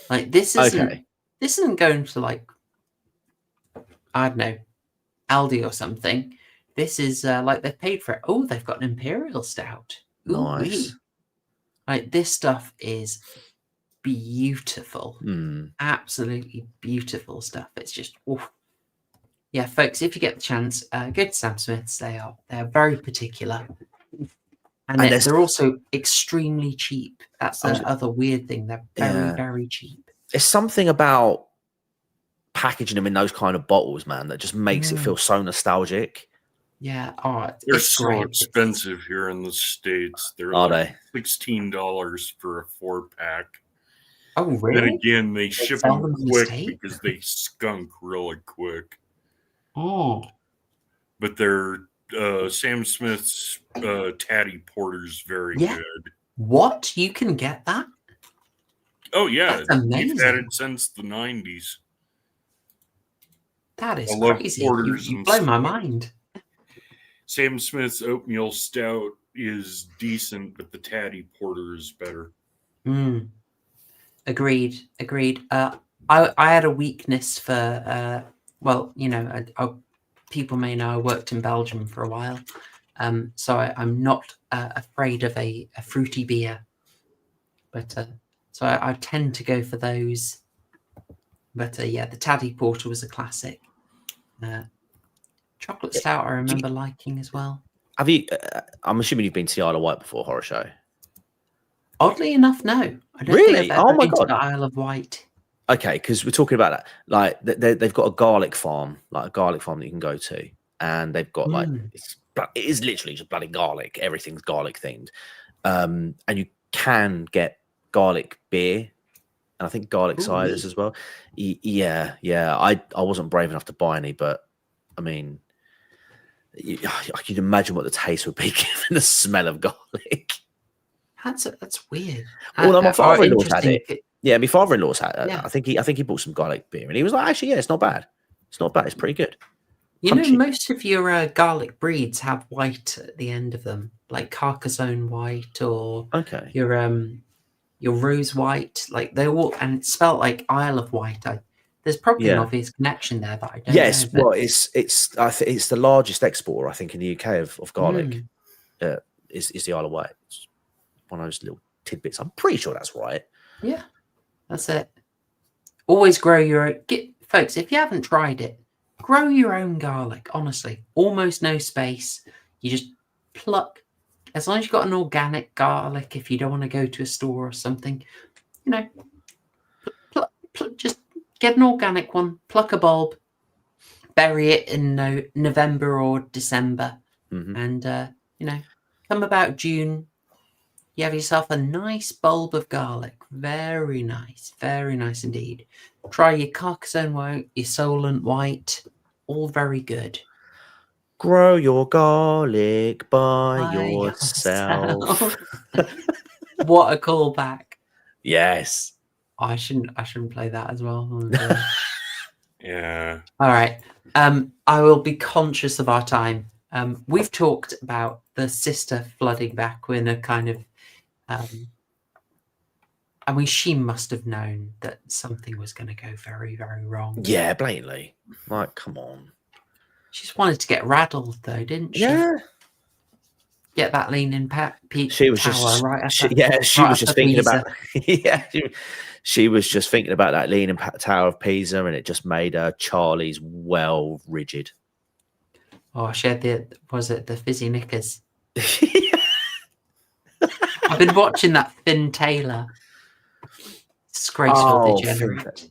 Like this isn't going to like, I don't know, Aldi or something. This is like they've paid for it. Oh, they've got an Imperial Stout. Nice. Like this stuff is beautiful. Absolutely beautiful stuff. It's just yeah, folks, if you get the chance, go to Sam Smith's. They're very particular. And they're also extremely cheap. That's the other weird thing. They're very, very cheap. There's something about packaging them in those kind of bottles, man, that just makes it feel so nostalgic. Yeah. They're so expensive here in the States. They're like $16 for a 4-pack. Oh, really? And again, they ship them quick because they skunk really quick. Oh. But they're Sam Smith's Tatty Porter's very good. What? You can get that? Oh, yeah. That's amazing. We've had it since the 90s. That is crazy. You blow my mind. Sam Smith's Oatmeal Stout is decent, but the Tatty Porter is better. Agreed. I had a weakness for, well, you know, people may know I worked in Belgium for a while. So I'm not afraid of a fruity beer. But so I tend to go for those. But yeah, the Taddy Porter was a classic. Chocolate Stout I remember liking as well. Have you? I'm assuming you've been to the Isle of Wight before, Horror Show. Oddly enough, no. I don't Really? think I've ever been to the Isle of Wight. Okay, because we're talking about that. Like they've got a garlic farm, that you can go to, and they've got like it is literally just bloody garlic. Everything's garlic themed, and you can get garlic beer, and I think garlic ciders as well. Yeah. I wasn't brave enough to buy any, but I mean, I can imagine what the taste would be given the smell of garlic. That's weird. Well, my father-in-law's had it. Yeah, my father-in-law's had it. Yeah. I think he bought some garlic beer, and he was like, "Actually, yeah, it's not bad. It's not bad. It's pretty good." You know, most of your garlic breeds have white at the end of them, like Carcassonne white or your rose white. Like they all, and it's spelled like Isle of Wight. There's probably an obvious connection there that I don't know. Yes, well, it's the largest exporter, I think, in the UK of garlic. Is the Isle of Wight. It's one of those little tidbits. I'm pretty sure that's right. Yeah, that's it. Always grow your own. Folks, if you haven't tried it, grow your own garlic. Honestly, almost no space. You just pluck. As long as you've got an organic garlic, if you don't want to go to a store or something, you know, just get an organic one, pluck a bulb, bury it in November or December, and you know, come about June, you have yourself a nice bulb of garlic. Very nice indeed. Try your Carcassonne white, your Solent white, all very good. Grow your garlic by yourself. What a callback! Yes. I shouldn't play that as well. Yeah. All right. I will be conscious of our time. We've talked about the sister flooding back in a kind of. I mean, she must have known that something was going to go very, very wrong. Yeah, blatantly. Like, come on. She just wanted to get rattled, though, didn't she? Yeah. Get that leaning She was tower just, right up. she right was up just the thinking Pisa. about, yeah, she was just thinking about that leaning tower of Pisa, and it just made her Charlie's well rigid. Oh, she had the fizzy knickers. I've been watching that Finn Taylor. Disgraceful degenerate.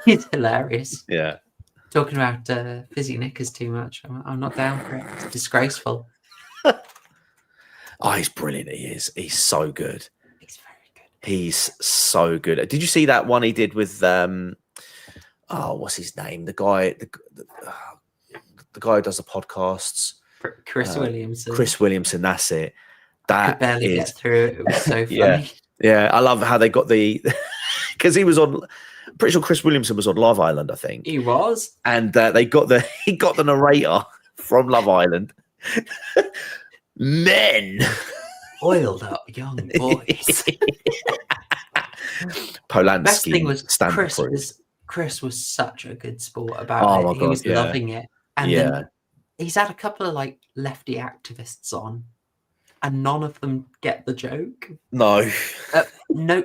He's hilarious. Yeah. Talking about fizzy knickers too much. I'm not down for it. It's disgraceful. Oh, he's brilliant. He is. He's so good. He's very good. He's so good. Did you see that one he did with what's his name? The guy who does the podcasts. Chris Williamson. Chris Williamson, that's it. I could barely get through it. It was so funny. Yeah. I love how they got the because he was on. Pretty sure Chris Williamson was on Love Island, I think. He was, and he got the narrator from Love Island. Men, oiled up young boys. Polanski. Best thing was Chris was such a good sport about it. My He God, was loving it, and then he's had a couple of like lefty activists on, and none of them get the joke. No.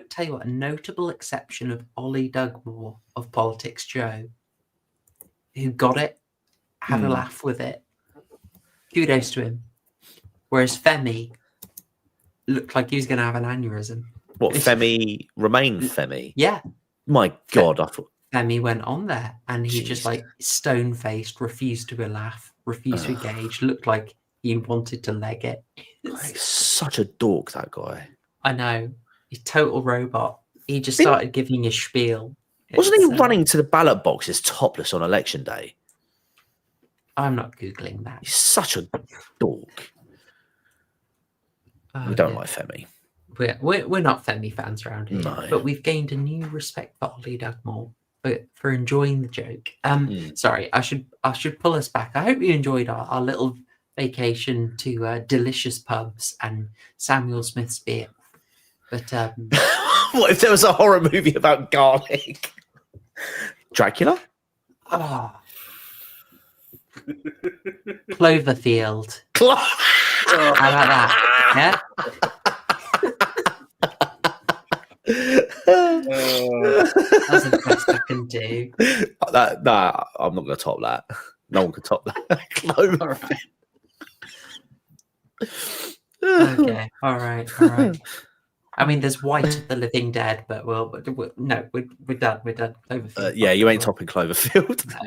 Tell you what, a notable exception of Ollie Dugmore of Politics Joe, who got it, had a laugh with it. Kudos to him. Whereas Femi looked like he was going to have an aneurysm. What, Femi remained Femi? Yeah. My God, I thought Femi went on there and he just like stone-faced, refused to laugh, refused to engage, looked like he wanted to leg it. He's such a dork, that guy. I know. He's total robot. He just started giving his spiel. Wasn't he running to the ballot boxes topless on election day? I'm not Googling that. He's such a dork. We don't like Femi. We're not Femi fans around here, No. but we've gained a new respect for Ollie Dugmore for enjoying the joke. Sorry, I should pull us back. I hope you enjoyed our little vacation to delicious pubs and Samuel Smith's beer. But what if there was a horror movie about garlic? Dracula? Oh. Cloverfield. How about that? Yeah. That's the best I can do. I'm not going to top that. No one can top that. Clover. Okay. All right. I mean, there's White of the Living Dead, but we're done. We're done. Cloverfield. Yeah, you ain't topping Cloverfield. No.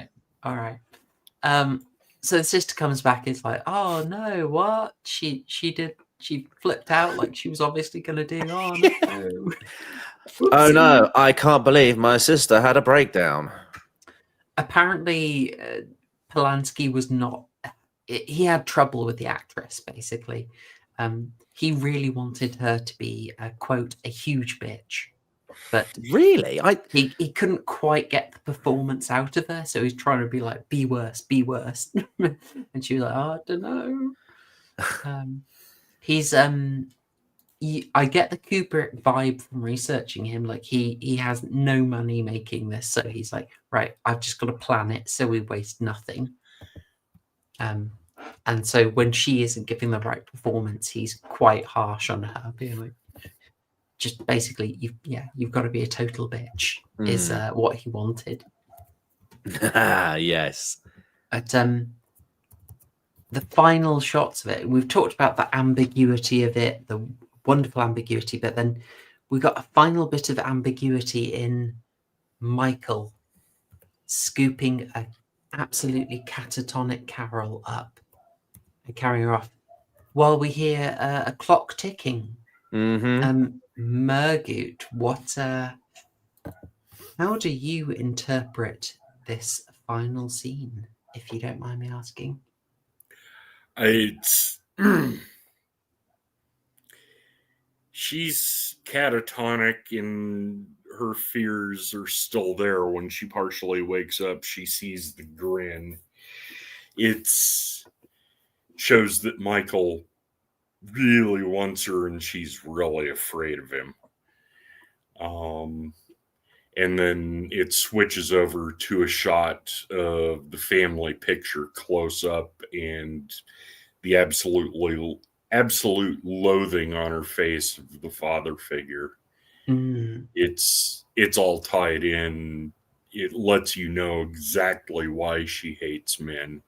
All right. So the sister comes back. It's like, oh no, what? She flipped out like she was obviously going to do. Oh no. Oh no, I can't believe my sister had a breakdown. Apparently, Polanski was not. He had trouble with the actress, basically. He really wanted her to be, quote, a huge bitch. But really, he couldn't quite get the performance out of her, so he's trying to be like, be worse. And she was like, oh, I don't know. He's I get the Kubrick vibe from researching him. Like he has no money making this, so he's like, right, I've just got to plan it so we waste nothing. And so when she isn't giving the right performance, he's quite harsh on her, being like, just basically, you've got to be a total bitch, is what he wanted. Yes. But the final shots of it, we've talked about the ambiguity of it, the wonderful ambiguity, but then we got a final bit of ambiguity in Michael scooping a absolutely catatonic Carol up and carrying her off while we hear a clock ticking. Murgoot, how do you interpret this final scene, if you don't mind me asking? It's she's catatonic and her fears are still there. When she partially wakes up, she sees the grin. It's shows that Michael really wants her and she's really afraid of him. And then it switches over to a shot of the family picture close up and the absolutely absolute loathing on her face of the father figure. It's all tied in. It lets you know exactly why she hates men.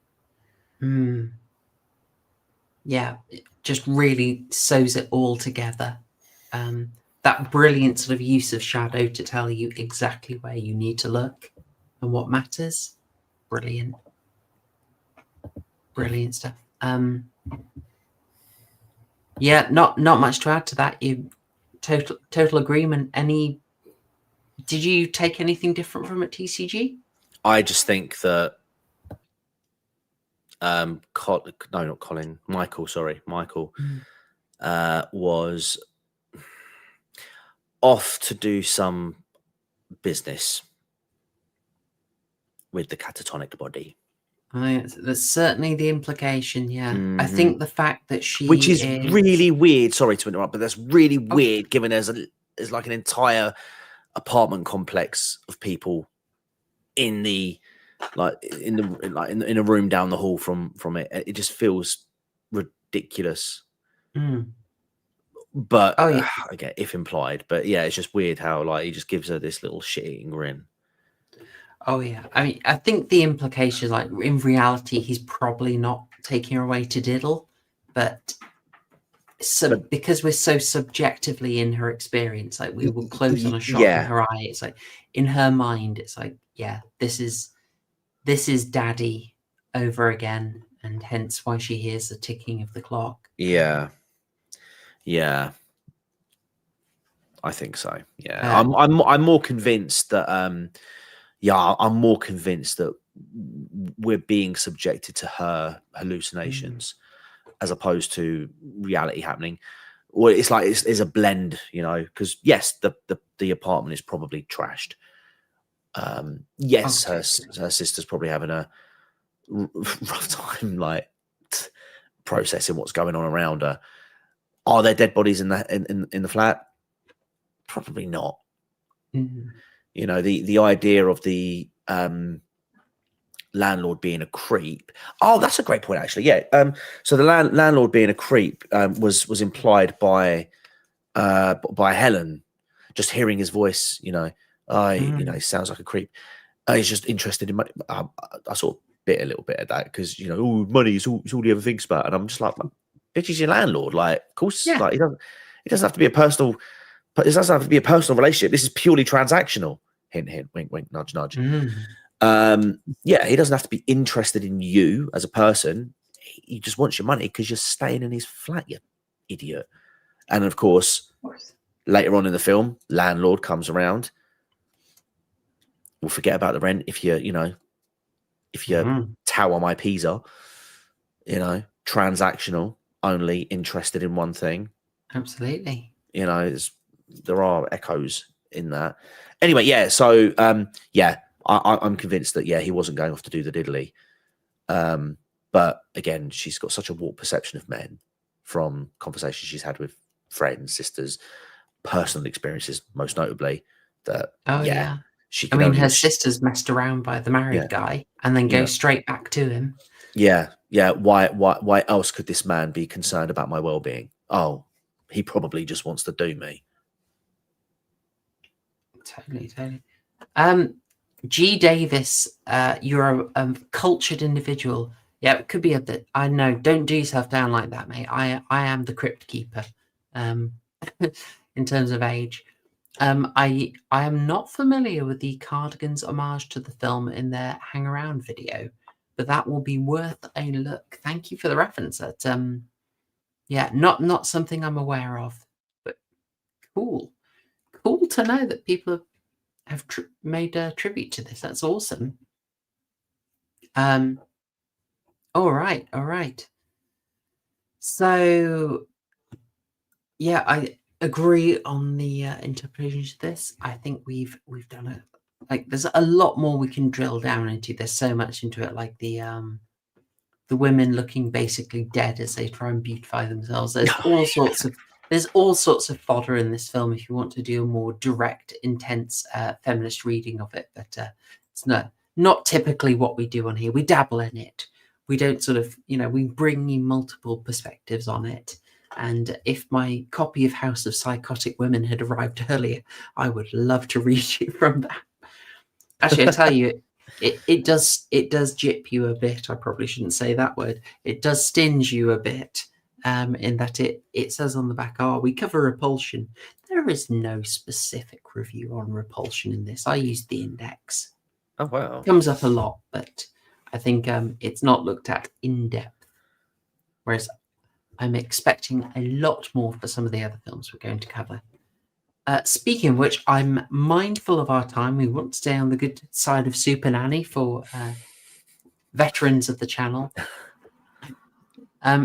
Yeah, it just really sews it all together. That brilliant sort of use of shadow to tell you exactly where you need to look and what matters. Brilliant. Brilliant stuff. Yeah, not much to add to that. You total agreement. Did you take anything different from it, TCG? I just think that Michael was off to do some business with the catatonic body. That's certainly the implication, yeah. I think the fact that she Which is really weird, sorry to interrupt, but that's really weird given there's like an entire apartment complex of people in a room down the hall from it. It just feels ridiculous. But again, if implied, but yeah, it's just weird how like he just gives her this little shit-eating grin. Oh yeah, I mean, I think the implication is like in reality he's probably not taking her away to diddle, but because we're so subjectively in her experience, like we will close on a shot in her eye. It's like in her mind, it's like, yeah, this is Daddy over again, and hence why she hears the ticking of the clock. Yeah, I think so. Yeah, I'm more convinced that. I'm more convinced that we're being subjected to her hallucinations as opposed to reality happening. Or it's like it's a blend, you know, because yes, the apartment is probably trashed. Yes, her sister's probably having a rough time, like processing what's going on around her. Are there dead bodies in the flat? Probably not. You know, the idea of the landlord being a creep. Oh, that's a great point, actually. Yeah. So the landlord being a creep was implied by Helen, just hearing his voice. You know, you know, he sounds like a creep. He's just interested in money. I sort of bit a little bit of that because, you know, money is all he ever thinks about, and I'm just like, bitch, he's your landlord. Like, of course, like it doesn't have to be a personal. But it doesn't have to be a personal relationship. This is purely transactional. Hint, hint, wink, wink, nudge, nudge. Yeah, he doesn't have to be interested in you as a person. He just wants your money because you're staying in his flat, you idiot. And of course, later on in the film, landlord comes around. We'll forget about the rent if you tower my Pisa. You know, transactional, only interested in one thing. Absolutely. You know, there are echoes in that. Anyway, yeah. So, I'm convinced that he wasn't going off to do the diddly. But again, she's got such a warped perception of men from conversations she's had with friends, sisters, personal experiences, most notably. That she. I mean, her sister's messed around by the married guy and then goes straight back to him. Yeah. Why else could this man be concerned about my well-being? Oh, he probably just wants to do me. Totally. G. Davis, you're a cultured individual. Yeah, it could be a bit. I know. Don't do yourself down like that, mate. I am the crypt keeper. In terms of age, I am not familiar with the Cardigans' homage to the film in their Hang Around video, but that will be worth a look. Thank you for the reference. That not something I'm aware of, but cool to know that people have made a tribute to this. That's awesome. All right. So, yeah, I agree on the interpretation of this. I think we've done it. Like, there's a lot more we can drill down into. There's so much into it, like the women looking basically dead as they try and beautify themselves. There's all sorts of fodder in this film if you want to do a more direct, intense feminist reading of it. But it's not typically what we do on here. We dabble in it. We don't sort of, we bring you multiple perspectives on it. And if my copy of House of Psychotic Women had arrived earlier, I would love to read you from that. Actually, I tell you, it does gyp you a bit. I probably shouldn't say that word. It does stinge you a bit, in that it says on the back, we cover Repulsion. There is no specific review on Repulsion in this. I used the index. Oh, wow. It comes up a lot, but I think it's not looked at in depth. Whereas I'm expecting a lot more for some of the other films we're going to cover. Speaking of which, I'm mindful of our time. We want to stay on the good side of Super Nanny for veterans of the channel.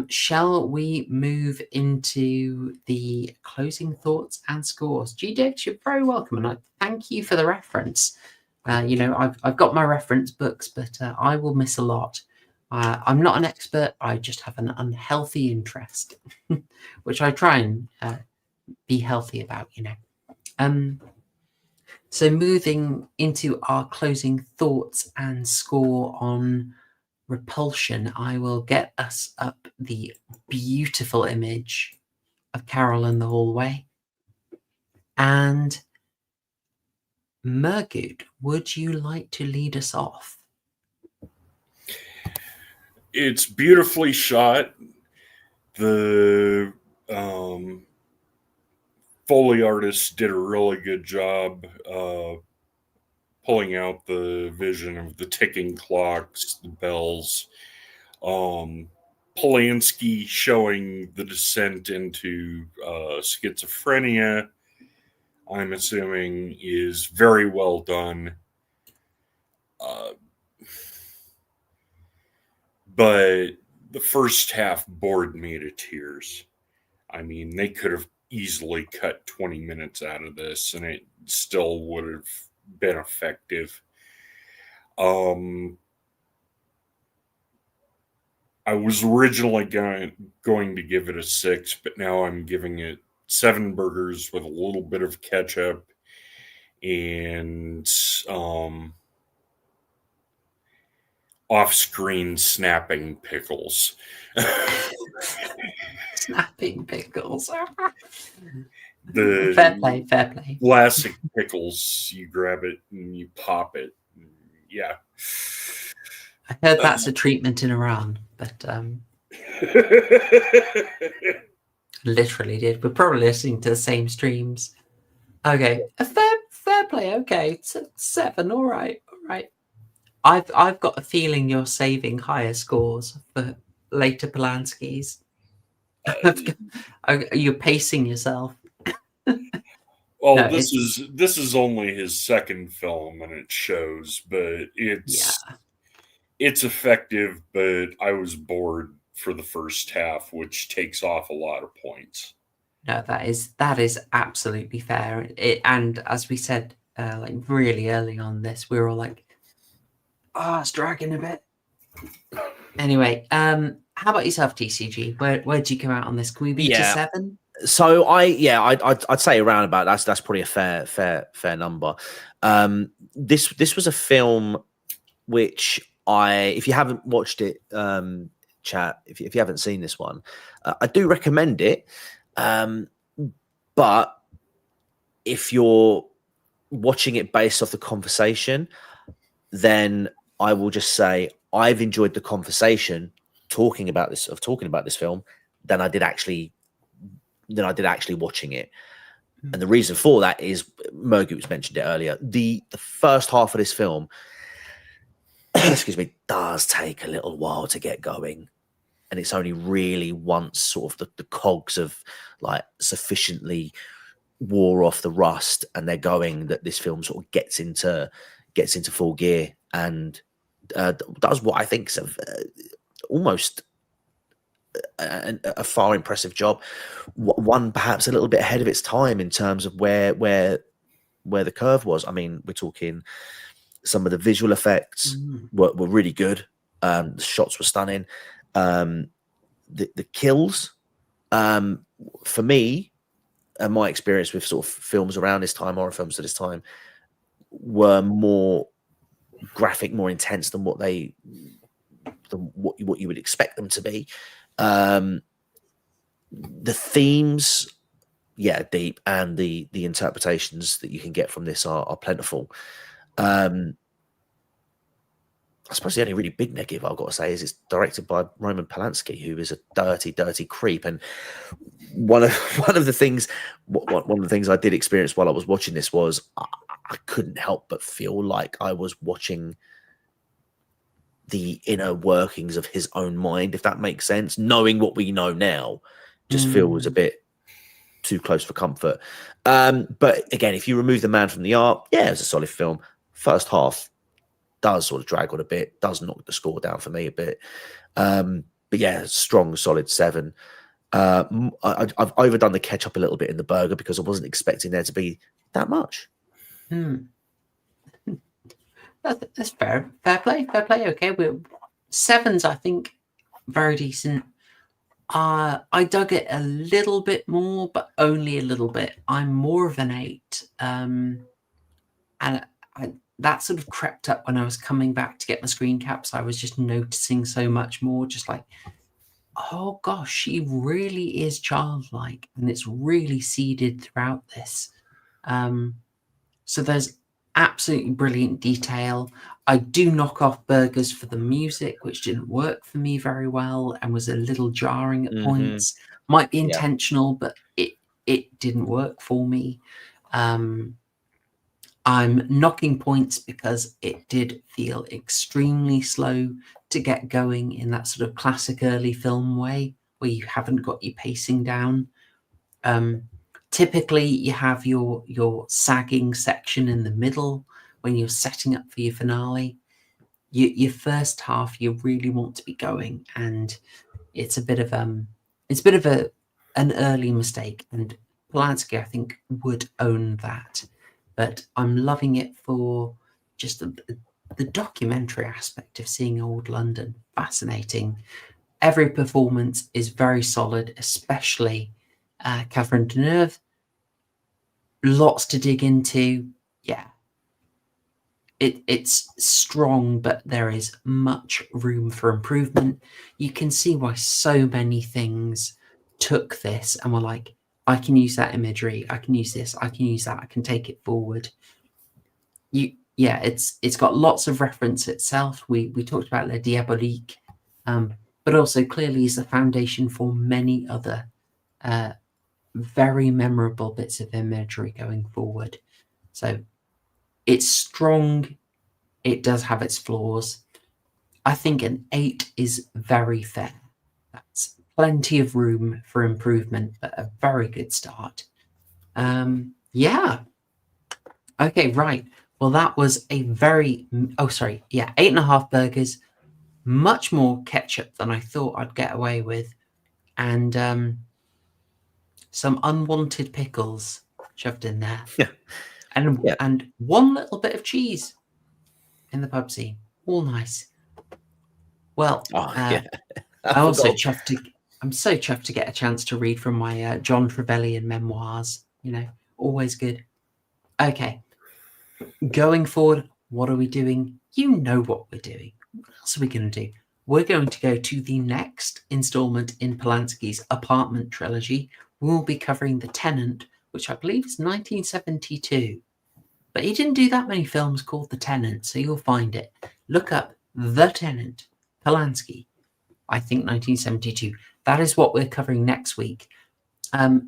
Shall we move into the closing thoughts and scores? GDX, you're very welcome, and I thank you for the reference. I've got my reference books, but I will miss a lot. I'm not an expert. I just have an unhealthy interest, which I try and be healthy about, So moving into our closing thoughts and score on Repulsion, I will get us up the beautiful image of Carol in the hallway. And Murgoot, would you like to lead us off? It's beautifully shot. The Foley artists did a really good job pulling out the vision of the ticking clocks, the bells. Polanski showing the descent into schizophrenia, I'm assuming, is very well done. But the first half bored me to tears. I mean, they could have easily cut 20 minutes out of this and it still would have been effective. I was originally going to give it a 6, but now I'm giving it 7 burgers with a little bit of ketchup and off-screen snapping pickles. Snapping pickles. The fair play. Classic pickles. You grab it and you pop it. Yeah. I heard that's a treatment in Iran, but literally did. We're probably listening to the same streams. Okay, a fair play. Okay, 7. All right. I've got a feeling you're saving higher scores for later Polanski's. You're pacing yourself. Well, no, this is only his second film, and it shows. But it's effective. But I was bored for the first half, which takes off a lot of points. No, that is absolutely fair. And as we said, like really early on this, we were all like, it's dragging a bit. Anyway, how about yourself, TCG? Where'd you come out on this? Can we beat to 7? So I'd say around about that's probably a fair number. This was a film which if you haven't watched it, chat, if you haven't seen this one, I do recommend it. But if you're watching it based off the conversation, then I will just say I've enjoyed the conversation talking about this film than I did actually watching it. And the reason for that is Murgoot's mentioned it earlier. The first half of this film, excuse me, does take a little while to get going. And it's only really once sort of the cogs of like sufficiently wore off the rust and they're going that this film sort of gets into full gear and does what I think is almost a far impressive job. One perhaps a little bit ahead of its time in terms of where the curve was. I mean, we're talking some of the visual effects were really good. The shots were stunning. The kills, for me, and my experience with sort of films around this time, horror films at this time, were more graphic, more intense than what you would expect them to be. the themes, yeah, deep, and the interpretations that you can get from this are plentiful. I suppose the only really big negative I've got to say is it's directed by Roman Polanski, who is a dirty, dirty creep. And one of the things I did experience while I was watching this was I couldn't help but feel like I was watching the inner workings of his own mind, if that makes sense. Knowing what we know now just feels a bit too close for comfort. But again, if you remove the man from the art, yeah, it's a solid film. First half does sort of drag on a bit, does knock the score down for me a bit. But yeah, strong, solid 7. I've overdone the ketchup a little bit in the burger because I wasn't expecting there to be that much. That's fair. Fair play. Okay, we're 7's, I think, very decent. I dug it a little bit more, but only a little bit. I'm more of an 8. And that sort of crept up when I was coming back to get my screen caps. I was just noticing so much more, just like, oh gosh, she really is childlike, and it's really seeded throughout this. So there's absolutely brilliant detail. I do knock off burgers for the music, which didn't work for me very well and was a little jarring at points. Might be intentional, but it didn't work for me. I'm knocking points because it did feel extremely slow to get going in that sort of classic early film way where you haven't got your pacing down. Typically, you have your sagging section in the middle when you're setting up for your finale. Your first half, you really want to be going, and it's a bit of an early mistake. And Polanski, I think, would own that. But I'm loving it for just the documentary aspect of seeing old London. Fascinating. Every performance is very solid, especially Catherine Deneuve. Lots to dig into. Yeah. It's strong, but there is much room for improvement. You can see why so many things took this and were like, I can use that imagery. I can use this. I can use that. I can take it forward. It's got lots of reference itself. We talked about Le Diabolique, but also clearly is the foundation for many other very memorable bits of imagery going forward. So it's strong. It does have its flaws. I think an 8 is very fair. That's plenty of room for improvement, but a very good start. Okay, right. Well, that was a 8.5 burgers, much more ketchup than I thought I'd get away with, and some unwanted pickles shoved in there. And one little bit of cheese in the pub scene. All nice. Well, I'm so chuffed to get a chance to read from my John Trevelyan memoirs. Always good. Okay. Going forward, what are we doing? You know what we're doing. What else are we going to do? We're going to go to the next installment in Polanski's Apartment trilogy. We'll be covering The Tenant, which I believe is 1972. But he didn't do that many films called The Tenant, so you'll find it. Look up The Tenant, Polanski, I think 1972. That is what we're covering next week.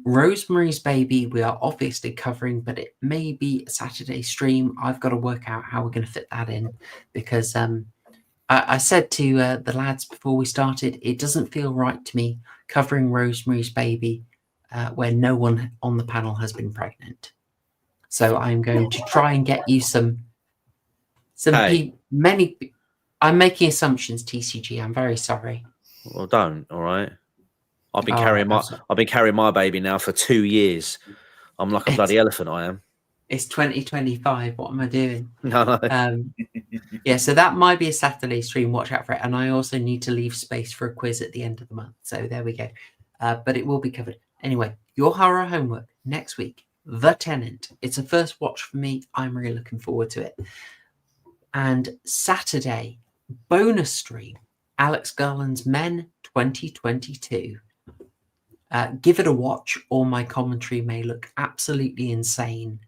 Rosemary's Baby, we are obviously covering, but it may be a Saturday stream. I've got to work out how we're going to fit that in because I said to the lads before we started, it doesn't feel right to me covering Rosemary's Baby where no one on the panel has been pregnant. So I'm going to try and get you many. I'm making assumptions, TCG. I'm very sorry. Well, don't. All right. I've been carrying my baby now for 2 years. I'm like a bloody elephant. I am. It's 2025. What am I doing? No. So that might be a Saturday stream. Watch out for it. And I also need to leave space for a quiz at the end of the month. So there we go. But it will be covered. Anyway, your horror homework next week. The Tenant. It's a first watch for me. I'm really looking forward to it. And Saturday, bonus stream, Alex Garland's Men 2022. Give it a watch, or my commentary may look absolutely insane.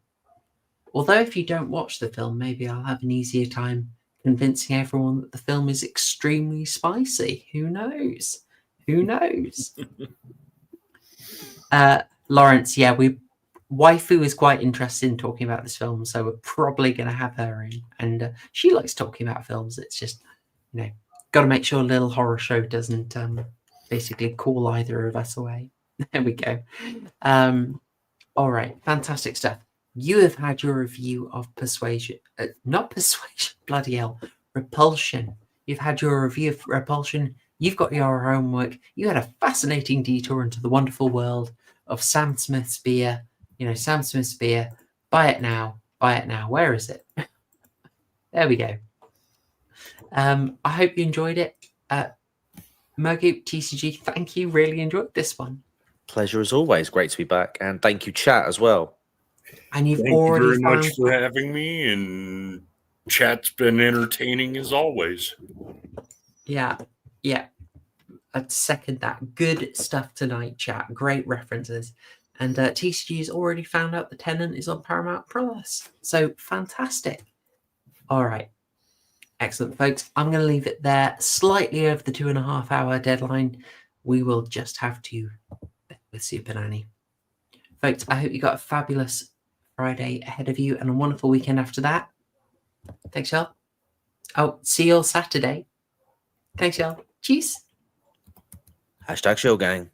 Although if you don't watch the film, maybe I'll have an easier time convincing everyone that the film is extremely spicy. Who knows? Who knows? Lawrence, yeah, Waifu is quite interested in talking about this film, so we're probably going to have her in. And she likes talking about films. It's just, got to make sure Little Horror Show doesn't basically call either of us away. There we go. All right, fantastic stuff. You have had your review of Persuasion, not Persuasion, bloody hell, Repulsion. You've had your review of Repulsion. You've got your homework. You had a fascinating detour into the wonderful world of Sam Smith's beer. Sam Smith's beer. Buy it now. Buy it now. Where is it? There we go. I hope you enjoyed it. Murgoot, TCG, thank you. Really enjoyed this one. Pleasure as always. Great to be back. And thank you, chat, as well. And you've Thank already you very much for having me, and chat's been entertaining as always. Yeah. I'd second that. Good stuff tonight, chat. Great references. And TCG has already found out The Tenant is on Paramount Plus. So fantastic. All right. Excellent, folks. I'm going to leave it there. Slightly over the 2.5 hour deadline. We will just have to with Super Nanny. Folks, I hope you got a fabulous Friday ahead of you and a wonderful weekend after that. Thanks, y'all. Oh, see you all Saturday. Thanks, y'all. Cheers. #Shill Gang.